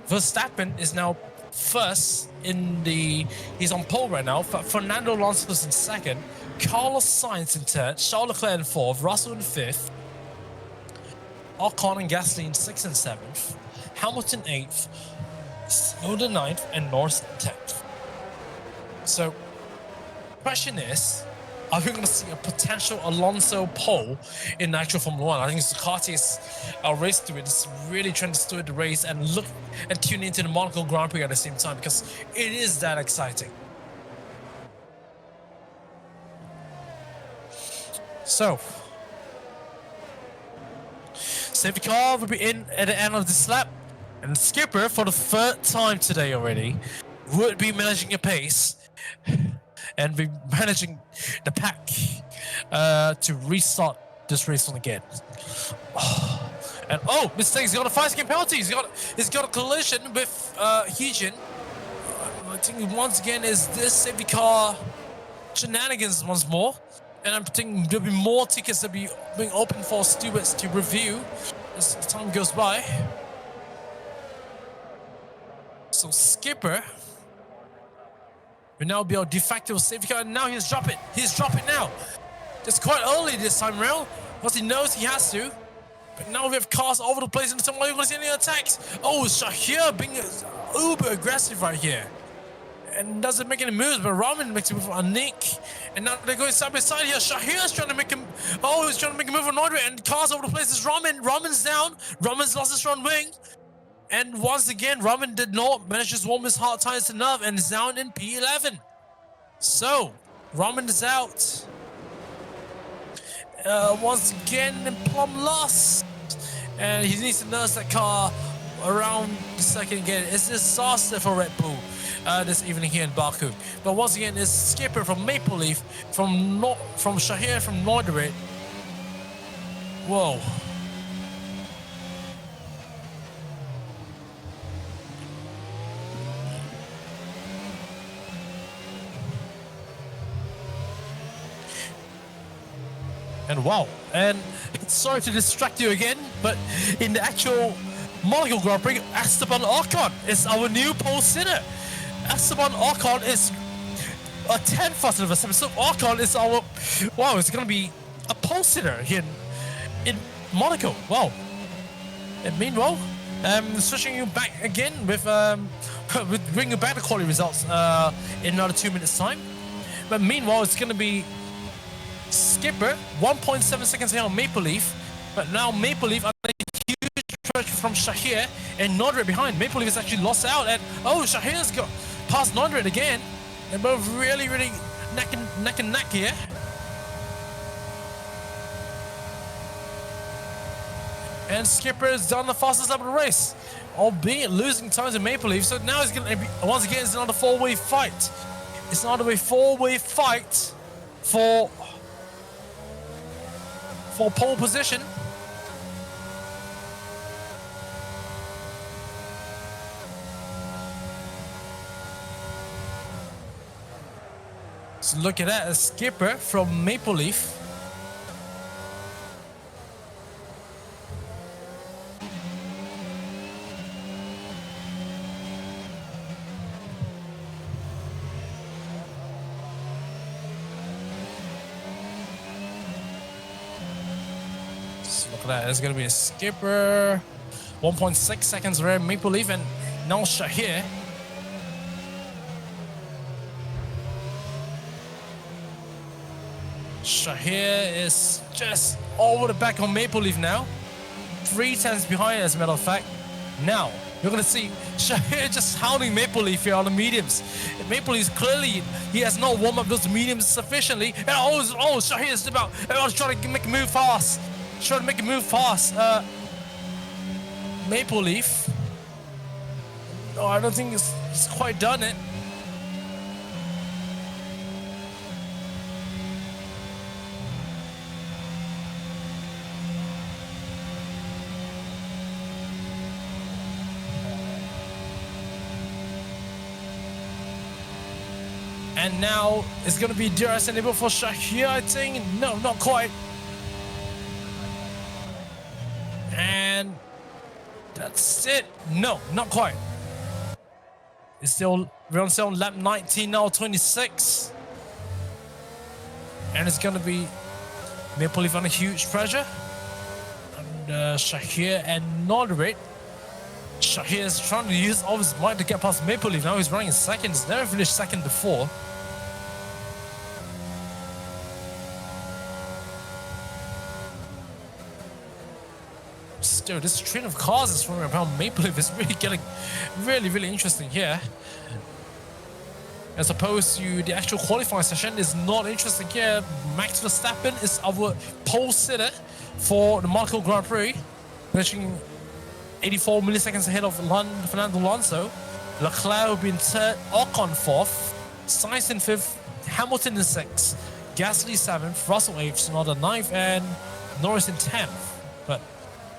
Verstappen is now first he's on pole right now. Fernando Alonso is in second, Carlos Sainz in third, Charles Leclerc in fourth, Russell in fifth, Ocon and Gasly in sixth and seventh, Hamilton eighth, Tsunoda ninth, and Norris 10th. So, question is, are we going to see a potential Alonso pole in the actual Formula 1? I think Ducati's race to it is really trying to steward the race and look and tune into the Monaco Grand Prix at the same time, because it is that exciting. So, safety car will be in at the end of this lap, and Skipper, for the third time today already, would be managing a pace and be managing the pack to restart this race on again. And mistakes! He's got a 5-second penalty. He's got a collision with Heejin. I think once again is this safety car shenanigans once more. And I'm thinking there'll be more tickets that be being open for stewards to review as the time goes by. So Skipper will now be our de facto safety car, and now he's dropping. He's dropping now. It's quite early this time around, because he knows he has to. But now we have cars all over the place, and someone going to see any attacks. Oh, Shahir being uber aggressive right here. And doesn't make any moves, but Raman makes a move on Nick. And now they're going side by side here. Shahir's trying to make him. Oh, he's trying to make a move on Nordry, and cars over the place is Raman. Raman's down. Raman's lost his front wing. And once again, Raman did not manage to warm his hard tires enough and is down in P11. So, Raman is out. Once again, in plumb loss. And he needs to nurse that car around the second again. It's a disaster for Red Bull this evening here in Baku. But once again, it's Skipper from Maple Leaf, from Shahir from Norderit. Whoa. And wow, and sorry to distract you again, but in the actual Monaco Grand Prix, Esteban Ocon is our new pole sitter. Esteban Ocon is a 10 faster than Verstappen, so Ocon is our, wow, it's going to be a pole sitter here in Monaco. Wow. And meanwhile, switching you back again with bringing back the quality results in another 2 minutes time. But meanwhile, it's going to be Skipper, 1.7 seconds here on Maple Leaf, but now Maple Leaf under huge pressure from Shahir and Nodred behind. Maple Leaf has actually lost out, and Shahir's got past Nodred again. They're both really neck and neck here. And Skipper has done the fastest lap of the race, albeit losing time to Maple Leaf. So now it's going to be, once again, it's another four-way fight. It's another four-way fight for pole position. So look at that, a Skipper from Maple Leaf. So look at that. It's going to be a skipper. 1.6 seconds rare Maple Leaf, and now Shahir. Shahir is just over the back on Maple Leaf now. 3 tenths behind, as a matter of fact. Now, you're going to see Shahir just hounding Maple Leaf here on the mediums. Maple Leaf clearly, he has not warmed up those mediums sufficiently. And Shahir is about trying to make a move fast. Trying to make a move fast. Maple Leaf. No, I don't think he's quite done it. And now it's going to be DRS enabled for Shahir, I think. No, not quite. And that's it. No, not quite. It's still, we're on still on lap 19 now, 26. And it's going to be Maple Leaf under huge pressure. And Shahir and Norderate. Shahir is trying to use all his might to get past Maple Leaf. Now he's running in second. He's never finished second before. Still, this train of cars is from around Maple Leaf is really getting really interesting here. As opposed to the actual qualifying session is not interesting here. Max Verstappen is our pole sitter for the Monaco Grand Prix, finishing 84 milliseconds ahead of Fernando Alonso. Leclerc being third, Ocon fourth, Sainz in fifth, Hamilton in sixth, Gasly 7th, Russell 8th, Tsunoda 9th, and Norris in 10th. But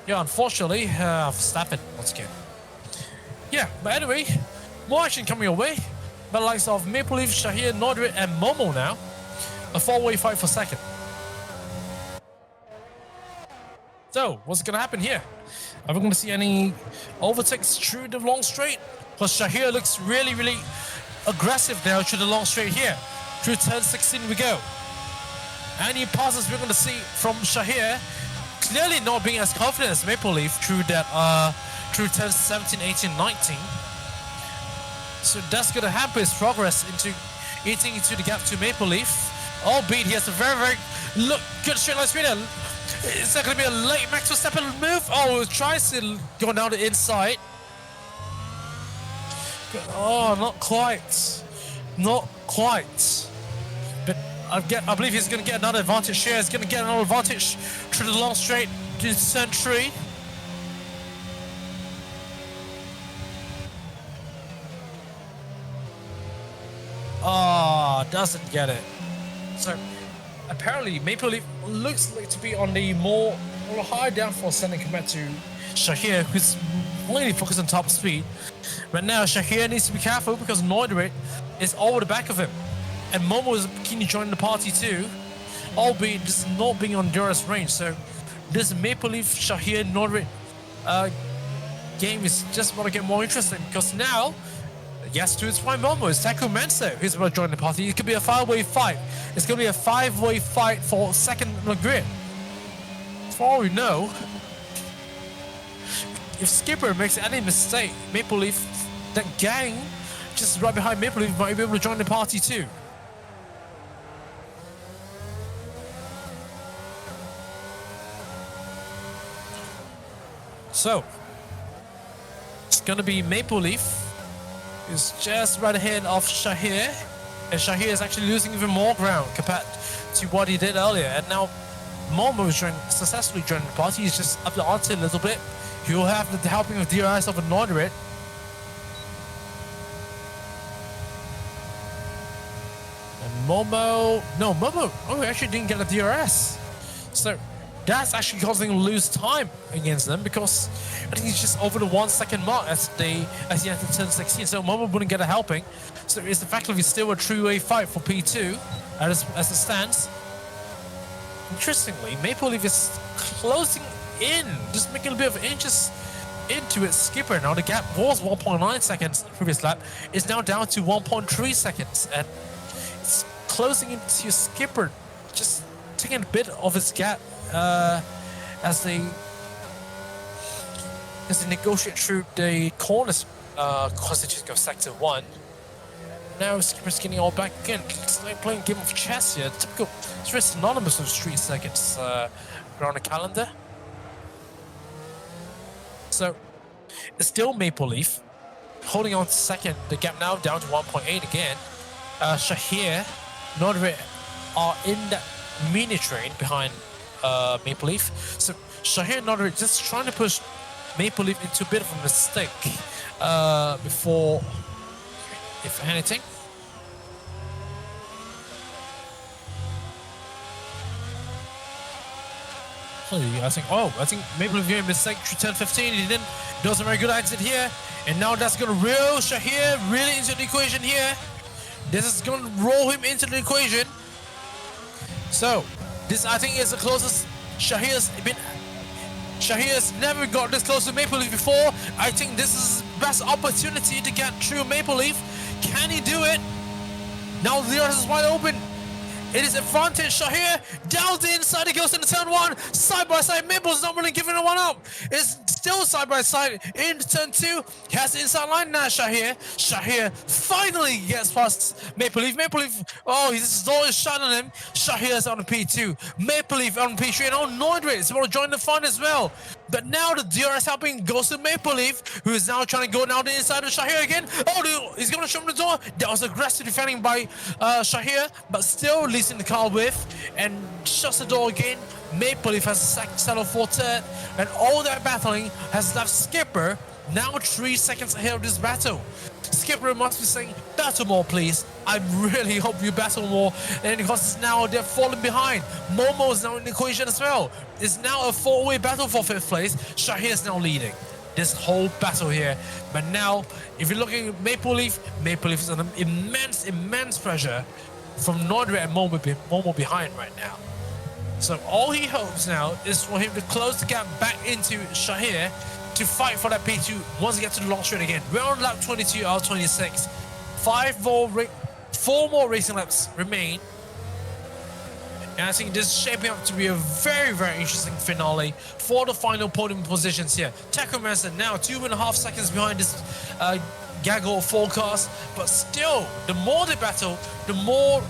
yeah, unfortunately, Verstappen once again. Yeah, but anyway, more action coming your way. By the likes of Maple Leaf, Shahir, Nordrit, and Momo now. A 4-way fight for second. So, what's going to happen here? Are we going to see any overtakes through the long straight? Because Shahir looks really aggressive now through the long straight here. Through turn 16 we go. Any passes we're going to see from Shahir, clearly not being as confident as Maple Leaf through that through turns 17, 18, 19. So that's going to hamper his progress into eating into the gap to Maple Leaf. Albeit he has a very good straight line speed. Is that going to be a late Max Verstappen move? Oh, it tries to go down the inside. Oh, not quite. Not quite. But I believe he's going to get another advantage here. He's going to get another advantage through the long straight to turn 3. Oh, doesn't get it. So apparently Maple Leaf looks like to be on the more high downforce setting compared to Shahir, who's really focused on top speed. But now Shahir needs to be careful because Norderate is over the back of him. And Momo is keen to join the party too, albeit just not being on DRS range. So this Maple Leaf, Shahir, Norderate game is just going to get more interesting because now, yes, to its prime Momo is Taku Manso who's about to join the party. It could be a 5-way fight. It's going to be a 5-way fight for second on the grid. For all we know, if Skipper makes any mistake, Maple Leaf, that gang just right behind Maple Leaf might be able to join the party too. So, it's going to be Maple Leaf is just right ahead of Shahir, and Shahir is actually losing even more ground compared to what he did earlier. And now Momo is successfully joining the party. He's just up the ante a little bit. He'll have the helping of DRS of a Norderate. And Momo, oh, he actually didn't get a DRS. So that's actually causing him to lose time against them because I think he's just over the 1 second mark as he entered turn 16. So Momo wouldn't get a helping. So it's effectively still a 3-way fight for P2 as it stands. Interestingly, Maple Leaf is closing in, just making a bit of inches into its skipper. Now the gap was 1.9 seconds the previous lap. It's now down to 1.3 seconds. And it's closing into skipper, just taking a bit of its gap as they negotiate through the corners. Constitution of sector 1. Now Skipper's getting all back again. It's like playing a game of chess here. Typical. It's very synonymous with street circuits around the calendar. So it's still Maple Leaf holding on to second. The gap now down to 1.8 again. Shahir, Nodrit are in that mini train behind Maple Leaf. So Shahir and Nodrit just trying to push Maple Leaf into a bit of a mistake before, if anything. I think Maple Leaf made a mistake through 10-15. He didn't. Does a very good exit here, and now that's gonna reel Shahir really into the equation here. This is gonna roll him into the equation. So this, I think, is the closest Shahir's never got this close to Maple Leaf before. I think this is his best opportunity to get through Maple Leaf. Can he do it? Now the other is wide open. It is advantage. Shahir down the inside. He goes into turn 1. Side by side. Maple's not really giving one up. It's still side by side in turn 2. He has the inside line now. Shahir finally gets past Maple Leaf. Maple Leaf, oh, his door is shut on him. Shahir's on P2. Maple Leaf on P3. And on Noidrit is about to join the fun as well. But now the DRS helping goes to Maple Leaf, who is now trying to go down the inside of Shahir again. Oh, he's going to show him the door. That was aggressive defending by Shahir, but still leasing the car with and shuts the door again. Maple Leaf has a second settle for third, and all that battling has left Skipper now 3 seconds ahead of this battle. Skipper must be saying, battle more please. I really hope you battle more. And because now they're falling behind. Momo is now in the equation as well. It's now a 4-way battle for 5th place. Shahir is now leading this whole battle here. But now, if you're looking at Maple Leaf is under immense pressure from Nordre and Momo behind right now. So all he hopes now is for him to close the gap back into Shahir to fight for that P2 once he gets to the long straight again. We're on lap 22 out of 26. 4 more racing laps remain. And I think this is shaping up to be a very interesting finale for the final podium positions here. Taco Manson now 2.5 seconds behind this gaggle of forecast, but still, the more they battle, the more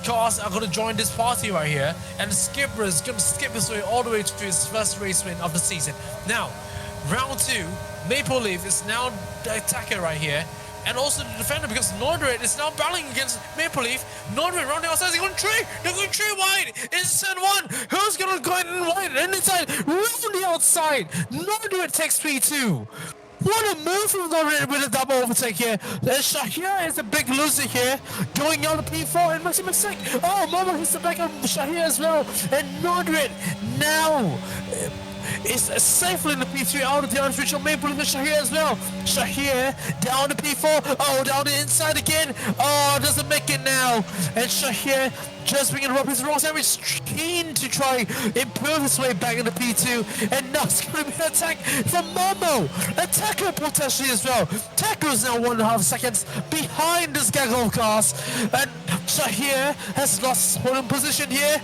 cars are going to join this party right here, and Skipper is going to skip his way all the way to his first race win of the season. Now, round 2, Maple Leaf is now the attacker right here, and also the defender, because Nordred is now battling against Maple Leaf. Nordred rounding outside, they're going 3 wide, it's turn 1, who's going to go in wide, and inside, round the outside, Nordred takes P2. What a move from Nordred with a double overtake here. Shahir is a big loser here, going out to P4 and makes a mistake. Oh, Momo hits the back of Shahir as well, and Nordred now is safely in the P3 out of the unofficial Maple Leaf Shahir as well. Shahir down to P4. Oh, down the inside again. Oh, doesn't make it now. And Shahir just bringing up his wrong sandwich, keen to try improve his way back into P2. And now it's going to be an attack from Momo. Attacker potentially as well. Taco is now 1.5 seconds behind this gaggle of cars. And Shahir has lost his podium position here.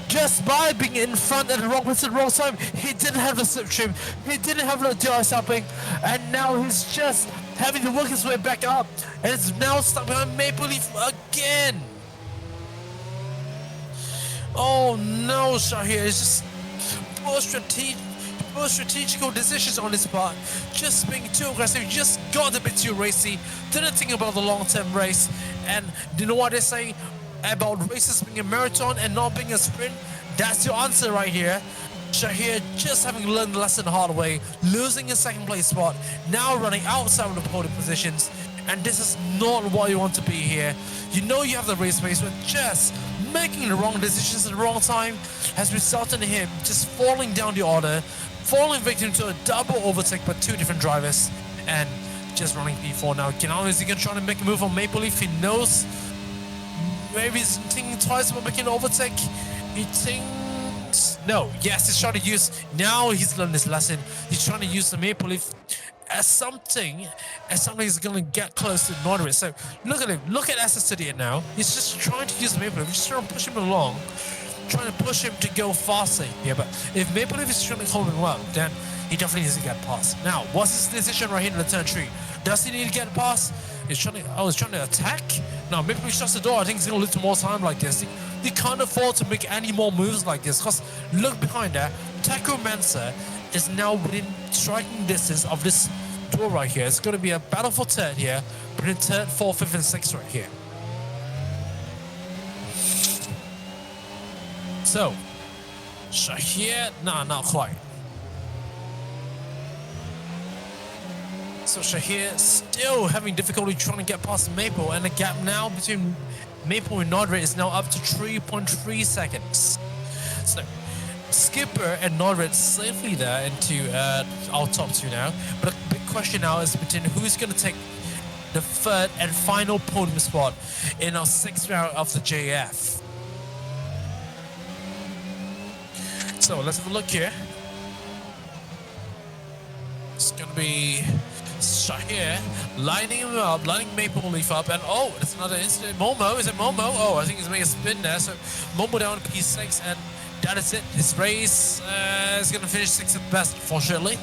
Just by being in front at the wrong place at the wrong time. He didn't have the slip trim, he didn't have the DRS helping, and now he's just having to work his way back up, and it's now stuck behind Maple Leaf again. Oh no, Shahir, it's just poor strategical decisions on his part, just being too aggressive, just got a bit too racy, didn't think about the long-term race. And you know what they say about races being a marathon and not being a sprint? That's your answer right here. Shahir just having learned the lesson the hard way, losing his second place spot, now running outside of the podium positions, and this is not what you want to be here. You know you have the race pace, but just making the wrong decisions at the wrong time has resulted in him just falling down the order, falling victim to a double overtake by 2 different drivers, and just running P4 now. Now is he going to try to make a move on Maple Leaf? He knows. Maybe he's thinking twice about making an overtake. He thinks... No, yes, he's trying to use... Now he's learned his lesson. He's trying to use the Maple Leaf as something he's going to get close to Norris. So look at him. Look at SS Studio now. He's just trying to use the Maple Leaf. He's just trying to push him along. trying to push him to go faster here. But if Maple Leaf is trying to hold him well, then he definitely needs to get past. Now, what's his decision right here in the turn 3? Does he need to get past? He's trying to attack. No, Maple Leaf shuts the door. I think he's gonna lose more time like this. He can't afford to make any more moves like this. Cause look behind that, Taco Mancer is now within striking distance of this door right here. It's gonna be a battle for third here, between third, fourth, fifth, and sixth right here. So, Shahir, nah, not quite. So Shahir still having difficulty trying to get past Maple, and the gap now between Maple and Nodred is now up to 3.3 seconds. So Skipper and Nodred safely there into our top 2 now. But the big question now is between who's going to take the third and final podium spot in our 6th round of the JAF. So let's have a look here. It's going to be Shahir lining him up, lining Maple Leaf up, and oh, it's another incident. Momo, is it Momo? Oh, I think he's making a spin there. So Momo down to P6, and that is it. His race is going to finish 6th at best, unfortunately.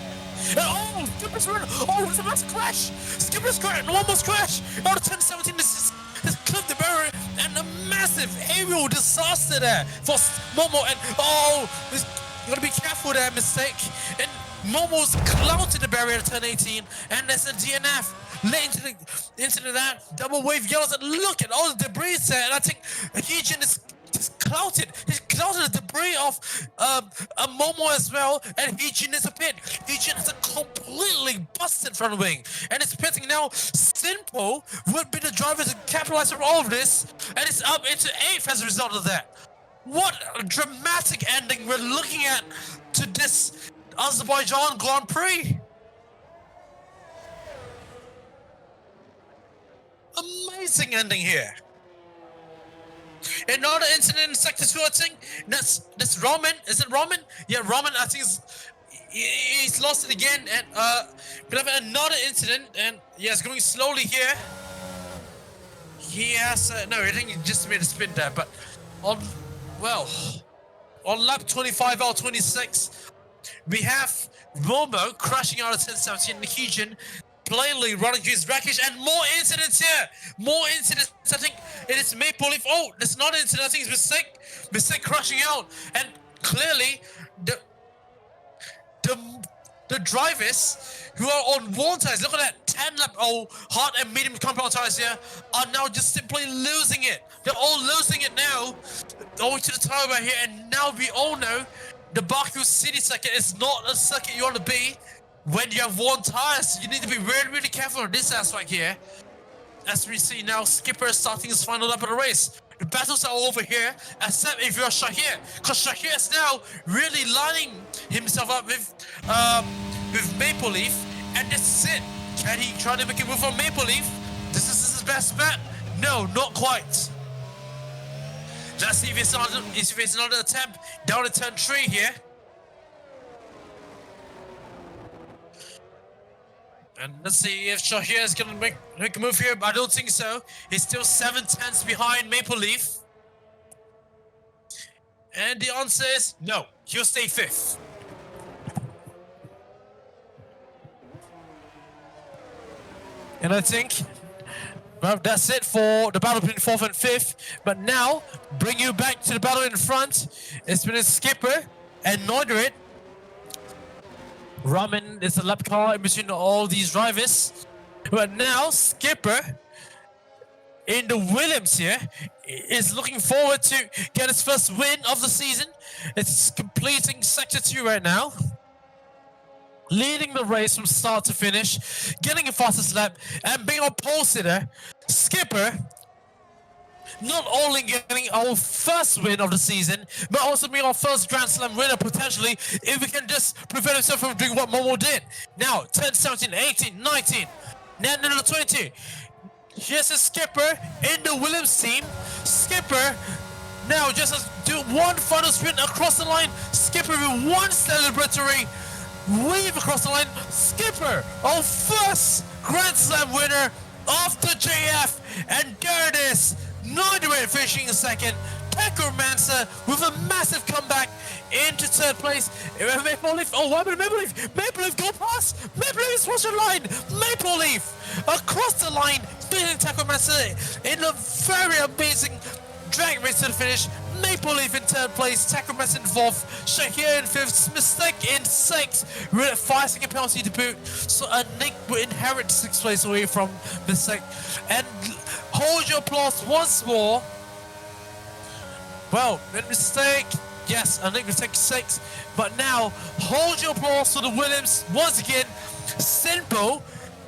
And oh, Skipper's run! Oh, it's a massive crash! Skipper's crash, almost crash! Out of 10-17, this has clipped the barrier, and a massive aerial disaster there for Momo, and oh, you gotta be careful there, mistake. And Momo's clouted the barrier at turn 18, and there's a DNF. Late into that double wave yellows, and look at all the debris there. And I think Heejin is clouted. He's clouted the debris off a Momo as well, and Heejin is a pit. Heejin has a completely busted front wing, and it's pitting now. Simple would be the driver to capitalize on all of this, and it's up into 8th as a result of that. What a dramatic ending we're looking at to this Azerbaijan Grand Prix. Amazing ending here. Another incident in Sector 2, I think. That's Roman. Is it Roman? Yeah, Roman. I think he's lost it again. And we have another incident, and yeah, it's going slowly here. He has no, I think he just made a spin there. But on lap 25 out 26, we have Momo crashing out of 10-17 and Heejin plainly running to his wreckage, and more incidents here. More incidents. I think it is Maple Leaf. Oh, there's not an incident. I think it's mistake crashing out, and clearly the drivers who are on worn tires, look at that 10-lap hard and medium compound tires here, are now just simply losing it. They're all losing it now, owing to the tire wear here, and now we all know the Baku City circuit is not a circuit you want to be when you have worn tires. You need to be really, really careful on this aspect here. As we see now, Skipper is starting his final lap of the race. The battles are over here, except if you're Shahir, because Shahir is now really lining himself up with Maple Leaf, and this is it. Can he try to make a move on Maple Leaf? This is his best bet. No, not quite. Let's see if it's another attempt down to turn 3 here. And let's see if Shahir is going to make a move here, but I don't think so. He's still 7/10 behind Maple Leaf. And the answer is no, he'll stay 5th. And I think, well, that's it for the battle between 4th and 5th. But now, bring you back to the battle in front. It's been a Skipper and Nodred. Ramen is a lap car in between all these drivers. But now, Skipper in the Williams here is looking forward to get his first win of the season. It's completing Sector 2 right now. Leading the race from start to finish, getting a fastest lap, and being on pole sitter. Skipper not only getting our first win of the season, but also being our first Grand Slam winner potentially, if we can just prevent himself from doing what Momo did. Now, 10, 17, 18, 19, now number 20. Here's a Skipper in the Williams team. Skipper now just has to do one final sprint across the line. Skipper with one celebratory wave across the line. Skipper, our first Grand Slam winner of the JF. And there it is. Nodred finishing in second. Techromancer with a massive comeback into third place. Maple Leaf, oh, what about Maple Leaf? Maple Leaf go past! Maple Leaf is crossing the line! Maple Leaf across the line, beating Techromancer in a very amazing drag race to the finish. Maple Leaf in third place, Techromancer in fourth, Shahir in fifth, Mistake in sixth, with a 5-second penalty to boot. So Nick will inherit sixth place away from Mistake. And hold your applause once more. Well, Mistake, yes, Nick will take sixth, but now hold your applause for the Williams once again. Simple,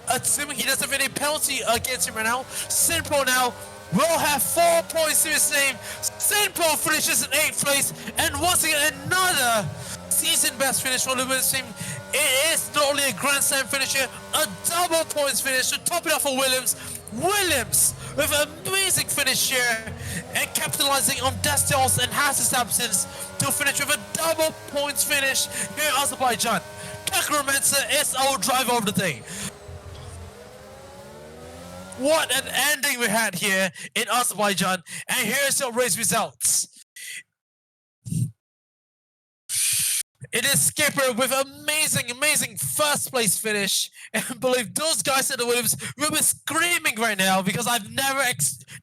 assuming he doesn't have any penalty against him right now, Simple now will have 4 points to his name. Simple finishes in 8th place, and once again another season best finish for the Williams team. It is not only a Grand Slam finish here, a double points finish to top it off for Williams. Williams with an amazing finish here and capitalizing on Destios and Hass's absence to finish with a double points finish here in Azerbaijan. Techromancer is our driver of the day. What an ending we had here in Azerbaijan, and here's your race results. It is Skipper with amazing first place finish, and I believe those guys at the Williams will be screaming right now because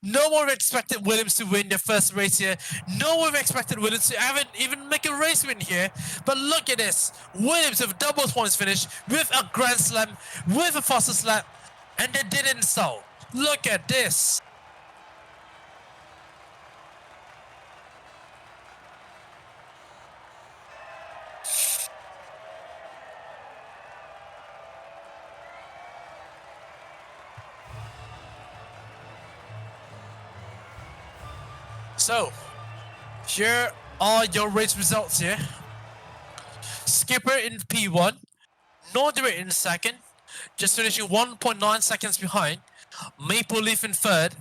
no one expected Williams to win their first race here. No one expected Williams to even make a race win here. But look at this, Williams with a double points finish, with a Grand Slam, with a fastest lap, and they didn't so. Look at this. So, here are your race results here. Skipper in P1, Nordic in second, just finishing 1.9 seconds behind. Maple Leaf in third,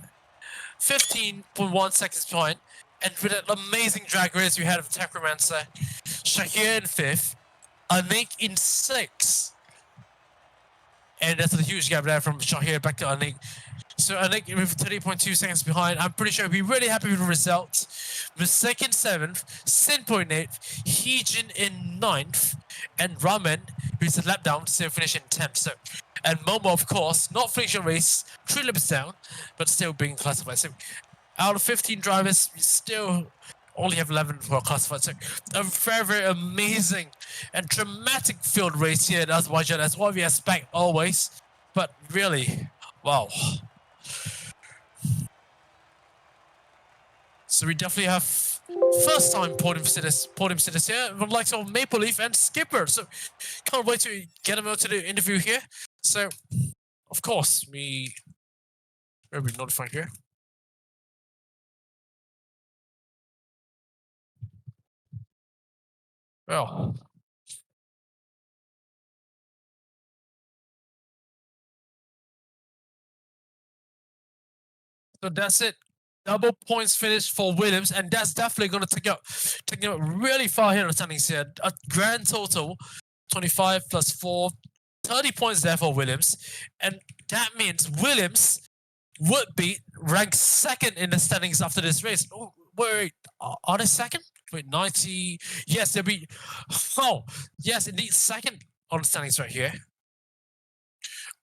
15.1 seconds behind. And with an amazing drag race we had of Techromancer, Shahir in fifth, Anik in sixth. And that's a huge gap there from Shahir back to Anik. So Anik with 30.2 seconds behind. I'm pretty sure he'll be really happy with the results. The second 7th, Sinpo in 8th, Heejin in 9th, and Ramen, who's a lap down, still finishing 10th. So, and Momo, of course, not finishing the race, 3 laps down, but still being classified. So out of 15 drivers, we still only have 11 who are classified. So a very amazing and dramatic field race here in Azerbaijan. That's what we expect always. But really, wow. So we definitely have first time podium sitters here with the likes of Maple Leaf and Skipper. So can't wait to get them out to the interview here. So of course where are we notifying here? Well, so that's it. Double points finish for Williams, and that's definitely going to take it really far here in the standings here. A grand total, 25 plus 4, 30 points there for Williams. And that means Williams would be ranked second in the standings after this race. Oh, wait, are they second? Wait, 90. Yes, they'll be. Oh, yes, indeed, second on the standings right here.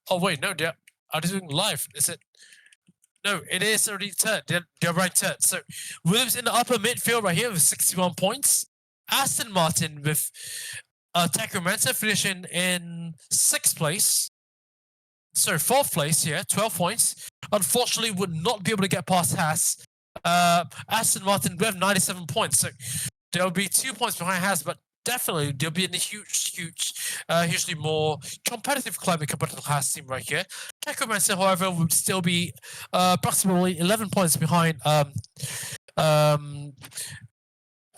Oh, wait, no, are they doing live? Is it? No, it is already third. They're right third. So Williams in the upper midfield right here with 61 points. Aston Martin with Techromancer finishing in 6th place. Sorry, 4th place here, 12 points. Unfortunately, would not be able to get past Haas. Aston Martin with 97 points. So there'll be 2 points behind Haas, but definitely there'll be a hugely more competitive climate compared to the Haas team right here. Techromancer, however, would still be approximately 11 points behind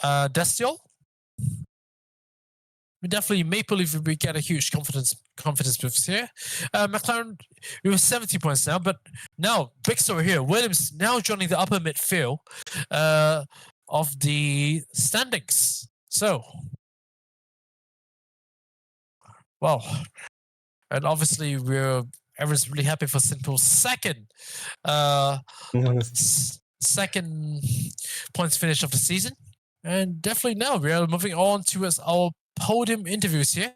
Destiol. Definitely Maple Leaf will get a huge confidence boost here. McLaren with 70 points now, but now big story here. Williams now joining the upper midfield of the standings. So, wow, and obviously everyone's really happy for Simple's second second points finish of the season. And definitely now we are moving on towards our podium interviews here.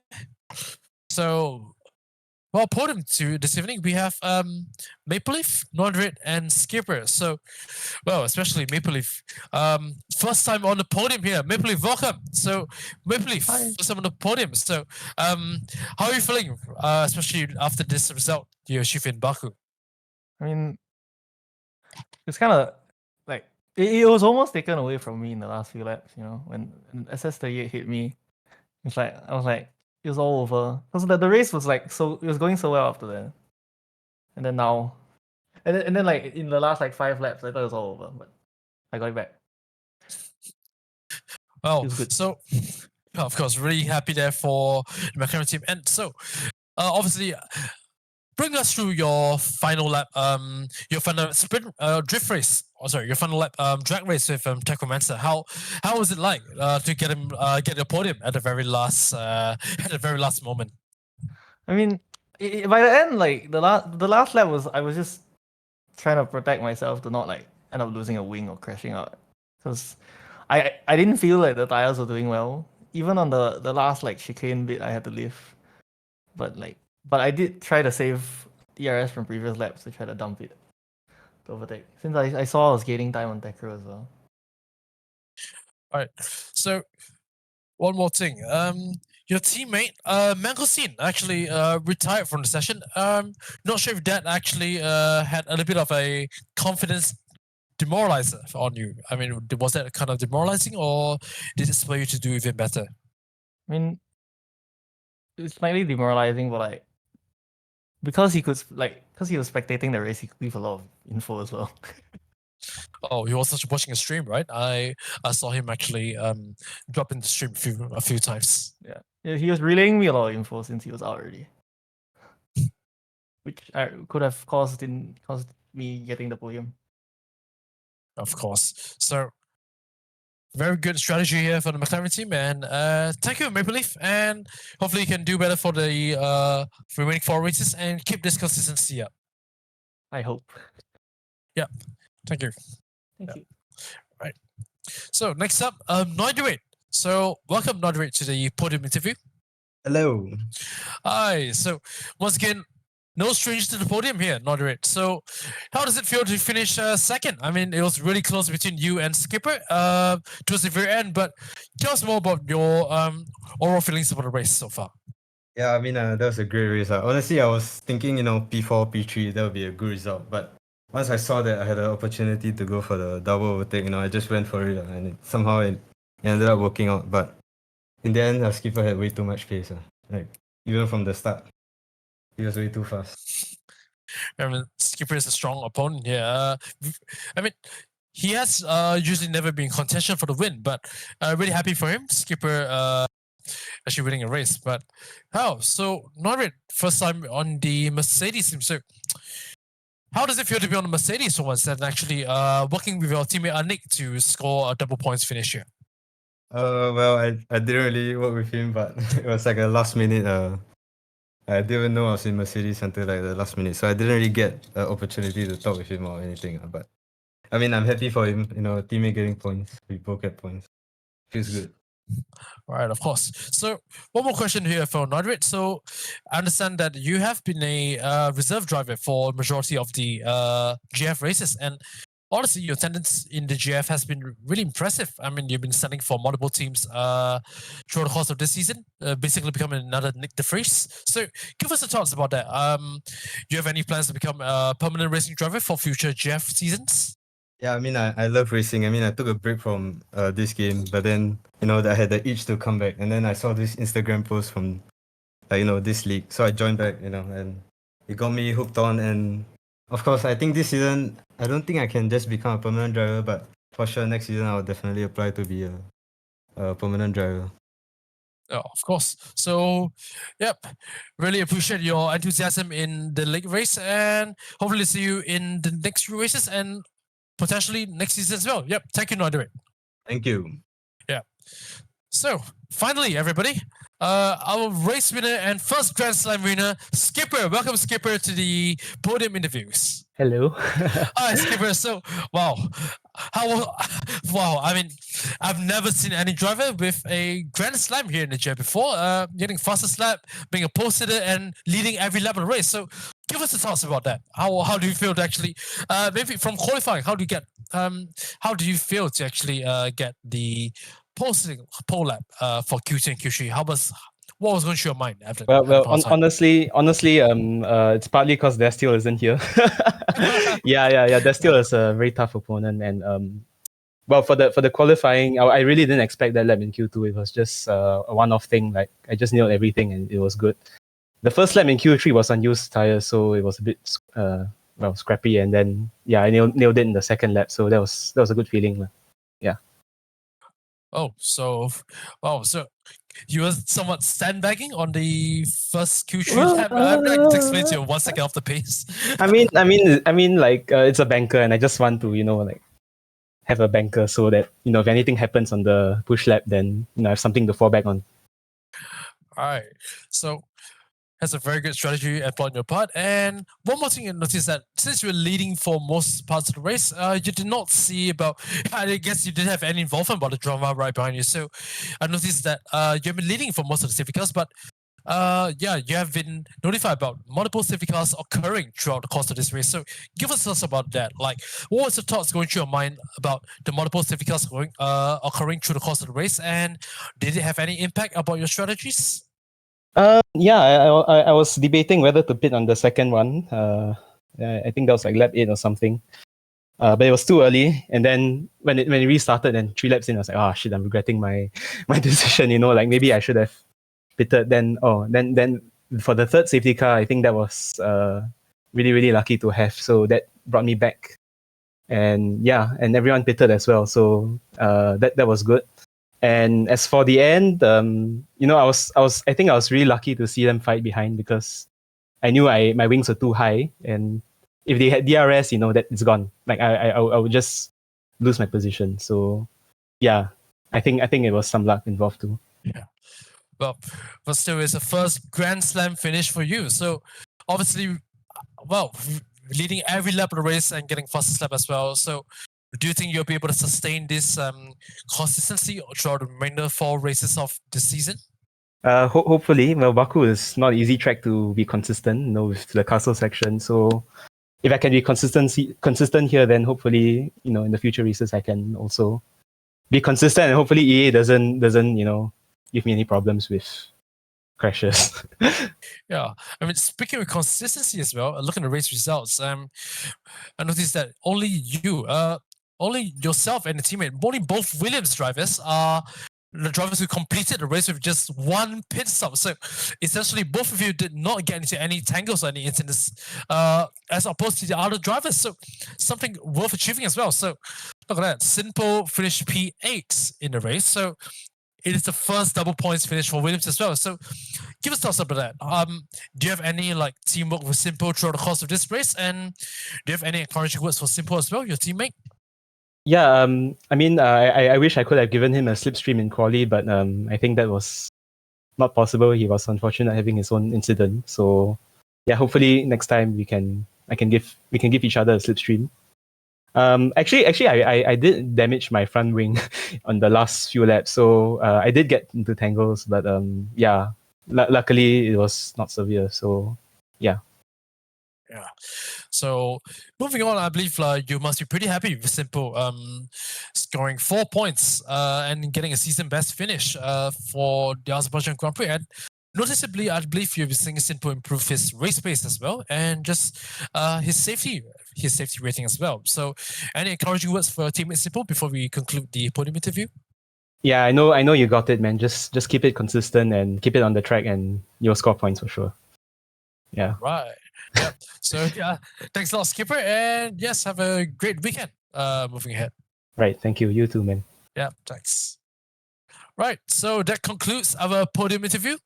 So, well, podium to this evening we have Maple Leaf, Nordred, and Skipper. So, well, especially Maple Leaf. First time on the podium here. Maple Leaf, welcome. So, Maple Leaf, Hi. first time on the podium. So, how are you feeling, especially after this result you achieved in Baku? I mean, it's kind of like it was almost taken away from me in the last few laps. You know, when SS38 hit me, it's like I was like it was all over because the race was like so it was going so well after that, and then now, and then like in the last like 5 laps, I thought it was all over, but I got it back. Oh, Feels good. so of course, really happy there for the McLaren team. And so, obviously, bring us through your final lap, your final sprint drift race. Oh, sorry, your final lap drag race with Techromancer. How was it like to get him get a podium at the very last moment? I mean, by the end, like the last lap was I was just trying to protect myself to not like end up losing a wing or crashing out, because I didn't feel like the tires were doing well. Even on the last like chicane bit, I had to leave, but I did try to save DRS from previous laps to try to dump it to overtake. Since I saw I was gaining time on Tekro as well. All right. So one more thing. Your teammate, Mangosteen, actually retired from the session. Not sure if that actually had a little bit of a confidence demoralizer on you. I mean, was that kind of demoralizing, or did it spur you to do even better? I mean, it's slightly demoralizing, but like because he was spectating the race, he could leave a lot of info as well. Oh, he was also watching a stream, right? I saw him actually drop in the stream a few times. Yeah, he was relaying me a lot of info since he was out already, which could have caused me getting the podium. Of course. So very good strategy here for the McLaren team, and thank you, Maple Leaf, and hopefully you can do better for the remaining 4 races and keep this consistency up. I hope. Thank you. Thank you. Right. So next up, Nordred. So welcome, Nordred, to the podium interview. Hello. Hi. So once again, no stranger to the podium here, Nordred. So how does it feel to finish second? I mean, it was really close between you and Skipper towards the very end, but tell us more about your overall feelings about the race so far. Yeah, I mean, that was a great race. Honestly, I was thinking, P4, P3, that would be a good result. But once I saw that I had an opportunity to go for the double overtake, I just went for it. And somehow it ended up working out. But in the end, our skipper had way too much pace. Like, even from the start, he was way too fast. I mean, Skipper is a strong opponent here. I mean, he has usually never been in contention for the win, but really happy for him. Skipper actually winning a race. But how? So Nordred, first time on the Mercedes team. So how does it feel to be on the Mercedes for once and actually working with your teammate Anik to score a double points finish here? Well, I didn't really work with him, but it was like a last minute. I didn't even know I was in Mercedes until like the last minute, so I didn't really get an opportunity to talk with him or anything. But I mean, I'm happy for him. Teammate getting points. We both get points. Feels good. All right, of course. So one more question here for Nordred. So I understand that you have been a reserve driver for majority of the JAF races, and honestly, your attendance in the JAF has been really impressive. I mean, you've been standing for multiple teams throughout the course of this season, basically becoming another Nick de Vries. So give us a thoughts about that. Do you have any plans to become a permanent racing driver for future JAF seasons? Yeah, I mean, I love racing. I mean, I took a break from this game, but then, I had the itch to come back. And then I saw this Instagram post from, this league. So I joined back, and it got me hooked on. And of course, I think this season, I don't think I can just become a permanent driver, but for sure, next season, I'll definitely apply to be a permanent driver. Oh, of course. So, yep, really appreciate your enthusiasm in the league race, and hopefully see you in the next few races and potentially next season as well. Yep, thank you, Nordred. Thank you. Yeah. So finally, everybody, our race winner and first Grand Slam winner, Skipper. Welcome, Skipper, to the podium interviews. Hello. All right, Skipper. So, wow, how wow. I mean, I've never seen any driver with a Grand Slam here in the JAF before. Getting fastest lap, being a pole sitter, and leading every lap of the race. So, give us the thoughts about that. How do you feel to actually, maybe from qualifying? How do you feel to actually get the pole lap for Q2 and Q3? What was going through your mind after? Honestly, it's partly because Destiel isn't here. yeah. Destiel is a very tough opponent, and well, for the qualifying, I really didn't expect that lap in Q2. It was just a one-off thing. Like I just nailed everything, and it was good. The first lap in Q3 was unused tires, so it was a bit scrappy, and then I nailed it in the second lap. So that was a good feeling. Yeah. Oh, so you were somewhat sandbagging on the first Q3 lap. I'd like to explain to you 1 second off the pace. I mean, like it's a banker, and I just want to, like, have a banker so that if anything happens on the push lap, then I have something to fall back on. All right, so that's a very good strategy employed on your part. And one more thing you notice that since you were leading for most parts of the race, you did not see about. I guess you didn't have any involvement about the drama right behind you. So I noticed that you've been leading for most of the safety cars, but you have been notified about multiple safety cars occurring throughout the course of this race. So give us thoughts about that. Like, what was the thoughts going through your mind about the multiple safety cars occurring through the course of the race, and did it have any impact about your strategies? I was debating whether to pit on the second one. I think that was like lap 8 or something. But it was too early, and then when it restarted and 3 laps in, I was like, oh shit, I'm regretting my decision. Like maybe I should have pitted. Then for the third safety car, I think that was really, really lucky to have. So that brought me back, and everyone pitted as well. So that was good. And as for the end, I think I was really lucky to see them fight behind, because I knew my wings were too high, and if they had DRS, that it's gone. Like I would just lose my position. So I think it was some luck involved too. Yeah. Well, but still, it's a first Grand Slam finish for you. So obviously, leading every lap of the race and getting fastest lap as well. So do you think you'll be able to sustain this consistency throughout the remainder 4 races of the season? Hopefully. Well, Baku is not an easy track to be consistent, with the castle section. So if I can be consistent here, then hopefully, in the future races I can also be consistent, and hopefully EA doesn't give me any problems with crashes. Yeah, I mean, speaking of consistency as well, looking at the race results, I noticed that only yourself and the teammate, only both Williams drivers are the drivers who completed the race with just 1 pit stop. So essentially, both of you did not get into any tangles or any incidents, as opposed to the other drivers. So something worth achieving as well. So look at that, Simple finished P8 in the race. So it is the first double points finish for Williams as well. So give us thoughts about that. Do you have any teamwork with Simple throughout the course of this race? And do you have any encouraging words for Simple as well, your teammate? Yeah, I mean, I wish I could have given him a slipstream in quali, but I think that was not possible. He was unfortunate having his own incident. So yeah, hopefully next time we can give each other a slipstream. Actually, I did damage my front wing on the last few laps, so I did get into tangles, but luckily it was not severe. So yeah. Yeah. So moving on, I believe you must be pretty happy with Simple scoring 4 points and getting a season best finish for the Azerbaijan Grand Prix. And noticeably, I believe you've been seeing Simple improve his race pace as well, and just his safety rating as well. So any encouraging words for teammate Simple before we conclude the podium interview? Yeah, I know you got it, man. Just keep it consistent and keep it on the track, and you'll score points for sure. Yeah. Right. Yep. So yeah, thanks a lot, Skipper, and yes, have a great weekend. Moving ahead. Right. Thank you. You too, man. Yeah. Thanks. Right, so that concludes our podium interview.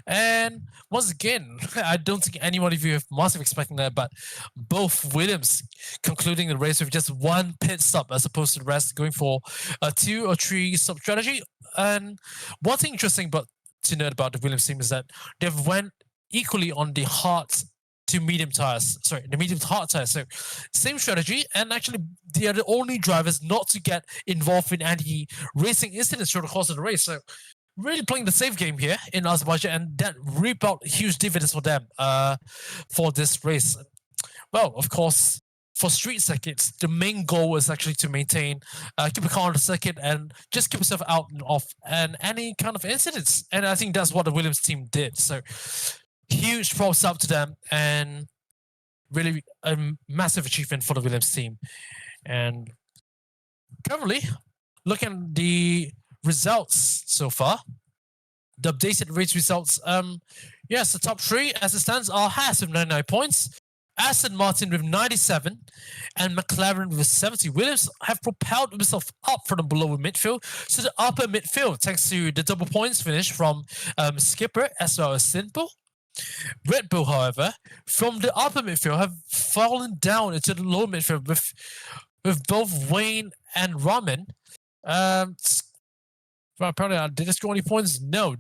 And once again, I don't think anyone of you must have expecting that, but both Williams concluding the race with just 1 pit stop as opposed to the rest going for a 2 or 3 stop strategy. And one thing interesting to note about the Williams team is that they've went equally on the hard to medium tires. Sorry, the medium to hard tires. So same strategy, and actually they are the only drivers not to get involved in any racing incidents through the course of the race. So really playing the safe game here in Azerbaijan, and that reap out huge dividends for them for this race. Well, of course, for street circuits, the main goal is actually to maintain, keep a car on the circuit and just keep yourself out of and any kind of incidents. And I think that's what the Williams team did. So huge props up to them, and really a massive achievement for the Williams team. And currently, looking at the results so far, the updated race results. Yes, the top three as it stands are Haas with 99 points, Aston Martin with 97, and McLaren with 70. Williams have propelled himself up from the below midfield to the upper midfield thanks to the double points finish from Skipper as well as Simple. Red Bull, however, from the upper midfield have fallen down into the lower midfield with both Wayne and Ramen. Well, apparently, did they score any points? No,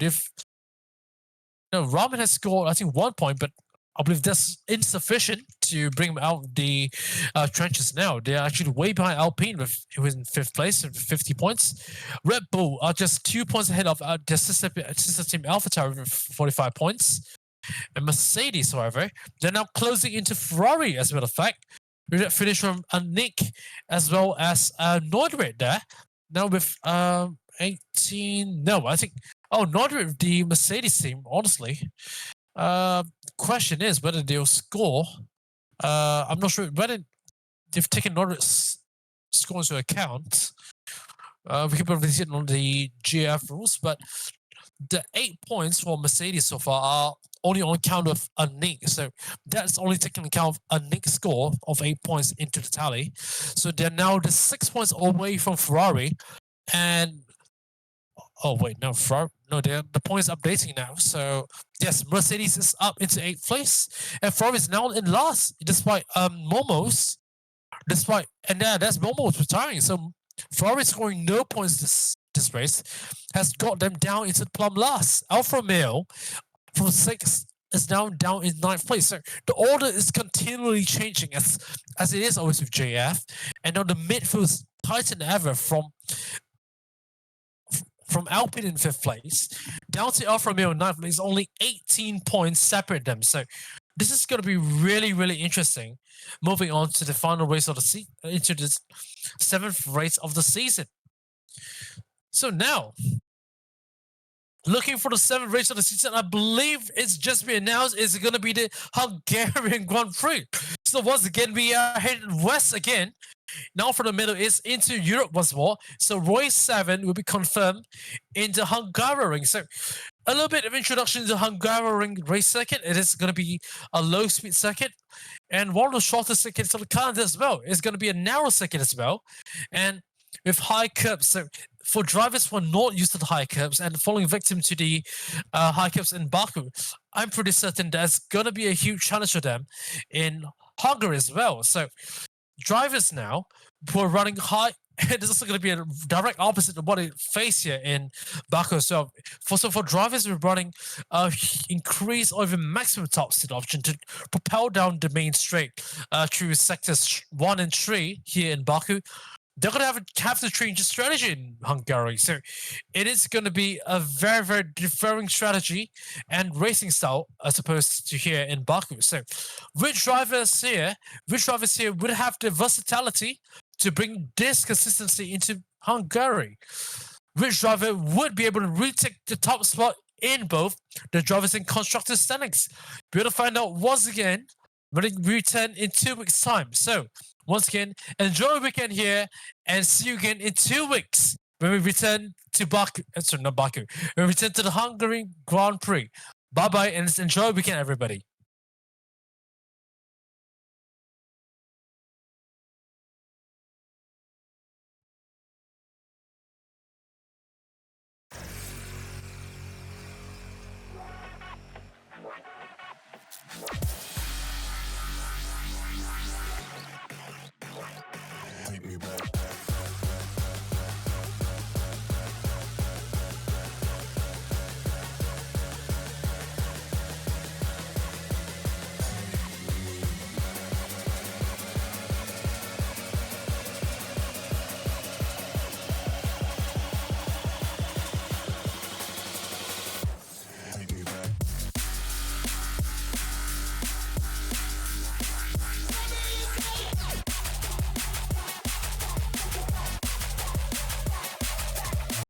Ramen has scored, I think, 1 point, but I believe that's insufficient to bring them out of the trenches now. They're actually way behind Alpine, who is in 5th place with 50 points. Red Bull are just 2 points ahead of their sister team AlphaTauri with 45 points. And Mercedes, however, they're now closing into Ferrari, as a matter of fact. We got finish from Nick as well as Nordred there. Now with 18. No, I think. Oh, Nordred, the Mercedes team, honestly. Question is whether they'll score. I'm not sure whether they've taken Nordred's score into account. We can probably see it on the JAF rules, but the 8 points for Mercedes so far are only on account of a Nick. So that's only taking account of a Nick score of 8 points into the tally. So they're now the 6 points away from Ferrari. And oh wait, no, Ferrari, no, the points updating now. So yes, Mercedes is up into 8th place, and Ferrari is now in last, despite Momo's. And that's Momo's retiring. So Ferrari scoring no points this race has got them down into plumb last. Alfa Romeo from 6th is now down in 9th place. So the order is continually changing as it is always with JF. And now the midfield is tighter than ever from Alpine in 5th place down to Alfa Romeo in 9th place. Only 18 points separate them. So this is going to be really, really interesting. Moving on to the final race of the into the 7th race of the season. So now, looking for the 7th race of the season, I believe it's just been announced it's going to be the Hungarian Grand Prix. So once again, we are heading west again. Now for the middle is into Europe once more. So race 7 will be confirmed in the Hungaroring. So a little bit of introduction to the Hungaroring race circuit. It is going to be a low-speed circuit, and one of the shortest circuits on the calendar as well. It's going to be a narrow circuit as well, and with high curbs. So for drivers who are not used to the high curbs and falling victim to the high curbs in Baku, I'm pretty certain there's going to be a huge challenge for them in Hungary as well. So drivers now who are running high, this is going to be a direct opposite of what they face here in Baku. So for drivers who are running increase or even maximum top speed option to propel down the main straight through sectors 1 and 3 here in Baku, they're going to have to change the strategy in Hungary. So it is going to be a very, very differing strategy and racing style as opposed to here in Baku. So which drivers here would have the versatility to bring this consistency into Hungary? Which driver would be able to retake the top spot in both the drivers and constructors standings? We're going to find out once again when we return in 2 weeks' time. So once again, enjoy the weekend here and see you again in 2 weeks when we return to Baku. Sorry, not Baku. When we return to the Hungary Grand Prix. Bye-bye and enjoy the weekend, everybody.